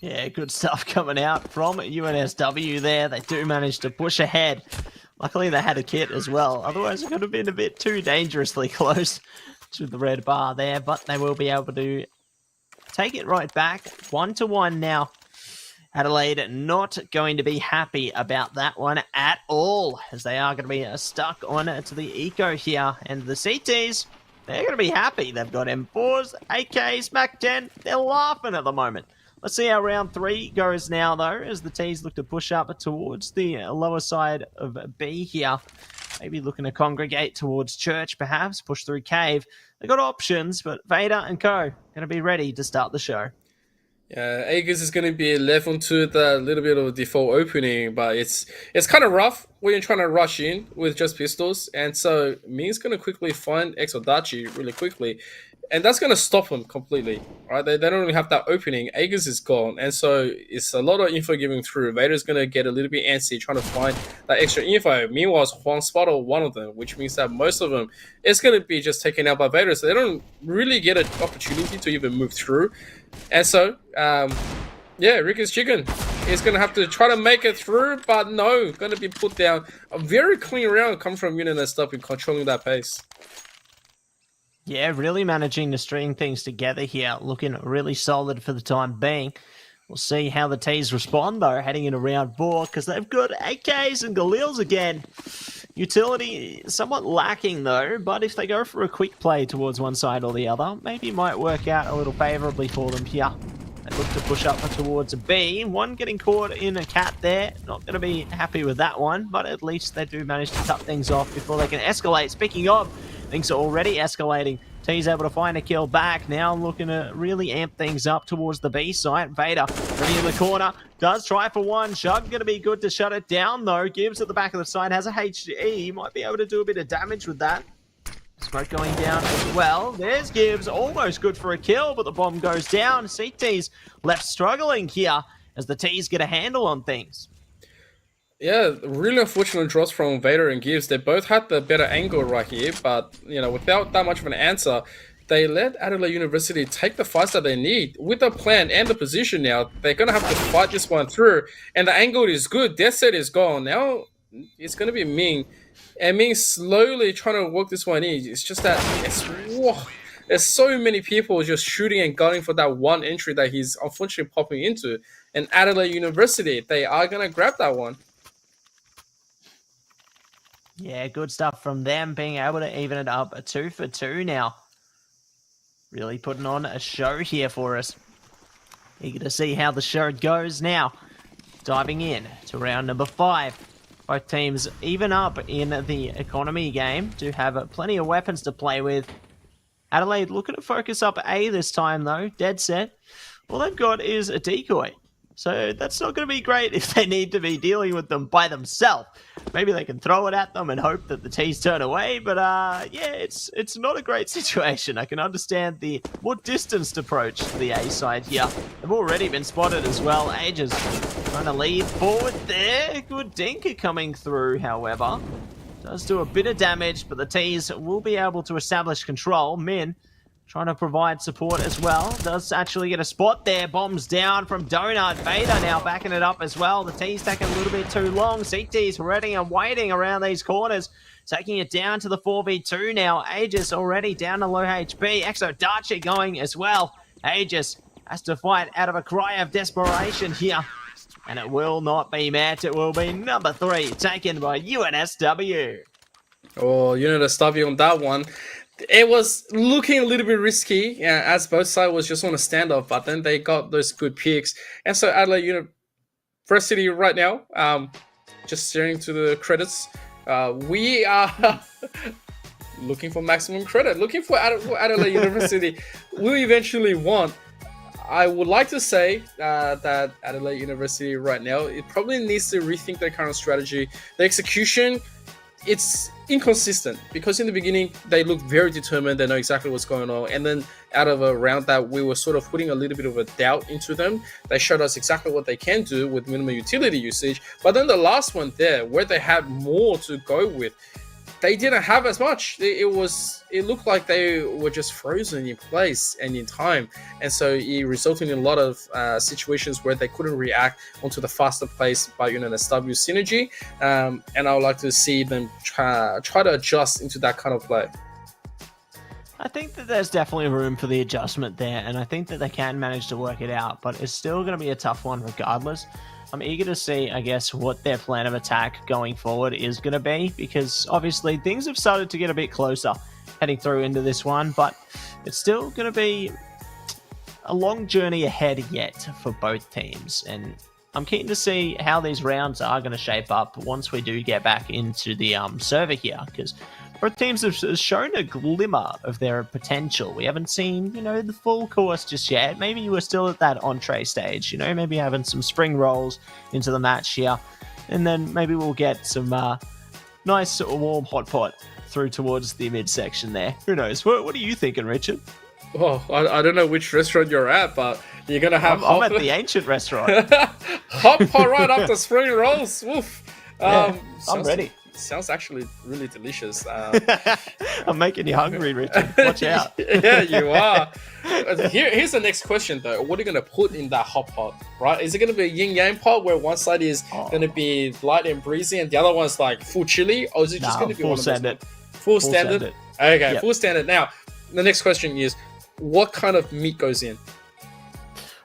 Yeah, good stuff coming out from UNSW there. They do manage to push ahead. Luckily, they had a kit as well. Otherwise, it could have been a bit too dangerously close to the red bar there, but they will be able to take it right back. 1-1 now. Adelaide not going to be happy about that one at all, as they are going to be stuck on to the eco here. And the CTs, they're going to be happy. They've got M4s, AKs, MAC-10. They're laughing at the moment. Let's see how round 3 goes now, though, as the T's look to push up towards the lower side of B here. Maybe looking to congregate towards Church, perhaps, push through Cave. They've got options, but Vader and co. going to be ready to start the show. Yeah, Aegis is going to be left onto the little bit of a default opening, but it's kind of rough when you're trying to rush in with just pistols. And so Ming's going to quickly find Exodachi really quickly. and that's going to stop them completely, right? They don't really have that opening. Aegis is gone, and so it's a lot of info giving through. Vader's going to get a little bit antsy trying to find that extra info. Meanwhile, Juan spotted one of them, which means that most of them is going to be just taken out by Vader, so they don't really get an opportunity to even move through. And so, yeah, Ricky's Chicken is going to have to try to make it through, but no, going to be put down. A very clean round coming from UNSW, controlling that pace. Yeah, really managing to string things together here. Looking really solid for the time being. We'll see how the T's respond, though, heading into round 4, because they've got AKs and Galils again. Utility somewhat lacking, though, but if they go for a quick play towards one side or the other, maybe it might work out a little favourably for them here. They look to push up towards a B. One getting caught in a cat there. Not going to be happy with that one, but at least they do manage to cut things off before they can escalate. Speaking of, things are already escalating. T's able to find a kill back. Now looking to really amp things up towards the B site. Vader ready in the corner. Does try for one. Shug going to be good to shut it down, though. Gibbs at the back of the site has a HE. Might be able to do a bit of damage with that. Smoke going down as well. There's Gibbs. Almost good for a kill, but the bomb goes down. CT's left struggling here as the T's get a handle on things. Yeah, really unfortunate draws from Vader and Gibbs. They both had the better angle right here, but, you know, without that much of an answer, they let Adelaide University take the fights that they need. With the plan and the position now, they're going to have to fight this one through, and the angle is good. Death set is gone. Now, it's going to be Ming, and Ming slowly trying to work this one in. It's just that, there's so many people just shooting and gunning for that one entry that he's unfortunately popping into, and Adelaide University, they are going to grab that one. Yeah, good stuff from them, being able to even it up a 2 for 2 now. Really putting on a show here for us. Eager to see how the show goes now. Diving in to round number 5. Both teams even up in the economy game. Do have plenty of weapons to play with. Adelaide looking to focus up A this time, though. Dead set. All they've got is a decoy. So that's not going to be great if they need to be dealing with them by themselves. Maybe they can throw it at them and hope that the T's turn away. But yeah, it's not a great situation. I can understand the more distanced approach to the A side here. They've already been spotted as well. Ages trying to lead forward there. Good dinker coming through, however. Does do a bit of damage, but the T's will be able to establish control. Min trying to provide support as well. Does actually get a spot there. Bombs down from Donut. Vader now backing it up as well. The T's taking a little bit too long. CT's ready and waiting around these corners. Taking it down to the 4v2 now. Aegis already down to low HP. Exodachi going as well. Aegis has to fight out of a cry of desperation here. And it will not be met. It will be number 3 taken by UNSW. Oh, UNSW on that one. It was looking a little bit risky, as both sides was just on a standoff, but then they got those good picks. And so Adelaide University right now, just staring to the credits, we are looking for maximum credit, looking for Adelaide University will eventually won. I would like to say that Adelaide University right now, it probably needs to rethink their current strategy. The execution, it's inconsistent because in the beginning they look very determined, they know exactly what's going on, and then out of a round that we were sort of putting a little bit of a doubt into them, they showed us exactly what they can do with minimum utility usage. But then the last one there, where they had more to go with, they didn't have as much. It looked like they were just frozen in place and in time, and so it resulted in a lot of situations where they couldn't react onto the faster pace by UNSW synergy. And I would like to see them try to adjust into that kind of play. I think that there's definitely room for the adjustment there, and I think that they can manage to work it out, but it's still going to be a tough one regardless. I'm eager to see, I guess, what their plan of attack going forward is going to be, because obviously things have started to get a bit closer heading through into this one, but it's still going to be a long journey ahead yet for both teams, and I'm keen to see how these rounds are going to shape up once we do get back into the server here, because both teams have shown a glimmer of their potential. We haven't seen, the full course just yet. Maybe we're still at that entree stage, maybe having some spring rolls into the match here. And then maybe we'll get some nice warm hot pot through towards the midsection there. Who knows? What are you thinking, Richard? Oh, I don't know which restaurant you're at, but you're gonna have I'm at the ancient restaurant. hot pot right after spring rolls. Woof. Yeah, I'm Sounds, ready. sounds actually really delicious. I'm making you hungry, Richard. Watch out. Yeah, you are. Here's the next question though. What are you gonna put in that hot pot? Right? Is it gonna be a yin yang pot where one side is gonna be light and breezy and the other one's like full chili, or is it just gonna be full one of standard? those? Full standard. Standard. Okay, Yep. full standard. Now, the next question is, what kind of meat goes in?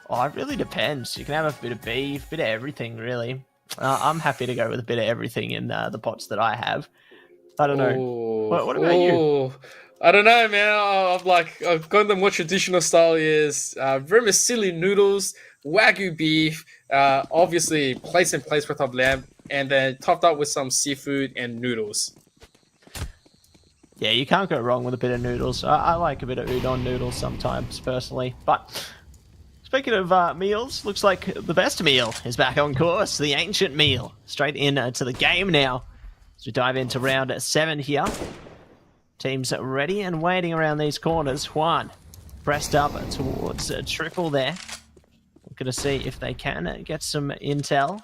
Oh, it really depends. You can have a bit of beef, bit of everything, really. I'm happy to go with a bit of everything in the pots that I have. I don't know. What about you? I don't know, man. I've gone the more traditional style is vermicelli noodles, wagyu beef, obviously place and place worth of lamb, and then topped up with some seafood and noodles. Yeah, you can't go wrong with a bit of noodles. I like a bit of udon noodles sometimes, personally. But speaking of meals, looks like the best meal is back on course. The ancient meal. Straight into the game now. As we dive into round 7 here. Teams ready and waiting around these corners. Juan pressed up towards a triple there. We're going to see if they can get some intel.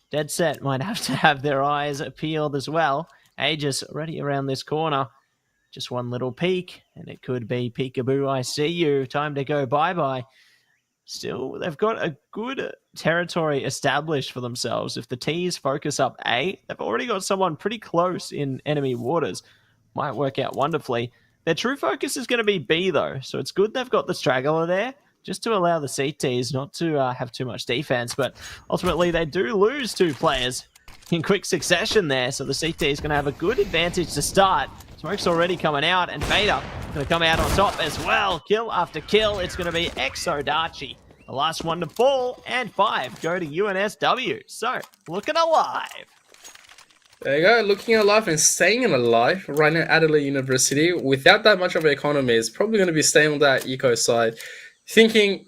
Dead Set might have to have their eyes peeled as well. Aegis ready around this corner. Just one little peek, and it could be peekaboo, I see you. Time to go bye-bye. Still, they've got a good territory established for themselves. If the T's focus up A, they've already got someone pretty close in enemy waters. Might work out wonderfully. Their true focus is going to be B, though, so it's good they've got the straggler there, just to allow the CTs not to have too much defense, but ultimately they do lose 2 players in quick succession there, so the CT is going to have a good advantage to start. Smoke's already coming out, and Vader going to come out on top as well. Kill after kill. It's going to be Exodachi, the last one to fall, and 5 go to UNSW. So, looking alive. There you go, looking alive and staying alive right now at Adelaide University without that much of an economy. It's probably going to be staying on that eco side. Thinking,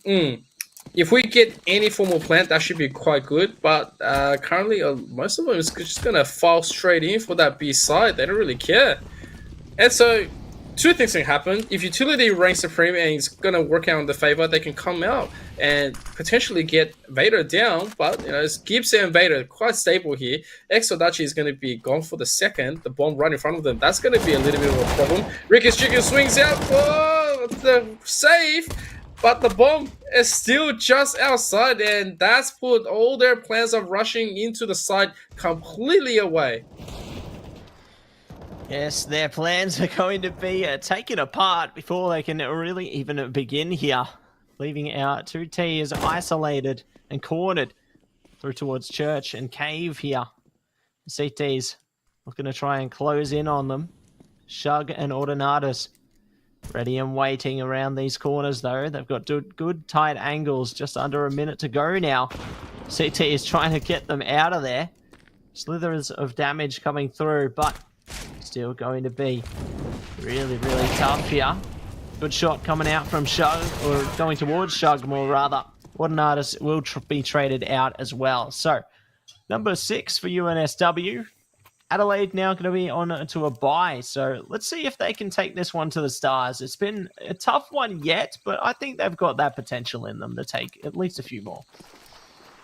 if we get any formal plant, that should be quite good. But currently, most of them is just going to file straight in for that B side. They don't really care. And so, 2 things can happen. If utility ranks supreme and it's going to work out in the favor, they can come out and potentially get Vader down. But, it's Gibbs and Vader quite stable here. Exodachi is going to be gone for the second. The bomb right in front of them. That's going to be a little bit of a problem. Ricky's Chicken swings out for the save. But the bomb is still just outside. And that's put all their plans of rushing into the side completely away. Yes, their plans are going to be taken apart before they can really even begin here. Leaving our 2 T's isolated and cornered through towards Church and Cave here. The CTs looking to try and close in on them. Shug and Ordinatus ready and waiting around these corners though. They've got good tight angles, just under a minute to go now. CT is trying to get them out of there. Slithers of damage coming through, but still going to be really, really tough here. Good shot coming out from Shug, or going towards Shug more rather. Ordinatus will be traded out as well. So, number 6 for UNSW. Adelaide now going to be on to a bye. So, let's see if they can take this one to the stars. It's been a tough one yet, but I think they've got that potential in them to take at least a few more.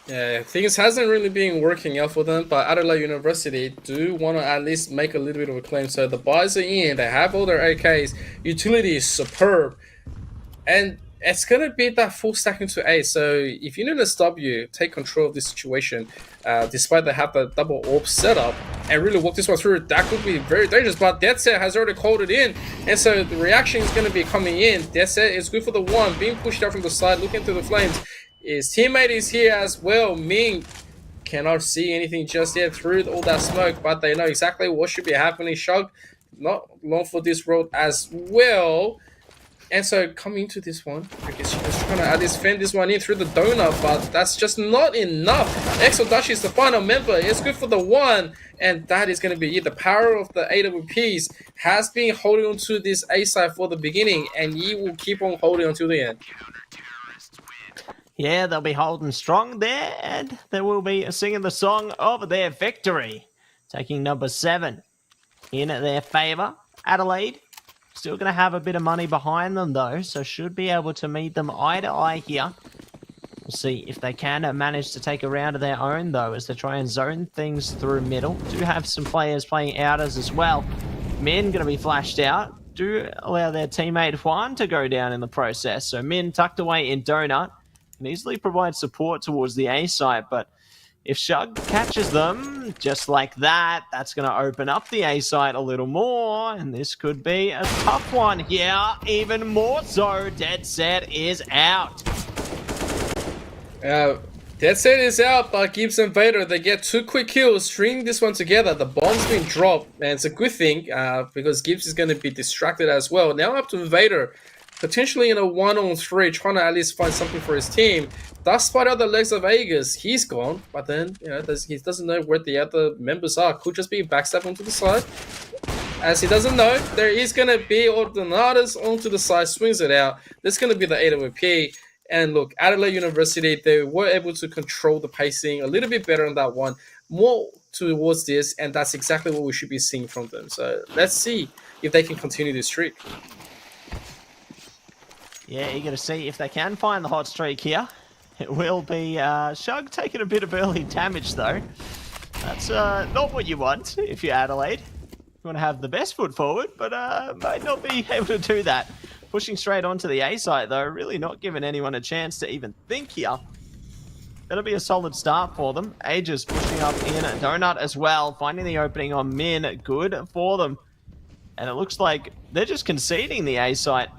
Yeah, things hasn't really been working out for them, but Adelaide University do want to at least make a little bit of a claim. So the buys are in, they have all their AKs, utility is superb, and it's going to be that full stack into A. So if UNSW take control of this situation, despite they have the double orb setup, and really walk this one through, that could be very dangerous, but Dead Set has already called it in, and so the reaction is going to be coming in. Dead Set is good for the 1, being pushed out from the side, looking through the flames. His teammate is here as well. Ming cannot see anything just yet through all that smoke, but they know exactly what should be happening. Shug not long for this road as well. And so coming into this one, I guess you're just trying to at least fend this one in through the donut, but that's just not enough. Exodachi is the final member. It's good for the 1, and that is going to be it. The power of the AWPs has been holding on to this A side for the beginning, and he will keep on holding until the end. Yeah, they'll be holding strong there, and they will be singing the song of their victory. Taking number 7 in their favour. Adelaide still going to have a bit of money behind them, though, so should be able to meet them eye to eye here. We'll see if they can manage to take a round of their own, though, as they try and zone things through middle. Do have some players playing outers as well. Min going to be flashed out. Do allow their teammate Juan to go down in the process. So Min tucked away in Donut can easily provide support towards the A site, but if Shug catches them just like that, that's going to open up the A site a little more, and this could be a tough one here. Even more so, Dead Set is out. Dead Set is out, but Gibbs and Vader, they get 2 quick kills, string this one together. The bomb's been dropped, and it's a good thing because Gibbs is going to be distracted as well. Now up to Vader, potentially in a 1-on-3, trying to at least find something for his team. Does spot out the legs of Aegis. He's gone, but then he doesn't know where the other members are. Could just be backstabbed onto the side. As he doesn't know, there is going to be Ordinadas onto the side, swings it out. There's going to be the AWP. And look, Adelaide University, they were able to control the pacing a little bit better on that one. More towards this, and that's exactly what we should be seeing from them. So let's see if they can continue this streak. Yeah, eager to see if they can find the hot streak here. It will be Shug taking a bit of early damage, though. That's not what you want if you're Adelaide. You want to have the best foot forward, but might not be able to do that. Pushing straight onto the A site, though, really not giving anyone a chance to even think here. That'll be a solid start for them. Aegis pushing up in Donut as well, finding the opening on Min. Good for them. And it looks like they're just conceding the A site.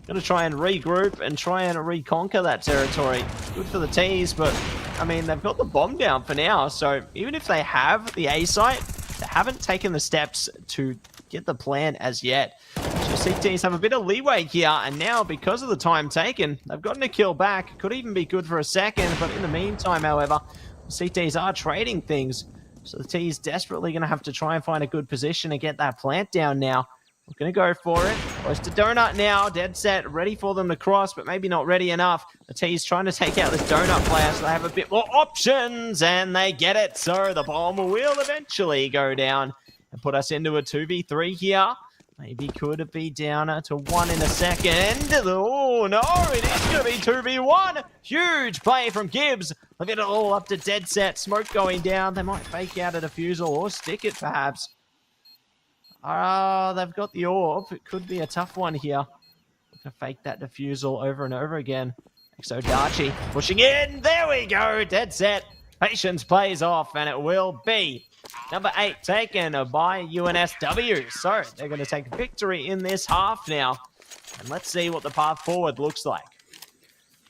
Gonna try and regroup and try and reconquer that territory. Good for the T's, but I mean, they've got the bomb down for now, so even if they have the A site, they haven't taken the steps to get the plan as yet. So CTs have a bit of leeway here, and now because of the time taken, they've gotten a kill back. Could even be good for a second, but in the meantime, however, the CTs are trading things. So the T's desperately going to have to try and find a good position and get that plant down now. We're going to go for it. Close to Donut now. Dead Set, ready for them to cross, but maybe not ready enough. The T's trying to take out this Donut player, so they have a bit more options, and they get it. So the bomb will eventually go down and put us into a 2v3 here. Maybe could be down to 1 in a second. Oh, no, it is going to be 2v1. Huge play from Gibbs. Look at it all up to Dead Set. Smoke going down. They might fake out a defusal or stick it, perhaps. They've got the orb. It could be a tough one here. We're going to fake that defusal over and over again. XODarchi pushing in. There we go. Dead Set. Patience plays off, and it will be number 8 taken by UNSW. So they're going to take victory in this half now. And let's see what the path forward looks like.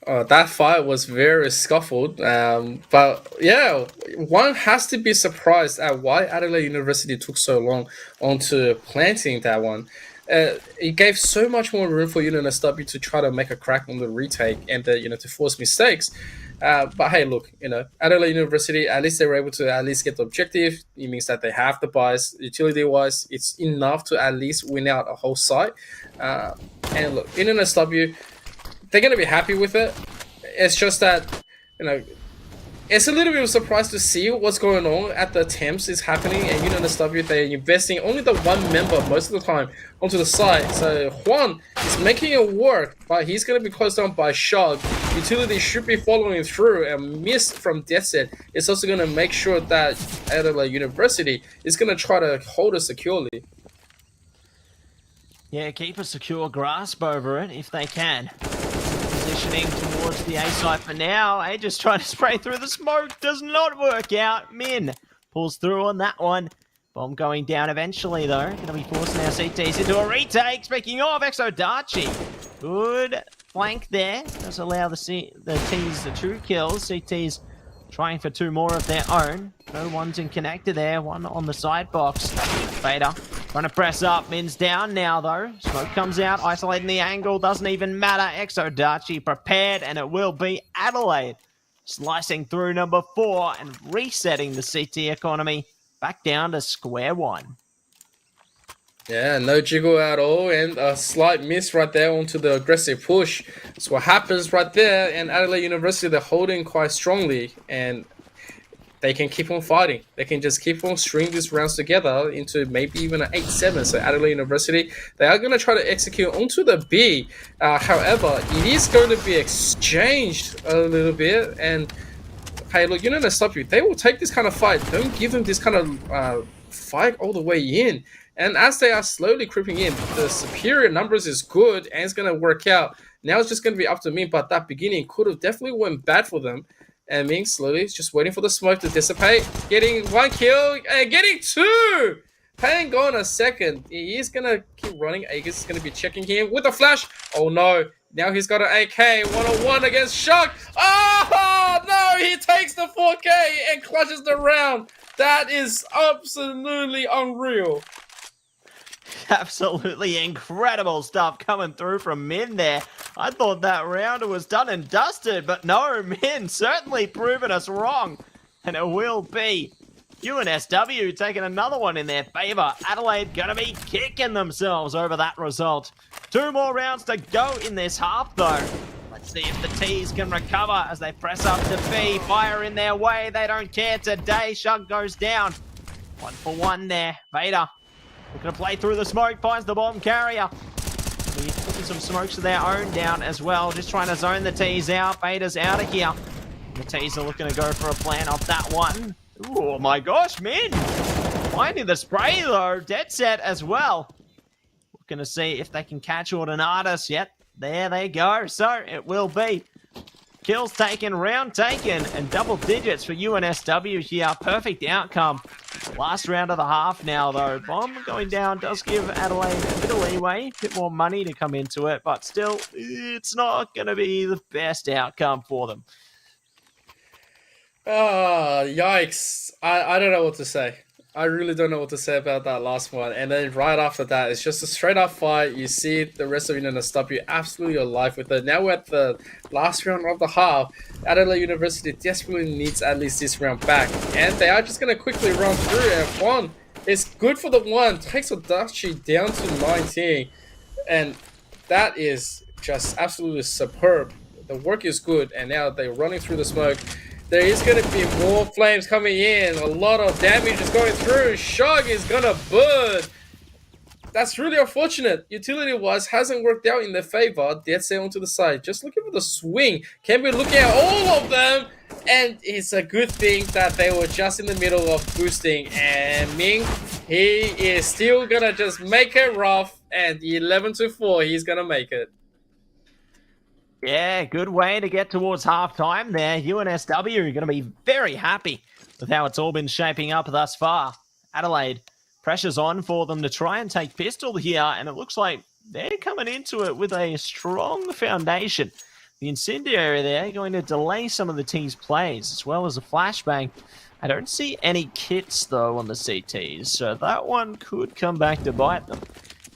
That fight was very scuffled. But yeah, one has to be surprised at why Adelaide University took so long onto planting that one. It gave so much more room for UNSW to try to make a crack on the retake and to force mistakes. But hey, look, Adelaide University, at least they were able to at least get the objective. It means that they have the buys. Utility-wise, it's enough to at least win out a whole site. And look, UNSW, they're going to be happy with it. It's just that, it's a little bit of a surprise to see what's going on at the attempts is happening, and UNSW, they're investing only the one member most of the time onto the side. So Juan is making it work, but he's going to be closed down by Shug. Utility should be following through, and miss from Death Set is also going to make sure that Adelaide University is going to try to hold it securely. Yeah, keep a secure grasp over it if they can. Positioning towards the A site for now. Aegis trying to spray through the smoke. Does not work out. Min pulls through on that one. Bomb going down eventually, though. Going to be forcing our CTs into a retake. Speaking of, XODarchi. Good flank there. Does allow the T's the 2 kills. CTs trying for 2 more of their own. No one's in connector there. One on the side box. Vader trying to press up. Min's down now, though. Smoke comes out, isolating the angle. Doesn't even matter. XODarchi prepared, and it will be Adelaide slicing through number 4 and resetting the CT economy back down to square one. Yeah, no jiggle at all, and a slight miss right there onto the aggressive push. That's what happens right there, and Adelaide University, they're holding quite strongly, and they can keep on fighting. They can just keep on stringing these rounds together into maybe even an 8-7. So Adelaide University, they are going to try to execute onto the B. However, it is going to be exchanged a little bit. And hey, look, UNSW, they will take this kind of fight. Don't give them this kind of fight all the way in. And as they are slowly creeping in, the superior numbers is good and it's going to work out. Now it's just going to be up to me, but that beginning could have definitely went bad for them. And Ming slowly is just waiting for the smoke to dissipate. Getting 1 kill and getting 2! Hang on a second. He is going to keep running. Aegis is going to be checking him with a flash. Oh no. Now he's got an AK. 1-on-1 against Shock. Oh no. He takes the 4K and clutches the round. That is absolutely unreal. Absolutely incredible stuff coming through from Min there. I thought that round was done and dusted, but no, Min certainly proving us wrong. And it will be UNSW taking another one in their favour. Adelaide gonna be kicking themselves over that result. 2 more rounds to go in this half though. Let's see if the T's can recover as they press up to B. Fire in their way, they don't care today. Shug goes down. 1 for 1 there. Vader looking to play through the smoke, finds the bomb carrier. He's putting some smokes of their own down as well, just trying to zone the T's out. Vader's out of here. The T's are looking to go for a plan off that one. Oh my gosh, Min! Finding the spray though, dead set as well. Looking to see if they can catch Ordinatus. Yep, there they go. So it will be kills taken, round taken, and double digits for UNSW here. Perfect outcome. Last round of the half now, though. Bomb going down does give Adelaide a bit of leeway, a bit more money to come into it, but still, it's not going to be the best outcome for them. Yikes. I don't know what to say. I really don't know what to say about that last one. And then right after that, it's just a straight up fight. You see the rest of UNSW absolutely alive with it. Now we're at the last round of the half. Adelaide University desperately needs at least this round back. And they are just going to quickly run through. And one is good for the one. Takes Odachi down to 19. And that is just absolutely superb. The work is good. And now they're running through the smoke. There is going to be more flames coming in. A lot of damage is going through. Shog is going to burn. That's really unfortunate. Utility-wise, hasn't worked out in their favor. Dead set onto the side. Just looking for the swing. Can be looking at all of them. And it's a good thing that they were just in the middle of boosting. And Ming, he is still going to just make it rough. And 11-4, he's going to make it. Yeah, good way to get towards halftime there. UNSW are going to be very happy with how it's all been shaping up thus far. Adelaide, pressure's on for them to try and take pistol here, and it looks like they're coming into it with a strong foundation. The incendiary there going to delay some of the T's plays, as well as a flashbang. I don't see any kits, though, on the CTs, so that one could come back to bite them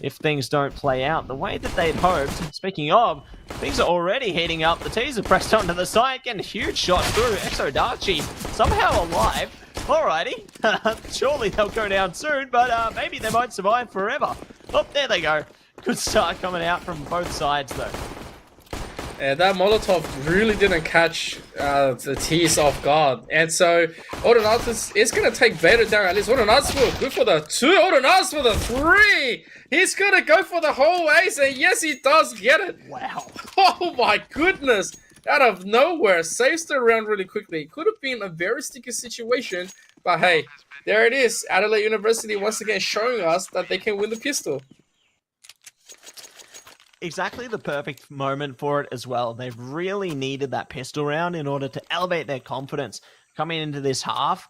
if things don't play out the way that they'd hoped. Speaking of, things are already heating up. The T's are pressed onto the side, getting a huge shot through. Exodachi somehow alive. Alrighty, surely they'll go down soon, but maybe they might survive forever. Oh, there they go. Good start coming out from both sides, though. And that Molotov really didn't catch the T's off guard. And so, Ordinatus is going to take Vader down at least. Ordinatus will go for the 2. Ordinatus for the 3. He's going to go for the whole ace. And yes, he does get it. Wow. Oh my goodness. Out of nowhere. Saves the round really quickly. Could have been a very sticky situation. But hey, there it is. Adelaide University once again showing us that they can win the pistol. Exactly the perfect moment for it as well. They've really needed that pistol round in order to elevate their confidence coming into this half.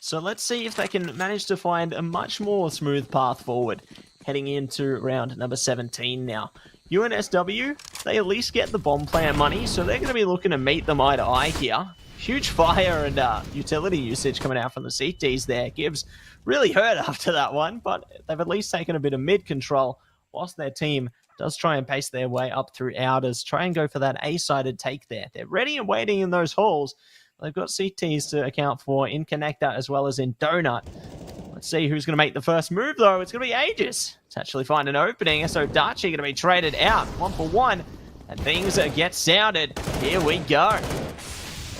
So let's see if they can manage to find a much more smooth path forward heading into round number 17 now. UNSW, they at least get the bomb plant money, so they're going to be looking to meet them eye to eye here. Huge fire and utility usage coming out from the CTs there. Gibbs really hurt after that one, but they've at least taken a bit of mid control whilst their team does try and pace their way up through outers, try and go for that A-sided take there. They're ready and waiting in those halls. They've got CTs to account for in Connector as well as in Donut. Let's see who's going to make the first move, though. It's going to be Aegis to actually find an opening. So Dachi going to be traded out 1 for 1, and things get sounded. Here we go.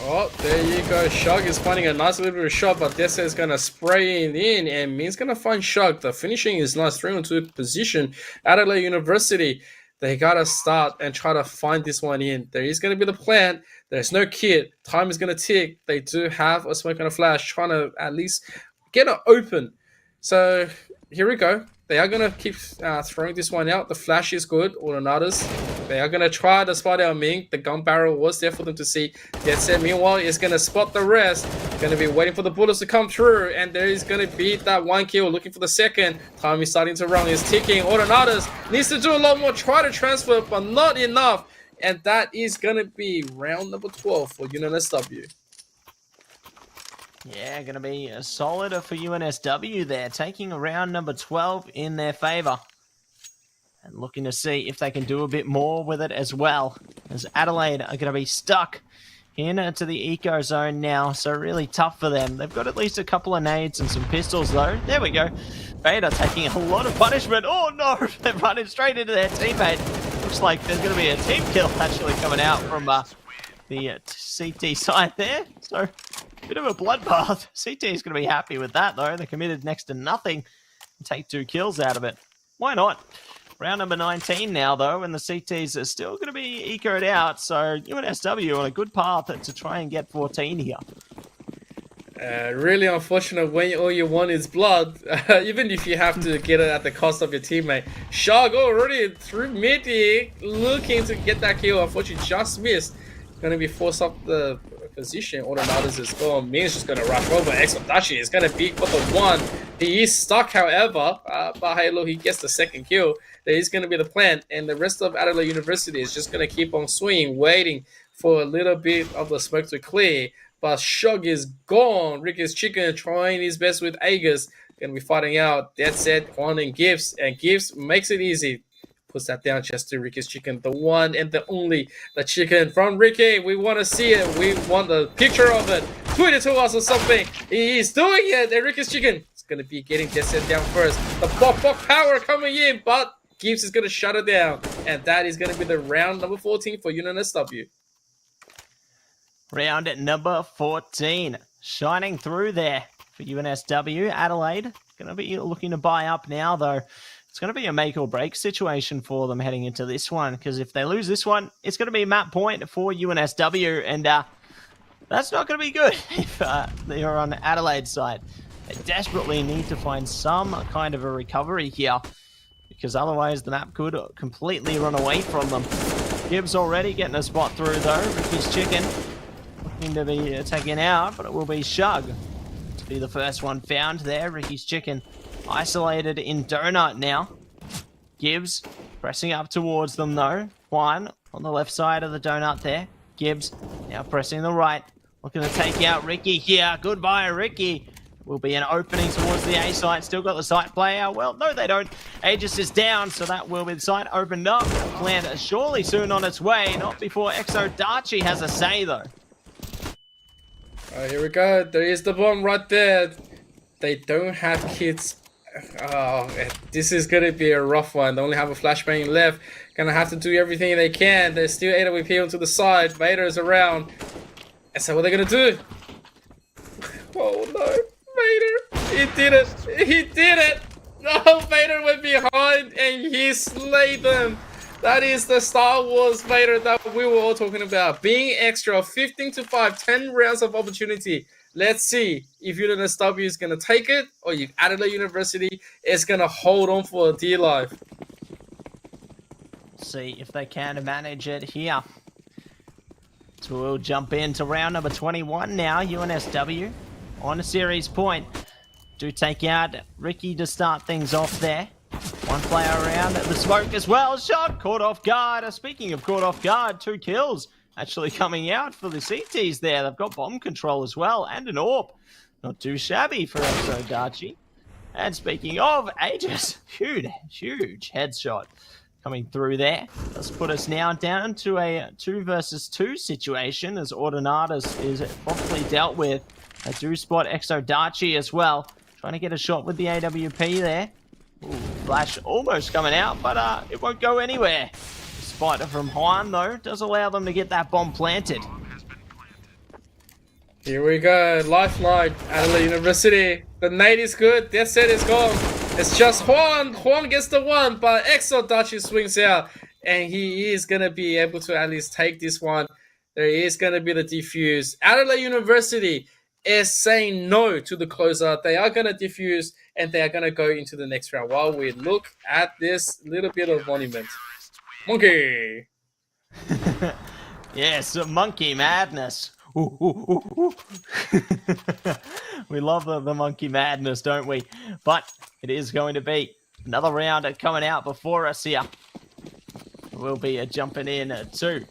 Oh, there you go. Shug is finding a nice little bit of shot, but Dessa is going to spray it in, and Min's going to find Shug. The finishing is nice. 3-on-2 position. Adelaide University, they got to start and try to find this one in. There is going to be the plan. There's no kit. Time is going to tick. They do have a smoke and a flash, trying to at least get it open. So here we go. They are going to keep throwing this one out. The flash is good. Autonatas. They are going to try to spot out Ming. The gun barrel was there for them to see. That's it. Meanwhile, is going to spot the rest. Going to be waiting for the bullets to come through. And there is going to be that one kill. Looking for the second. Time is starting to run. It's ticking. Autonatas needs to do a lot more. Try to transfer, but not enough. And that is going to be round number 12 for UNSW. Yeah, going to be a solid for UNSW there, taking round number 12 in their favour. And looking to see if they can do a bit more with it as well. As Adelaide are going to be stuck into the eco zone now, so really tough for them. They've got at least a couple of nades and some pistols though. There we go. Vader taking a lot of punishment. Oh no, they're running straight into their teammate. Looks like there's going to be a team kill actually coming out from the CT side there. So bit of a bloodbath. CT is going to be happy with that though. They committed next to nothing and take 2 kills out of it. Why not? Round number 19 now though, and the CTs are still going to be ecoed out. So UNSW on a good path to try and get 14 here. Really unfortunate when all you want is blood, even if you have to get it at the cost of your teammate. Shug already through mid here, looking to get that kill. Unfortunately, just missed. Going to be forced up the position. Autonatas is gone. Min's just going to rush over. AGONbyAOC is going to beat for the one. He is stuck, however, but hey, look, he gets the second kill. There is going to be the plan, and the rest of Adelaide University is just going to keep on swinging, waiting for a little bit of the smoke to clear. But Shug is gone. Ricky's Chicken trying his best with Aegis. Going to be fighting out. That said, Juan and Gibbs makes it easy. Puts that down just to Ricky's Chicken. The one and the only. The chicken from Ricky. We want to see it. We want the picture of it. Tweet it to us or something. He's doing it. And Ricky's Chicken is going to be getting that set down first. The pop power coming in. But Gibbs is going to shut it down. And that is going to be the round number 14 for UNSW. Round at number 14. Shining through there for UNSW. Adelaide going to be looking to buy up now, though. It's going to be a make or break situation for them heading into this one, because if they lose this one, it's going to be map point for UNSW, and that's not going to be good if they are on Adelaide's side. They desperately need to find some kind of a recovery here, because otherwise the map could completely run away from them. Gibbs already getting a spot through, though. Ricky's Chicken looking to be taken out, but it will be Shug to be the first one found there. Ricky's Chicken isolated in Donut now. Gibbs pressing up towards them though. Juan on the left side of the Donut there. Gibbs now pressing the right. Looking to take out Ricky here. Goodbye, Ricky. Will be an opening towards the A site. Still got the site player. Well, no, they don't. Aegis is down, so that will be the site opened up. Planned surely soon on its way. Not before AGONbyAOC has a say though. Alright, here we go. There is the bomb right there. They don't have kits. Oh, this is going to be a rough one. They only have a flashbang left. Going to have to do everything they can. There's still AWP onto the side. Vader is around. And so what are they going to do? Oh no. Vader. He did it. He did it. No, Vader went behind and he slayed them. That is the Star Wars Vader that we were all talking about. Being extra, 15-5, 10 rounds of opportunity. Let's see if UNSW is going to take it, or if Adelaide University is going to hold on for a dear life. See if they can manage it here. So we'll jump into round number 21 now. UNSW on a series point. Do take out Ricky to start things off there. One player around the smoke as well. Shot caught off guard. Speaking of caught off guard, 2 kills. Actually coming out for the CTs there. They've got bomb control as well, and an AWP. Not too shabby for AGONbyAOC. And speaking of Aegis, huge headshot coming through there. Let's put us now down to a 2 versus 2 situation, as Autonatas is properly dealt with. I do spot AGONbyAOC as well. Trying to get a shot with the AWP there. Ooh, flash almost coming out, but it won't go anywhere. Spot from Juan, though, does allow them to get that bomb planted. Here we go. Lifeline. Adelaide University. The nade is good. That set is gone. It's just Juan. Juan gets the one, but Exodachi swings out. And he is going to be able to at least take this one. There is going to be the defuse. Adelaide University is saying no to the closer. They are going to defuse and they are going to go into the next round while we look at this little bit of monument. Monkey. Yes, monkey madness. Ooh, ooh, ooh, ooh. We love the monkey madness, don't we? But it is going to be another round coming out before us here. We'll be jumping in to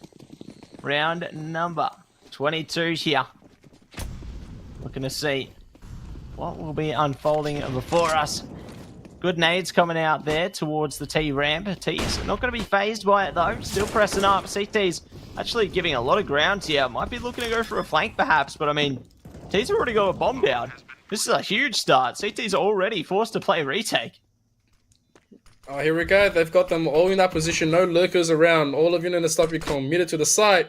round number 22 here. Looking to see what will be unfolding before us. Good nades coming out there towards the T ramp. T's not going to be phased by it though. Still pressing up. CT's actually giving a lot of ground here. Might be looking to go for a flank perhaps, but I mean, T's already got a bomb down. This is a huge start. CT's already forced to play retake. Oh, here we go. They've got them all in that position. No lurkers around. All of UNSW committed to the site.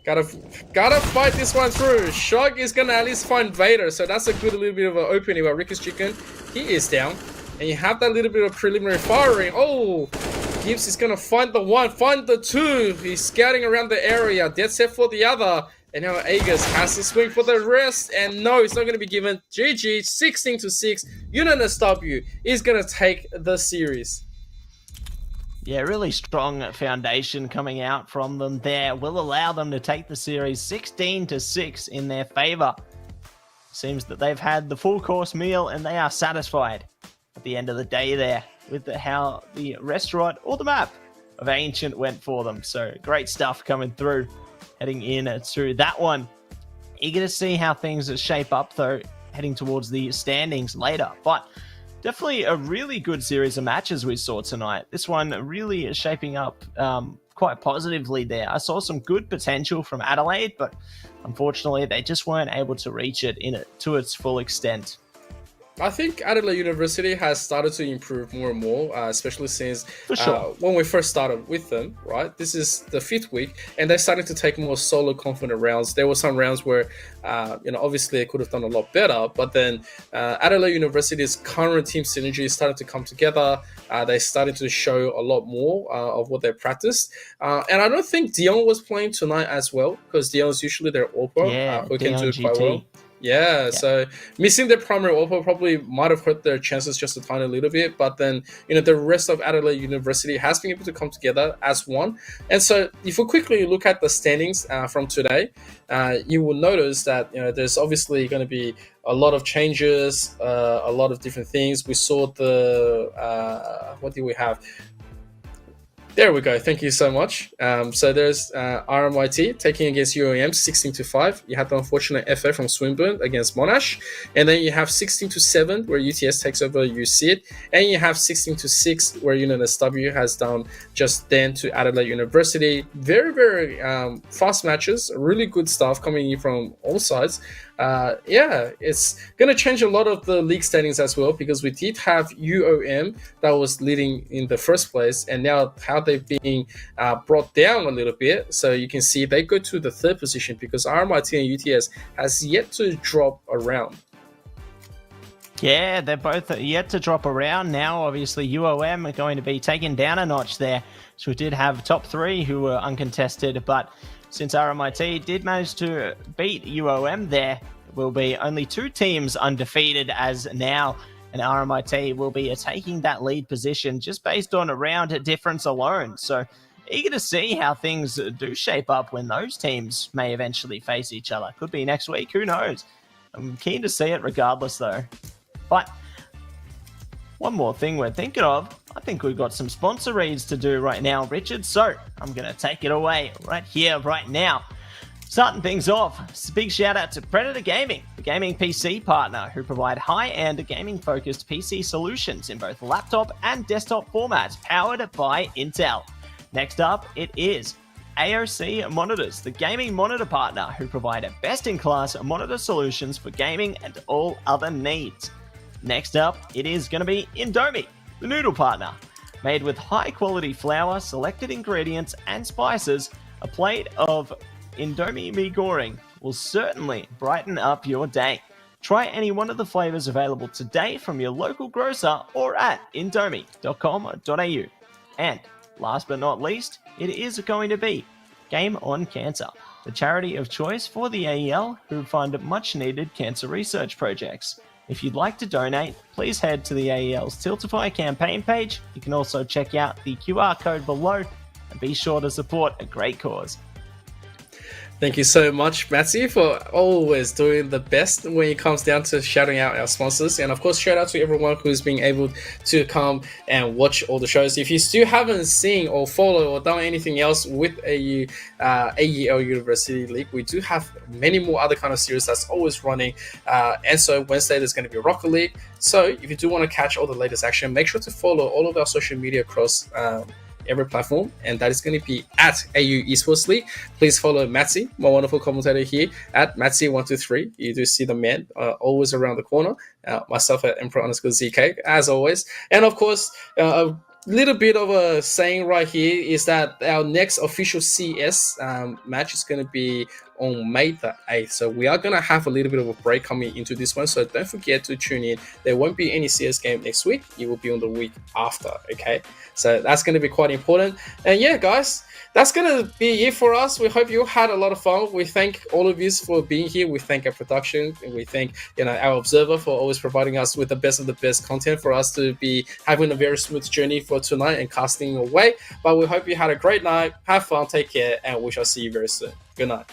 Gotta fight this one through. Shock is gonna at least find Vader, so that's a good little bit of an opening. But Ricky's Chicken, he is down. And you have that little bit of preliminary firing. Oh, Gibbs is gonna find the one, find the two. He's scouting around the area. Dead set for the other. And now Aegis has to swing for the rest. And no, it's not gonna be given. GG, 16-6. UNSW is gonna take the series. Yeah, really strong foundation coming out from them there. Will allow them to take the series 16-6 in their favor. Seems that they've had the full course meal and they are satisfied at the end of the day there with how the restaurant or the map of Ancient went for them. So great stuff coming through, heading in to that one. Eager to see how things shape up though, heading towards the standings later. But definitely a really good series of matches we saw tonight. This one really is shaping up quite positively there. I saw some good potential from Adelaide, but unfortunately they just weren't able to reach it to its full extent. I think Adelaide University has started to improve more and more, especially since when we first started with them, right? This is the 5th week, and they're starting to take more solo confident rounds. There were some rounds where, obviously they could have done a lot better, but then Adelaide University's current team synergy is starting to come together. They're starting to show a lot more of what they practiced. And I don't think Dion was playing tonight as well, because Dion's usually their AWPer, who can do it quite well. Yeah, so missing their primary AWPer probably might have hurt their chances just a tiny little bit, but then, the rest of Adelaide University has been able to come together as one. And so if we quickly look at the standings from today, you will notice that, there's obviously going to be a lot of changes, a lot of different things. We saw the, what do we have? There we go. Thank you so much. So there's RMIT taking against UAM 16-5. You have the unfortunate FA from Swinburne against Monash. And then you have 16-7 where UTS takes over USYD. And you have 16-6 where UNSW has done just then to Adelaide University. Very, very fast matches. Really good stuff coming in from all sides. It's going to change a lot of the league standings as well, because we did have UOM that was leading in the first place, and now how they've been brought down a little bit. So you can see they go to the 3rd position because RMIT and UTS has yet to drop around. Yeah, they're both yet to drop around now. Obviously, UOM are going to be taken down a notch there. So we did have top 3 who were uncontested, but since RMIT did manage to beat UOM, there will be only 2 teams undefeated as now, and RMIT will be taking that lead position just based on a round difference alone. So eager to see how things do shape up when those teams may eventually face each other. Could be next week, who knows? I'm keen to see it regardless though. But one more thing we're thinking of, I think we've got some sponsor reads to do right now, Richard. So I'm going to take it away right here, right now. Starting things off, it's a big shout out to Predator Gaming, the gaming PC partner who provide high-end gaming-focused PC solutions in both laptop and desktop formats, powered by Intel. Next up, it is AOC Monitors, the gaming monitor partner who provide best-in-class monitor solutions for gaming and all other needs. Next up, it is going to be Indomie, the noodle partner. Made with high-quality flour, selected ingredients, and spices, a plate of Indomie mee goreng will certainly brighten up your day. Try any one of the flavors available today from your local grocer or at indomie.com.au. And last but not least, it is going to be Game on Cancer, the charity of choice for the AEL who fund much needed cancer research projects. If you'd like to donate, please head to the AEL's Tiltify campaign page. You can also check out the QR code below and be sure to support a great cause. Thank you so much, Matthew, for always doing the best when it comes down to shouting out our sponsors. And of course, shout out to everyone who's been able to come and watch all the shows. If you still haven't seen or followed or done anything else with AEL University League, we do have many more other kind of series that's always running. And so Wednesday, there's going to be Rocket League. So if you do want to catch all the latest action, make sure to follow all of our social media across every platform, and that is going to be at AU Esports League. Please follow Matty, my wonderful commentator here, at Matty123. You do see the man always around the corner. Myself at Emperor_ZK, as always. And of course, a little bit of a saying right here is that our next official CS match is going to be on May the 8th. So we are going to have a little bit of a break coming into this one. So don't forget to tune in. There won't be any CS game next week. It will be on the week after, okay? So that's going to be quite important. And yeah, guys, that's going to be it for us. We hope you had a lot of fun. We thank all of you for being here. We thank our production, and we thank our observer for always providing us with the best of the best content for us to be having a very smooth journey for tonight and casting away. But we hope you had a great night. Have fun, take care, and we shall see you very soon. Good night.